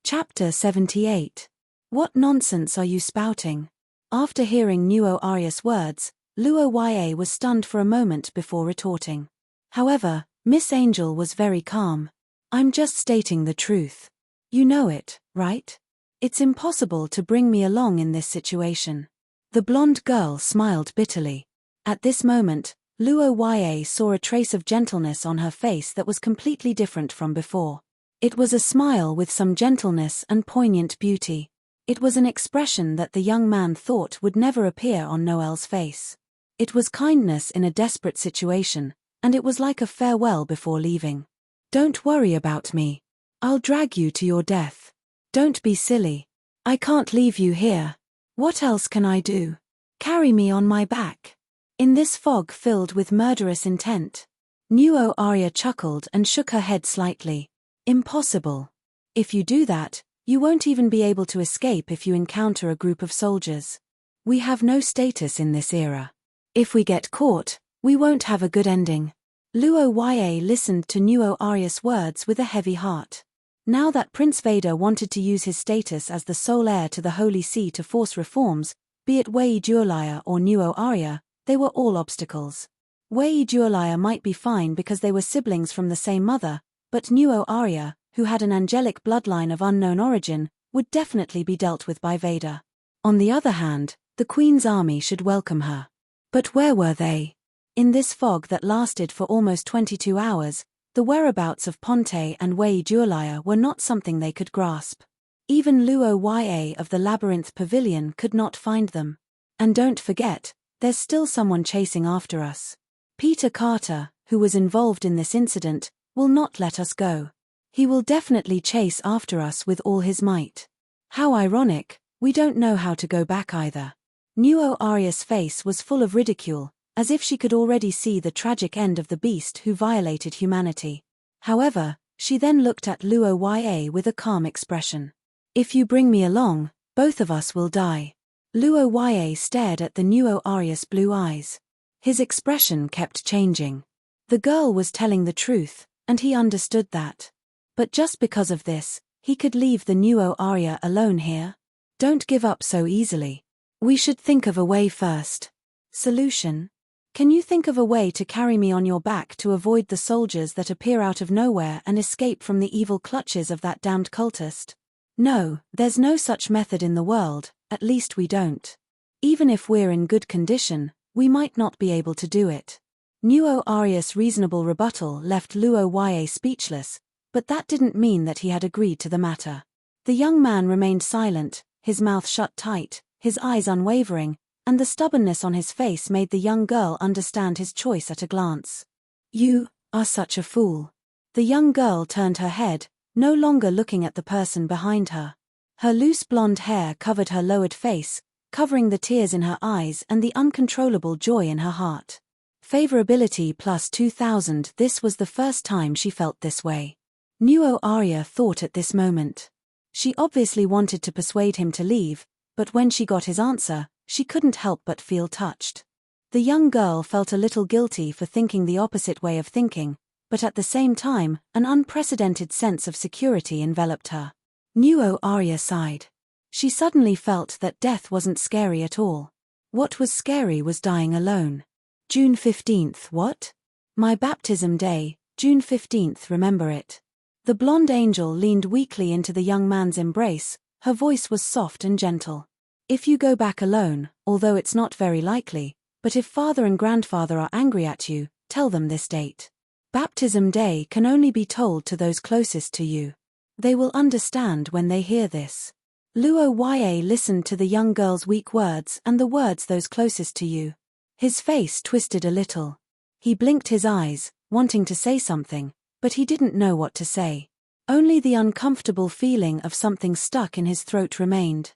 Chapter 78. What nonsense are you spouting? After hearing Nuo Arya's words, Luo Ya was stunned for a moment before retorting. However, Miss Angel was very calm. I'm just stating the truth. You know it, right? It's impossible to bring me along in this situation. The blonde girl smiled bitterly. At this moment, Luo Ya saw a trace of gentleness on her face that was completely different from before. It was a smile with some gentleness and poignant beauty. It was an expression that the young man thought would never appear on Noel's face. It was kindness in a desperate situation, and it was like a farewell before leaving. Don't worry about me. I'll drag you to your death. Don't be silly. I can't leave you here. What else can I do? Carry me on my back. In this fog filled with murderous intent. Nuo Arya chuckled and shook her head slightly. Impossible. If you do that, you won't even be able to escape if you encounter a group of soldiers. We have no status in this era. If we get caught, we won't have a good ending. Luo Ya listened to Nuo Arya's words with a heavy heart. Now that Prince Vader wanted to use his status as the sole heir to the Holy See to force reforms, be it Wei Juolaya or Nuo Arya, they were all obstacles. Wei Juolaya might be fine because they were siblings from the same mother, but Nuo Arya, who had an angelic bloodline of unknown origin, would definitely be dealt with by Vader. On the other hand, the Queen's army should welcome her. But where were they? In this fog that lasted for almost 22 hours, the whereabouts of Ponte and Wei Juolaya were not something they could grasp. Even Luo Ya of the Labyrinth Pavilion could not find them. And don't forget, there's still someone chasing after us. Peter Carter, who was involved in this incident, will not let us go. He will definitely chase after us with all his might. How ironic, we don't know how to go back either. Nuo Arya's face was full of ridicule, as if she could already see the tragic end of the beast who violated humanity. However, she then looked at Luo Ya with a calm expression. If you bring me along, both of us will die. Luo Ya stared at the Nuo Arya's blue eyes. His expression kept changing. The girl was telling the truth. and he understood that. But just because of this, he could leave the Nuo Arya alone here? Don't give up so easily. We should think of a way first. Solution? Can you think of a way to carry me on your back to avoid the soldiers that appear out of nowhere and escape from the evil clutches of that damned cultist? No, there's no such method in the world, at least we don't. Even if we're in good condition, we might not be able to do it. Nuo Arya's reasonable rebuttal left Luo Ye speechless, but that didn't mean that he had agreed to the matter. The young man remained silent, his mouth shut tight, his eyes unwavering, and the stubbornness on his face made the young girl understand his choice at a glance. You are such a fool. The young girl turned her head, no longer looking at the person behind her. Her loose blonde hair covered her lowered face, covering the tears in her eyes and the uncontrollable joy in her heart. Favorability plus 2,000. This was the first time she felt this way. Nuo Arya thought at this moment. She obviously wanted to persuade him to leave, but when she got his answer, she couldn't help but feel touched. The young girl felt a little guilty for thinking the opposite way of thinking, but at the same time, an unprecedented sense of security enveloped her. Nuo Arya sighed. She suddenly felt that death wasn't scary at all. What was scary was dying alone. June 15th, what? My baptism day, June 15th, remember it. The blonde angel leaned weakly into the young man's embrace, her voice was soft and gentle. If you go back alone, although it's not very likely, but if father and grandfather are angry at you, tell them this date. Baptism day can only be told to those closest to you. They will understand when they hear this. Luo Ye listened to the young girl's weak words and the words those closest to you. His face twisted a little. He blinked his eyes, wanting to say something, but he didn't know what to say. Only the uncomfortable feeling of something stuck in his throat remained.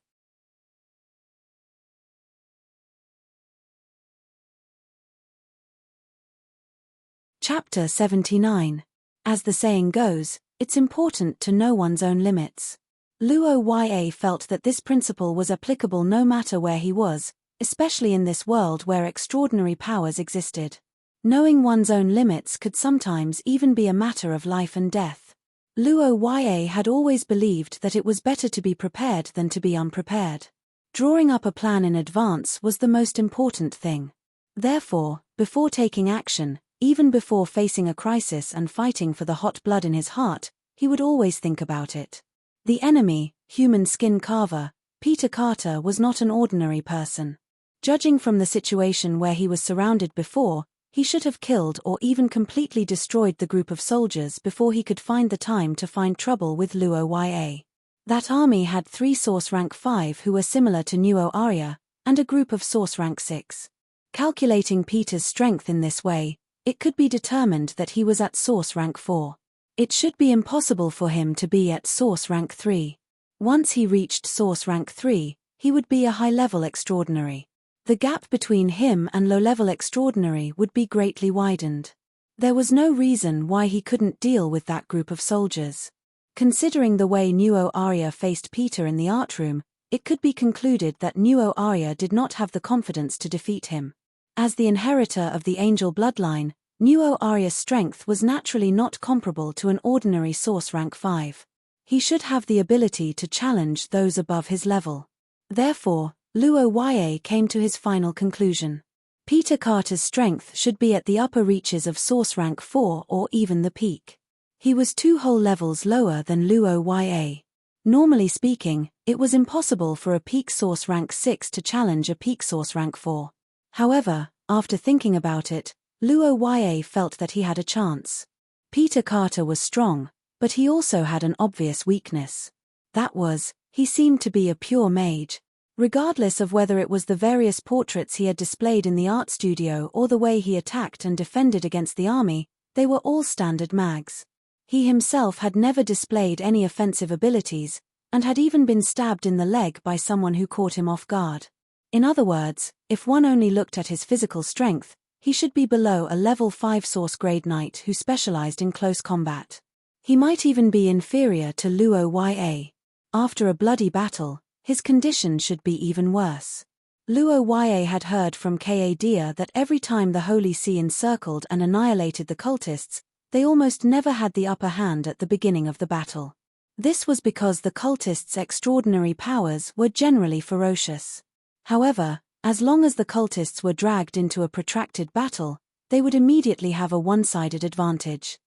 Chapter 79. As the saying goes, it's important to know one's own limits. Luo Ye felt that this principle was applicable no matter where he was, especially in this world where extraordinary powers existed. Knowing one's own limits could sometimes even be a matter of life and death. Luo Ye had always believed that it was better to be prepared than to be unprepared. Drawing up a plan in advance was the most important thing. Therefore, before taking action, even before facing a crisis and fighting for the hot blood in his heart, he would always think about it. The enemy, human skin carver, Peter Carter, was not an ordinary person. Judging from the situation where he was surrounded before, he should have killed or even completely destroyed the group of soldiers before he could find the time to find trouble with Luo Ye. That army had 3 Source Rank 5 who were similar to Nuo Arya, and a group of Source Rank 6. Calculating Peter's strength in this way, it could be determined that he was at Source Rank 4. It should be impossible for him to be at Source Rank 3. Once he reached Source Rank 3, he would be a high-level extraordinary. The gap between him and low-level extraordinary would be greatly widened. There was no reason why he couldn't deal with that group of soldiers. Considering the way Nuo Arya faced Peter in the art room, it could be concluded that Nuo Arya did not have the confidence to defeat him. As the inheritor of the angel bloodline, Nuo Arya's strength was naturally not comparable to an ordinary Source Rank 5. He should have the ability to challenge those above his level. Therefore, Luo Ye came to his final conclusion. Peter Carter's strength should be at the upper reaches of Source Rank 4 or even the peak. He was 2 whole levels lower than Luo Ye. Normally speaking, it was impossible for a peak Source Rank 6 to challenge a peak Source Rank 4. However, after thinking about it, Luo Ye felt that he had a chance. Peter Carter was strong, but he also had an obvious weakness. That was, he seemed to be a pure mage. Regardless of whether it was the various portraits he had displayed in the art studio or the way he attacked and defended against the army, they were all standard mags. He himself had never displayed any offensive abilities, and had even been stabbed in the leg by someone who caught him off guard. In other words, if one only looked at his physical strength, he should be below a level 5 source grade knight who specialized in close combat. He might even be inferior to Luo Ye. After a bloody battle, his condition should be even worse. Luo Ye had heard from Ka Dia that every time the Holy See encircled and annihilated the cultists, they almost never had the upper hand at the beginning of the battle. This was because the cultists' extraordinary powers were generally ferocious. However, as long as the cultists were dragged into a protracted battle, they would immediately have a one-sided advantage.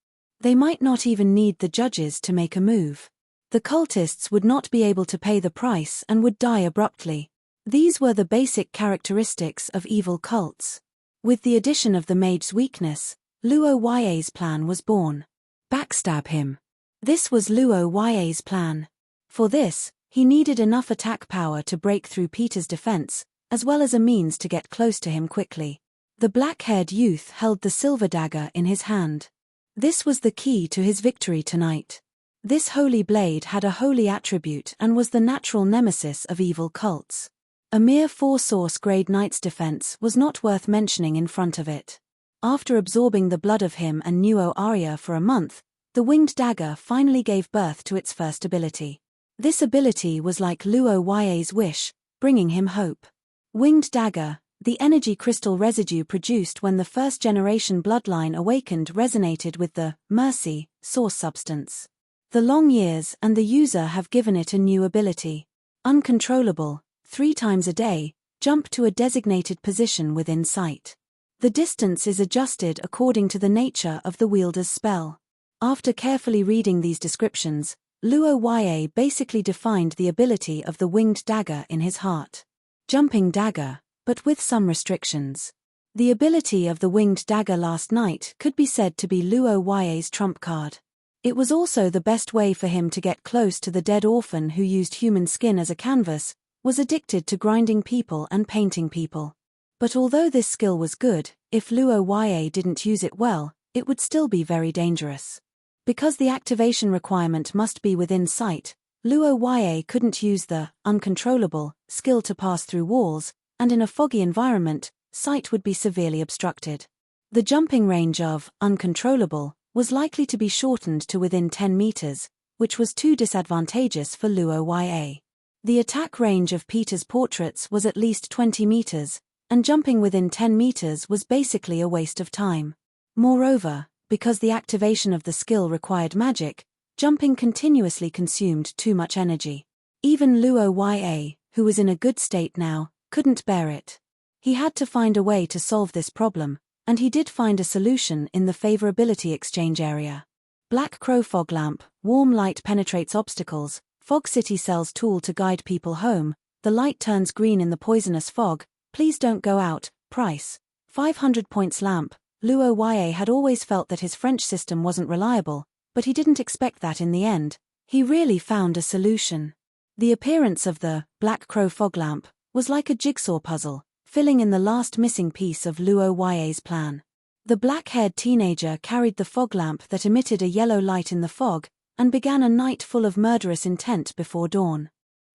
They might not even need the judges to make a move. The cultists would not be able to pay the price and would die abruptly. These were the basic characteristics of evil cults. With the addition of the mage's weakness, Luo Ya's plan was born. Backstab him. This was Luo Ya's plan. For this, he needed enough attack power to break through Peter's defense, as well as a means to get close to him quickly. The black-haired youth held the silver dagger in his hand. This was the key to his victory tonight. This holy blade had a holy attribute and was the natural nemesis of evil cults. A mere 4-source grade knight's defense was not worth mentioning in front of it. After absorbing the blood of him and Nuo Arya for a month, the winged dagger finally gave birth to its first ability. This ability was like Luo Ya's wish, bringing him hope. Winged dagger, the energy crystal residue produced when the first-generation bloodline awakened resonated with the mercy source substance. The long years and the user have given it a new ability. Uncontrollable, 3 times a day, jump to a designated position within sight. The distance is adjusted according to the nature of the wielder's spell. After carefully reading these descriptions, Luo Ya basically defined the ability of the winged dagger in his heart. Jumping dagger, but with some restrictions. The ability of the winged dagger last night could be said to be Luo Ya's trump card. It was also the best way for him to get close to the dead orphan who used human skin as a canvas, was addicted to grinding people and painting people. But although this skill was good, if Luo Ya didn't use it well, it would still be very dangerous. Because the activation requirement must be within sight, Luo Ya couldn't use the uncontrollable skill to pass through walls, and in a foggy environment, sight would be severely obstructed. The jumping range of uncontrollable was likely to be shortened to within 10 meters, which was too disadvantageous for Luo Ya. The attack range of Peter's portraits was at least 20 meters, and jumping within 10 meters was basically a waste of time. Moreover, because the activation of the skill required magic, jumping continuously consumed too much energy. Even Luo Ya, who was in a good state now, couldn't bear it. He had to find a way to solve this problem, and he did find a solution in the favorability exchange area. Black Crow Fog Lamp, warm light penetrates obstacles, Fog City sells tool to guide people home, the light turns green in the poisonous fog, please don't go out, price, 500 points lamp. Luo Ya had always felt that his French system wasn't reliable, but he didn't expect that in the end. He really found a solution. The appearance of the Black Crow Fog Lamp was like a jigsaw puzzle, filling in the last missing piece of Luo Ya's plan. The black-haired teenager carried the fog lamp that emitted a yellow light in the fog, and began a night full of murderous intent before dawn.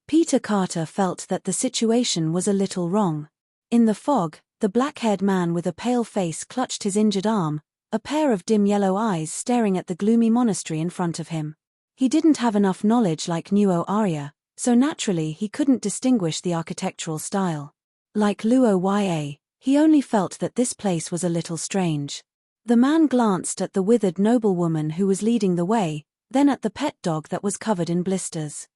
Peter Carter felt that the situation was a little wrong. In the fog, the black-haired man with a pale face clutched his injured arm, a pair of dim yellow eyes staring at the gloomy monastery in front of him. He didn't have enough knowledge like Nuo Arya, so naturally he couldn't distinguish the architectural style. Like Luo Ya, he only felt that this place was a little strange. The man glanced at the withered noblewoman who was leading the way, then at the pet dog that was covered in blisters.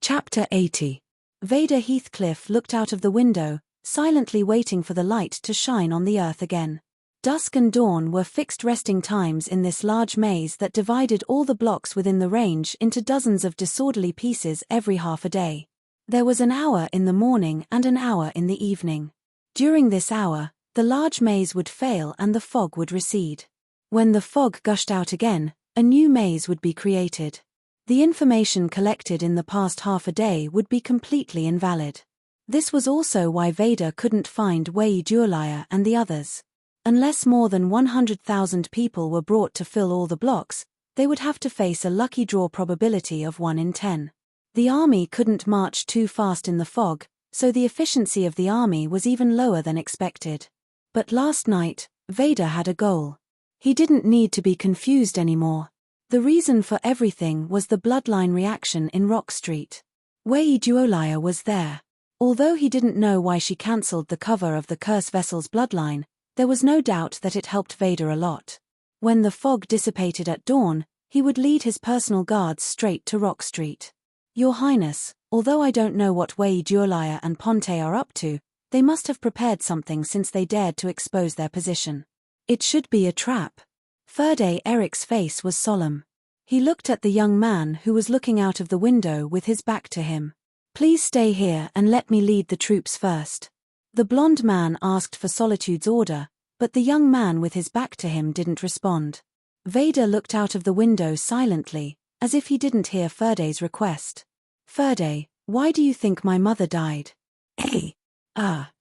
Chapter 80. Vader Heathcliff looked out of the window, silently waiting for the light to shine on the earth again. Dusk and dawn were fixed resting times in this large maze that divided all the blocks within the range into dozens of disorderly pieces every half a day. There was an hour in the morning and an hour in the evening. During this hour, the large maze would fail and the fog would recede. When the fog gushed out again, a new maze would be created. The information collected in the past half a day would be completely invalid. This was also why Vader couldn't find Wei Duolaya and the others. Unless more than 100,000 people were brought to fill all the blocks, they would have to face a lucky draw probability of 1 in 10. The army couldn't march too fast in the fog, so the efficiency of the army was even lower than expected. But last night, Vader had a goal. He didn't need to be confused anymore. The reason for everything was the bloodline reaction in Rock Street. Wei Duolaya was there. Although he didn't know why she cancelled the cover of the Curse Vessel's bloodline, there was no doubt that it helped Vader a lot. When the fog dissipated at dawn, he would lead his personal guards straight to Rock Street. Your Highness, although I don't know what Wei Duolaya and Ponte are up to, they must have prepared something since they dared to expose their position. It should be a trap. Ferde Eric's face was solemn. He looked at the young man who was looking out of the window with his back to him. Please stay here and let me lead the troops first. The blonde man asked for Solitude's order, but the young man with his back to him didn't respond. Vader looked out of the window silently, as if he didn't hear Ferde's request. Ferde, why do you think my mother died? Hey!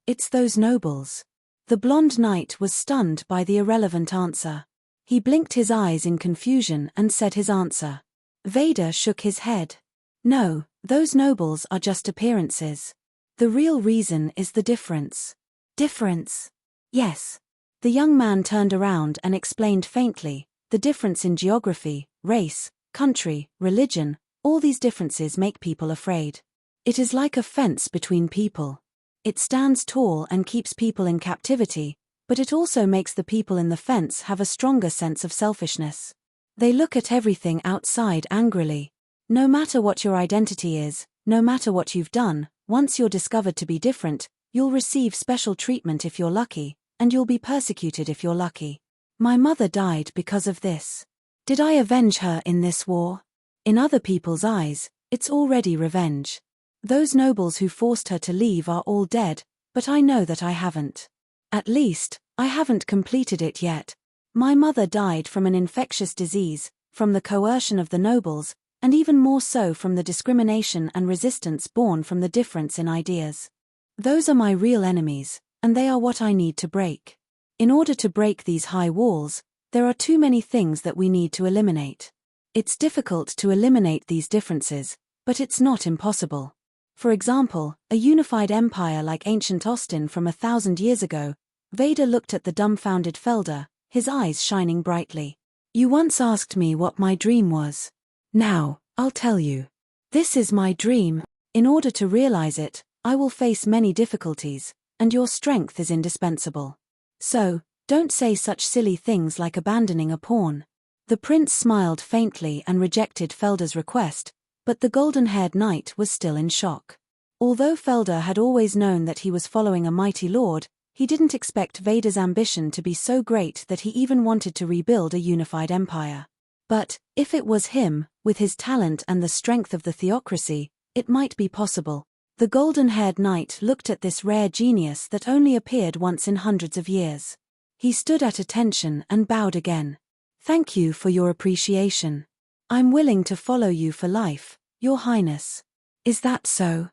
It's those nobles. The blonde knight was stunned by the irrelevant answer. He blinked his eyes in confusion and said his answer. Vader shook his head. No, those nobles are just appearances. The real reason is the difference. Difference? Yes. The young man turned around and explained faintly, the difference in geography, race, country, religion, all these differences make people afraid. It is like a fence between people. It stands tall and keeps people in captivity, but it also makes the people in the fence have a stronger sense of selfishness. They look at everything outside angrily. No matter what your identity is, no matter what you've done, once you're discovered to be different, you'll receive special treatment if you're lucky, and you'll be persecuted if you're lucky. My mother died because of this. Did I avenge her in this war? In other people's eyes, it's already revenge. Those nobles who forced her to leave are all dead, but I know that I haven't. At least, I haven't completed it yet. My mother died from an infectious disease, from the coercion of the nobles, and even more so from the discrimination and resistance born from the difference in ideas. Those are my real enemies, and they are what I need to break. In order to break these high walls, there are too many things that we need to eliminate. It's difficult to eliminate these differences, but it's not impossible. For example, a unified empire like ancient Austin from 1,000 years ago. Vader looked at the dumbfounded Felder, his eyes shining brightly. You once asked me what my dream was. Now, I'll tell you. This is my dream. In order to realize it, I will face many difficulties, and your strength is indispensable. So, don't say such silly things like abandoning a pawn. The prince smiled faintly and rejected Felder's request, but the golden-haired knight was still in shock. Although Felder had always known that he was following a mighty lord, he didn't expect Vader's ambition to be so great that he even wanted to rebuild a unified empire. But, if it was him, with his talent and the strength of the theocracy, it might be possible. The golden-haired knight looked at this rare genius that only appeared once in hundreds of years. He stood at attention and bowed again. Thank you for your appreciation. I'm willing to follow you for life, Your Highness. Is that so?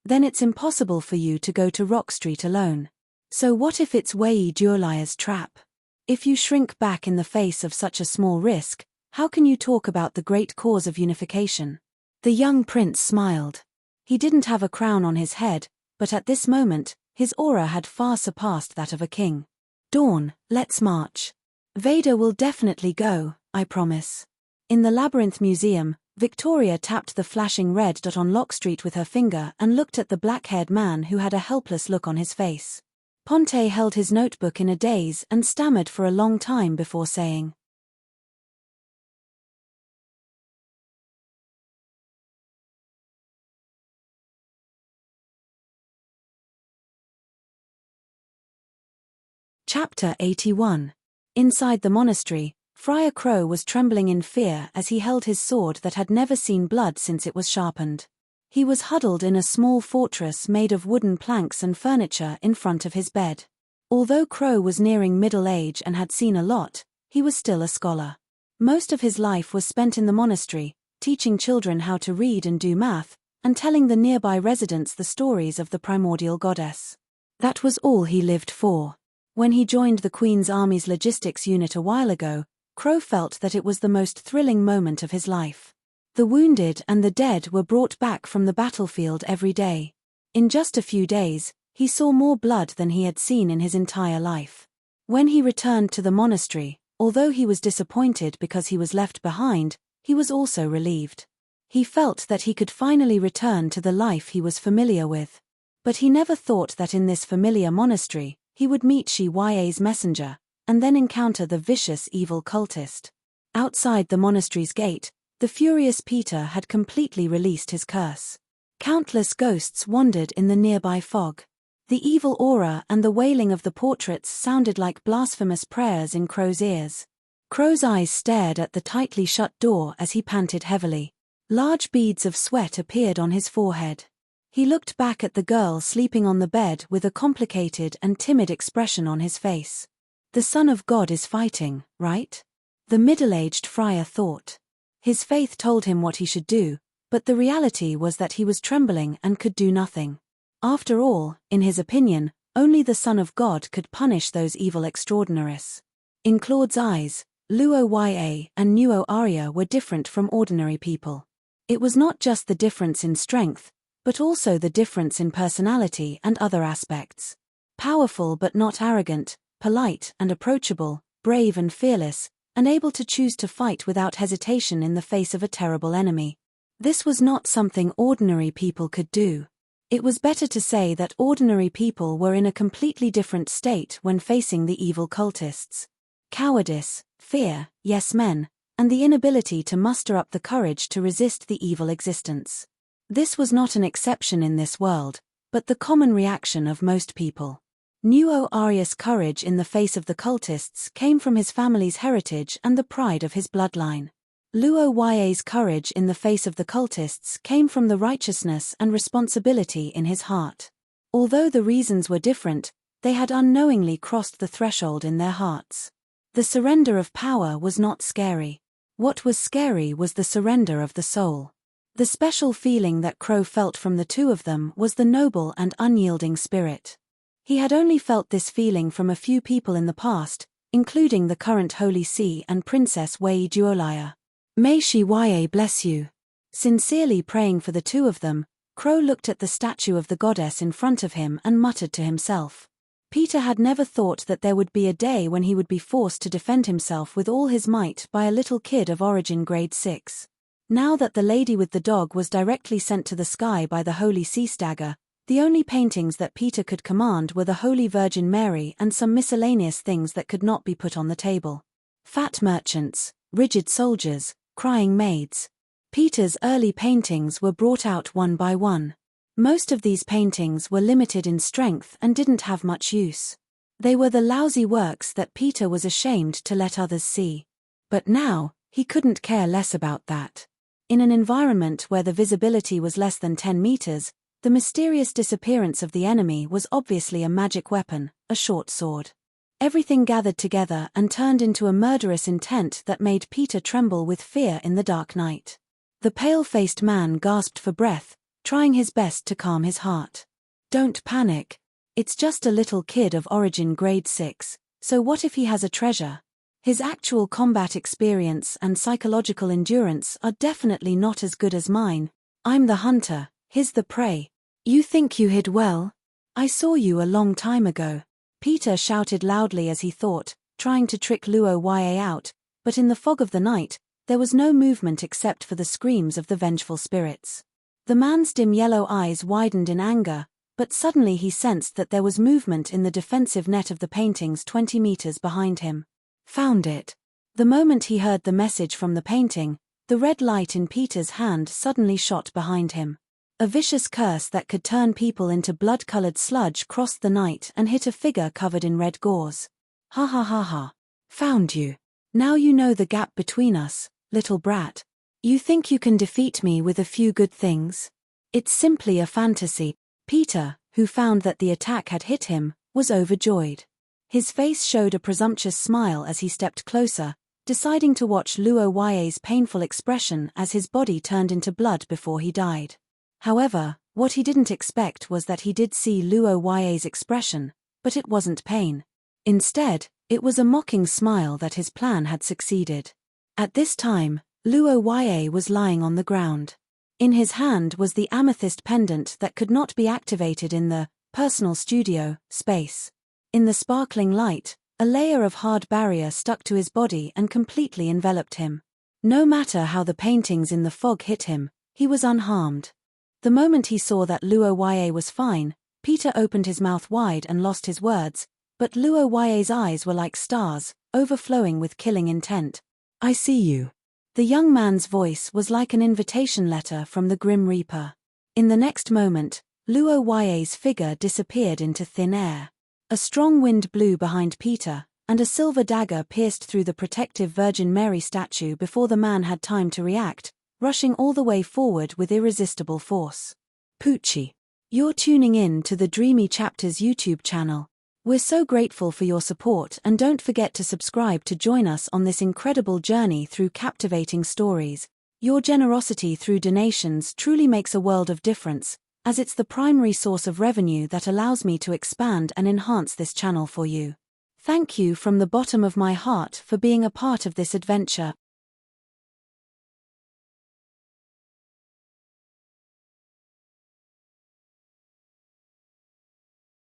Then it's impossible for you to go to Rock Street alone. So what if it's Wei Duolaya's trap? If you shrink back in the face of such a small risk, how can you talk about the great cause of unification? The young prince smiled. He didn't have a crown on his head, but at this moment, his aura had far surpassed that of a king. Dawn, let's march. Vader will definitely go, I promise. In the Labyrinth Museum, Victoria tapped the flashing red dot on Lock Street with her finger and looked at the black-haired man who had a helpless look on his face. Ponte held his notebook in a daze and stammered for a long time before saying, Chapter 81. Inside the monastery, Friar Crow was trembling in fear as he held his sword that had never seen blood since it was sharpened. He was huddled in a small fortress made of wooden planks and furniture in front of his bed. Although Crow was nearing middle age and had seen a lot, he was still a scholar. Most of his life was spent in the monastery, teaching children how to read and do math, and telling the nearby residents the stories of the primordial goddess. That was all he lived for. When he joined the Queen's Army's logistics unit a while ago, Crow felt that it was the most thrilling moment of his life. The wounded and the dead were brought back from the battlefield every day. In just a few days, he saw more blood than he had seen in his entire life. When he returned to the monastery, although he was disappointed because he was left behind, he was also relieved. He felt that he could finally return to the life he was familiar with. But he never thought that in this familiar monastery, he would meet Shi-Ya's messenger, and then encounter the vicious evil cultist. Outside the monastery's gate, the furious Peter had completely released his curse. Countless ghosts wandered in the nearby fog. The evil aura and the wailing of the portraits sounded like blasphemous prayers in Crow's ears. Crow's eyes stared at the tightly shut door as he panted heavily. Large beads of sweat appeared on his forehead. He looked back at the girl sleeping on the bed with a complicated and timid expression on his face. The Son of God is fighting, right? The middle-aged friar thought. His faith told him what he should do, but the reality was that he was trembling and could do nothing. After all, in his opinion, only the Son of God could punish those evil extraordinaries. In Claude's eyes, Luo Ya and Nuo Arya were different from ordinary people. It was not just the difference in strength, but also the difference in personality and other aspects. Powerful but not arrogant, polite and approachable, brave and fearless, and able to choose to fight without hesitation in the face of a terrible enemy. This was not something ordinary people could do. It was better to say that ordinary people were in a completely different state when facing the evil cultists. Cowardice, fear, yes men, and the inability to muster up the courage to resist the evil existence. This was not an exception in this world, but the common reaction of most people. Nuo Arya's courage in the face of the cultists came from his family's heritage and the pride of his bloodline. Luo Ya's courage in the face of the cultists came from the righteousness and responsibility in his heart. Although the reasons were different, they had unknowingly crossed the threshold in their hearts. The surrender of power was not scary. What was scary was the surrender of the soul. The special feeling that Crow felt from the two of them was the noble and unyielding spirit. He had only felt this feeling from a few people in the past, including the current Holy See and Princess Wei Duolaya. May Shi-Ya bless you. Sincerely praying for the two of them, Crow looked at the statue of the goddess in front of him and muttered to himself. Peter had never thought that there would be a day when he would be forced to defend himself with all his might by a little kid of origin grade 6. Now that the lady with the dog was directly sent to the sky by the Holy Sea Stagger, the only paintings that Peter could command were the Holy Virgin Mary and some miscellaneous things that could not be put on the table. Fat merchants, rigid soldiers, crying maids. Peter's early paintings were brought out one by one. Most of these paintings were limited in strength and didn't have much use. They were the lousy works that Peter was ashamed to let others see. But now, he couldn't care less about that. In an environment where the visibility was less than 10 meters, the mysterious disappearance of the enemy was obviously a magic weapon, a short sword. Everything gathered together and turned into a murderous intent that made Peter tremble with fear in the dark night. The pale-faced man gasped for breath, trying his best to calm his heart. Don't panic. It's just a little kid of origin grade 6, so what if he has a treasure? His actual combat experience and psychological endurance are definitely not as good as mine. I'm the hunter, he's the prey. You think you hid well? I saw you a long time ago. Peter shouted loudly as he thought, trying to trick Luo Ya out, but in the fog of the night, there was no movement except for the screams of the vengeful spirits. The man's dim yellow eyes widened in anger, but suddenly he sensed that there was movement in the defensive net of the paintings 20 meters behind him. Found it. The moment he heard the message from the painting, the red light in Peter's hand suddenly shot behind him. A vicious curse that could turn people into blood-colored sludge crossed the night and hit a figure covered in red gauze. Ha ha ha ha. Found you. Now you know the gap between us, little brat. You think you can defeat me with a few good things? It's simply a fantasy. Peter, who found that the attack had hit him, was overjoyed. His face showed a presumptuous smile as he stepped closer, deciding to watch Luo Ya's painful expression as his body turned into blood before he died. However, what he didn't expect was that he did see Luo Ya's expression, but it wasn't pain. Instead, it was a mocking smile that his plan had succeeded. At this time, Luo Ya was lying on the ground. In his hand was the amethyst pendant that could not be activated in the personal studio space. In the sparkling light, a layer of hard barrier stuck to his body and completely enveloped him. No matter how the paintings in the fog hit him, He was unharmed. The moment he saw that Luo Ye was fine, Peter opened his mouth wide and lost his words, but Luo Ye's eyes were like stars, overflowing with killing intent. I see you. The young man's voice was like an invitation letter from the Grim Reaper. In the next moment, Luo Ye's figure disappeared into thin air. A strong wind blew behind Peter, and a silver dagger pierced through the protective Virgin Mary statue before the man had time to react, rushing all the way forward with irresistible force. Poochie. You're tuning in to the Dreamy Chapters YouTube channel. We're so grateful for your support, and don't forget to subscribe to join us on this incredible journey through captivating stories. Your generosity through donations truly makes a world of difference, as it's the primary source of revenue that allows me to expand and enhance this channel for you. Thank you from the bottom of my heart for being a part of this adventure.